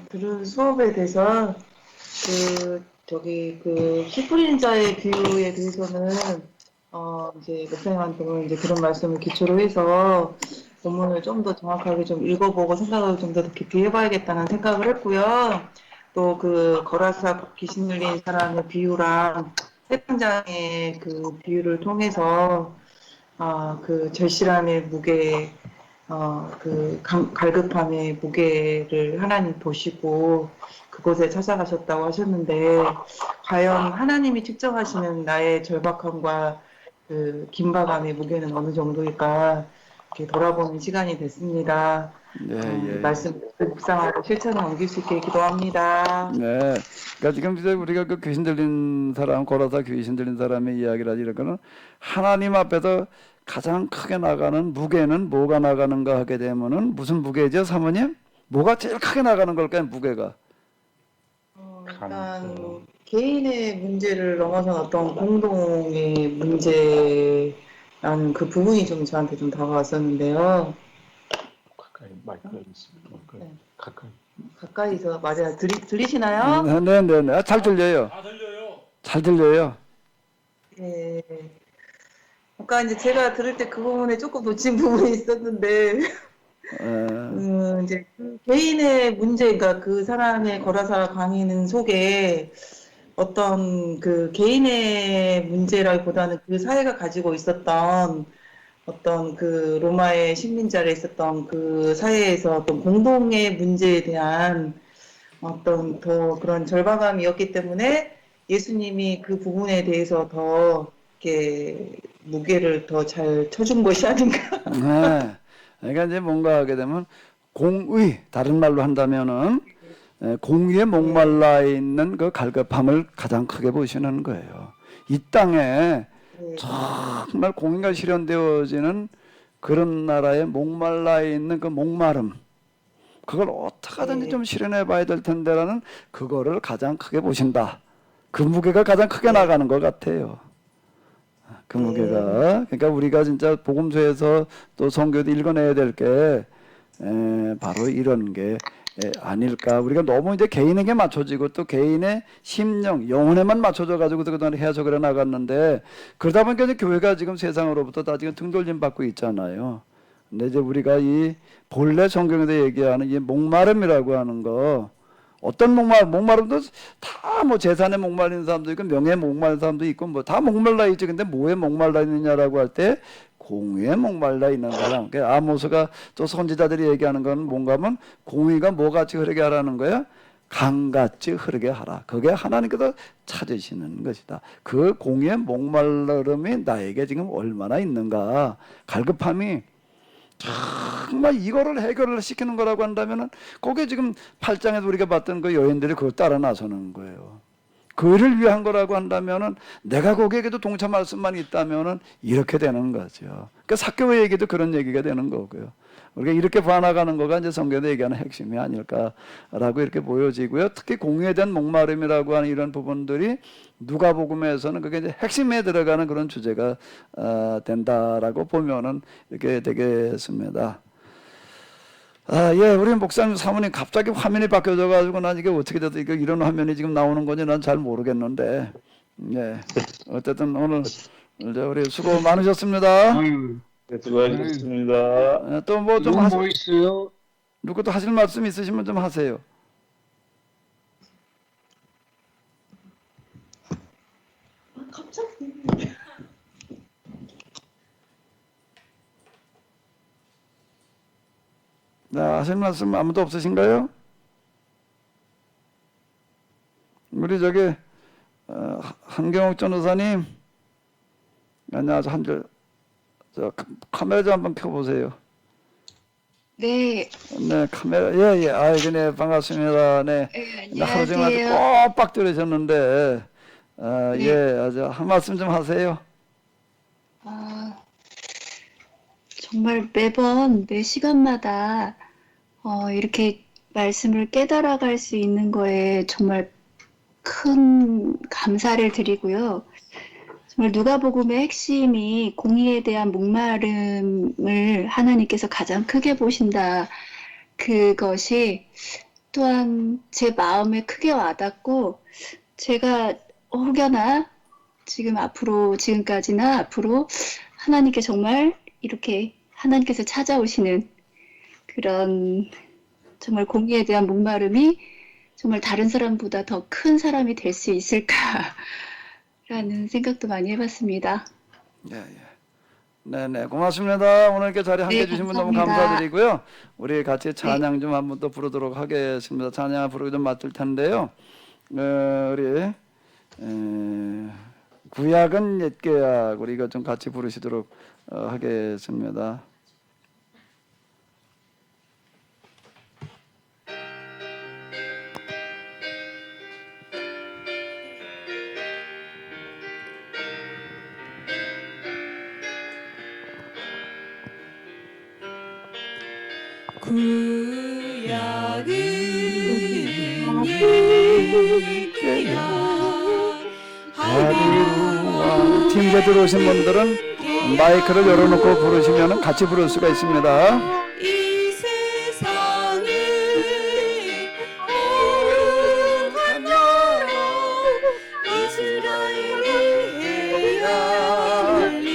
들은 수업에 대해서 키 뿌리는 자의 교육에 대해서는 이제 목사님한테 이제 그런 말씀을 기초로 해서 본문을 좀 더 정확하게 좀 읽어보고 생각을 좀 더 깊이 해봐야겠다는 생각을 했고요. 또 그 거라사 귀신 들린 사람의 비유랑 세상장의 그 비유를 통해서 그 절실함의 무게, 갈급함의 무게를 하나님 보시고 그곳에 찾아가셨다고 하셨는데, 과연 하나님이 측정하시는 나의 절박함과 그 긴박함의 무게는 어느 정도일까, 이렇게 돌아보는 시간이 됐습니다. 예, 예. 말씀 묵상하고 실천에 옮길 수 있게 기도합니다. 네. 그러니까 지금 이제 우리가 그 귀신 들린 사람, 고라사 귀신 들린 사람의 이야기라지 이런 거는 하나님 앞에서 가장 크게 나가는 무게는 뭐가 나가는가 하게 되면은 무슨 무게죠, 사모님? 뭐가 제일 크게 나가는 걸까요, 무게가? 일단 개인의 문제를 넘어선 어떤 공동의 문제라는 그 부분이 좀 저한테 좀 다가왔었는데요. 가까이 마이크가 있습니다. 네. 가까이. 가까이서 맞아요. 들리시나요? 네. 잘 들려요. 잘 들려요. 네. 아까 이제 제가 들을 때 그 부분에 조금 놓친 부분이 있었는데, 이제 그 개인의 문제, 그러니까 그 사람의 거라사 강의는 속에 어떤 그 개인의 문제라기보다는 그 사회가 가지고 있었던 어떤 그 로마의 식민자에 있었던 그 사회에서 어떤 공동의 문제에 대한 어떤 더 그런 절박함이었기 때문에 예수님이 그 부분에 대해서 더 이렇게 무게를 더 잘 쳐준 것이 아닌가. 네. 그러니까 이제 뭔가 하게 되면 공의, 다른 말로 한다면은 공의에 목말라 있는 그 갈급함을 가장 크게 보시는 거예요. 이 땅에 정말 공의가 실현되어지는 그런 나라에 목말라 있는 그 목마름, 그걸 어떻게 하든지 좀 실현해 봐야 될 텐데라는 그거를 가장 크게 보신다. 그 무게가 가장 크게 나가는 것 같아요. 그 무게가. 그러니까 우리가 진짜 복음서에서 또 성교도 읽어내야 될 게 바로 이런 게 아닐까. 우리가 너무 이제 개인에게 맞춰지고 또 개인의 심령, 영혼에만 맞춰져 가지고 그동안 해서 그래 나갔는데, 그러다 보니까 이제 교회가 지금 세상으로부터 다 지금 등돌림 받고 있잖아요. 근데 이제 우리가 이 본래 성경에서 얘기하는 이 목마름이라고 하는 거, 어떤 목마름도 다 뭐 재산에 목말린 사람도 있고 명예에 목말린 사람도 있고 뭐 다 목말라 있지. 근데 뭐에 목말라 있느냐라고 할 때 공의에 목말라 있는 사람. 그러니까 아모스가 또 선지자들이 얘기하는 건 뭔가 하면 공의가 뭐같이 흐르게 하라는 거야? 강같이 흐르게 하라. 그게 하나님께서 찾으시는 것이다. 그 공의의 목마름이 나에게 지금 얼마나 있는가. 갈급함이 정말 이거를 해결을 시키는 거라고 한다면은 거기에 지금 8장에서 우리가 봤던 그 여인들이 그걸 따라 나서는 거예요. 그를 위한 거라고 한다면은 내가 거기에도 동참할 수만 있다면은 이렇게 되는 거죠. 그러니까 사교의 얘기도 그런 얘기가 되는 거고요. 우리가 이렇게 봐나가는 거가 이제 성경에 얘기하는 핵심이 아닐까라고 이렇게 보여지고요. 특히 공의에 대한 목마름이라고 하는 이런 부분들이 누가복음에서는 그게 이제 핵심에 들어가는 그런 주제가 된다라고 보면은 이렇게 되겠습니다. 예, 우리 목사님 사모님 갑자기 화면이 바뀌어져 가지고 난 이게 어떻게 돼서 이런 화면이 지금 나오는 건지 난 잘 모르겠는데, 예, 어쨌든 오늘 우리 수고 많으셨습니다. 아유, 네, 수고하셨습니다. 또 뭐 좀 너무 멋있어요. 누구 또 하실 말씀 있으시면 좀 하세요. 갑자기. 네, 하실 말씀 아무도 없으신가요? 우리 저기 한경욱 전도사님, 안녕하세요. 한줄 카메라 좀 한번 켜보세요. 네. 네, 카메라. 예. 네, 반갑습니다. 네. 하루 종일 꼬박 들으셨는데, 네. 예, 아주 한 말씀 좀 하세요. 정말 매번 매 시간마다 이렇게 말씀을 깨달아갈 수 있는 거에 정말 큰 감사를 드리고요. 정말 누가복음의 핵심이 공의에 대한 목마름을 하나님께서 가장 크게 보신다. 그것이 또한 제 마음에 크게 와닿고, 제가 혹여나 지금까지나 앞으로 하나님께 정말 이렇게 하나님께서 찾아오시는 그런 정말 공의에 대한 목마름이 정말 다른 사람보다 더 큰 사람이 될 수 있을까라는 생각도 많이 해봤습니다. 예, 예. 네네, 고맙습니다. 오늘 이렇게 자리 함께 네, 해주신 분 너무 감사합니다. 감사드리고요. 우리 같이 찬양 좀 한번 또 부르도록 하겠습니다. 찬양 부르기 좀 맡을 텐데요. 우리 구약은 옛 계약, 우리 이거 좀 같이 부르시도록 하겠습니다. 구약은 하리루와 팀에 들어오신 분들은 마이크를 열어놓고 부르시면 같이 부를 수가 있습니다. 이 세상에 거룩한 나라 이스라엘이 해야 할 일.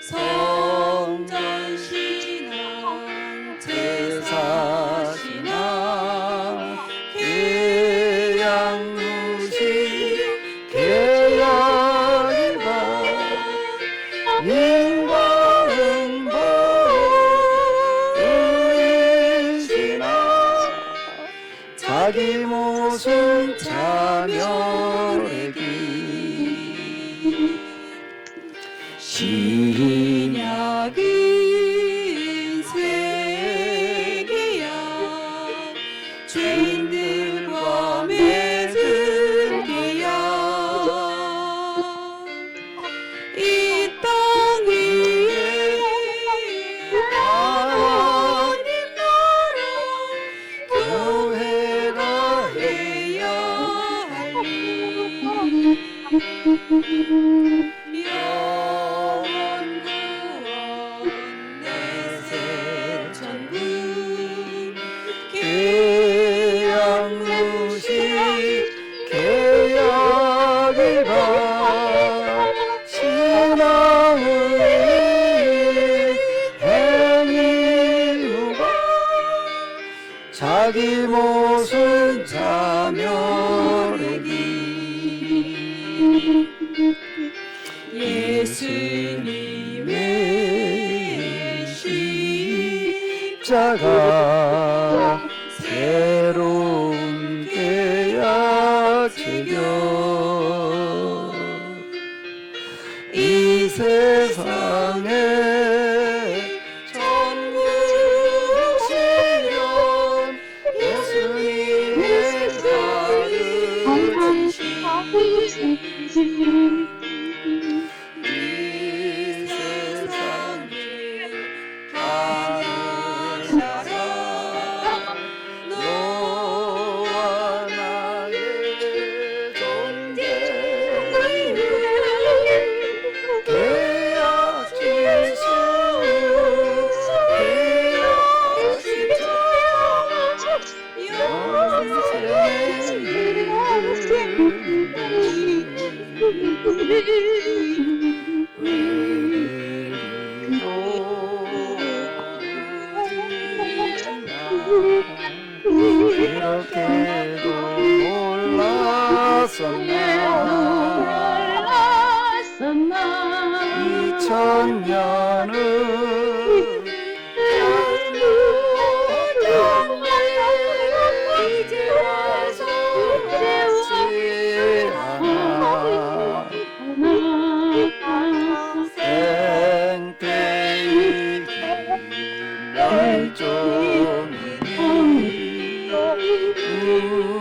성전 신앙 제사 신앙 계약 무시 계약이다 인과 응보 의신아 자기 모습 자멸에게 신약은 세계야 죄인들과 맺은 계약 이 땅 위에 하나님 나라 교회가 해야 할 일. 영원 구원 내세 천국 계약 무시 계약이라 신앙의 행위무가 자기 모습 자멸에게 예수님의 십자가 새로운 계약 체결 이 세상에 천국 실현 예수님의 가르치심 이 세상에 하늘 나라 너와 나의 존재 계약 진수 계약 진짜 이렇게도 몰랐었나 2000년은 이제 와서 생태의 멸종이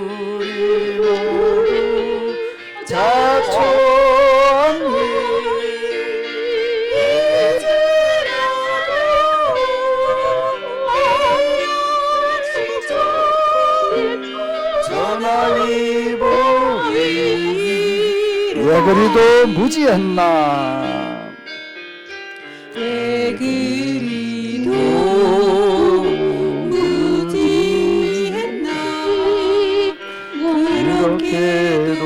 우리 모두 자초한 전하리 보이 왜 그리도 무지했나 왜 그리도 무지했나 이렇게도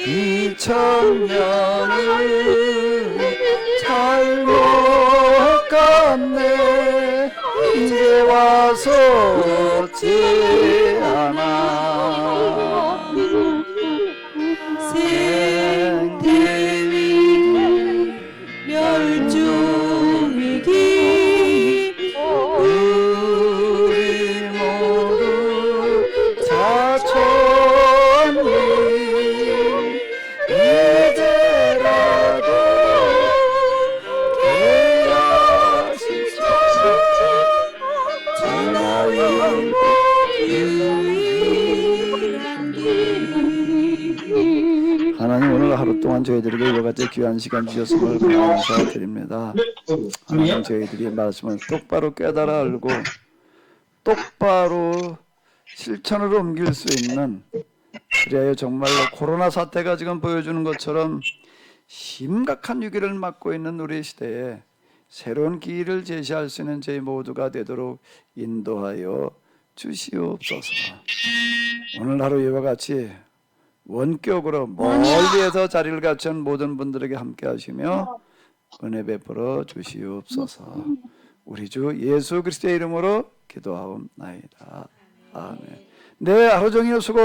이 청년을 잘못 갔네 이제 와서 어찌하나 생태위 멸종위기 우리 모두 사촌이 이제라도 깨어시소서 전하의 하나님 오늘 하루 동안 저희들에게 이와 같이 귀한 시간 주셨음을 감사드립니다. 하나님 저희들이 말씀을 똑바로 깨달아 알고 똑바로 실천으로 옮길 수 있는 그래야 정말로 코로나 사태가 지금 보여주는 것처럼 심각한 위기를 맞고 있는 우리 시대에 새로운 길을 제시할 수 있는 저희 모두가 되도록 인도하여 주시옵소서. 오늘 하루 이와 같이 원격으로 멀리에서 자리를 갖춘 모든 분들에게 함께 하시며 은혜 베풀어 주시옵소서. 우리 주 예수 그리스도의 이름으로 기도하옵나이다. 아멘. 네, 하루 종일 수고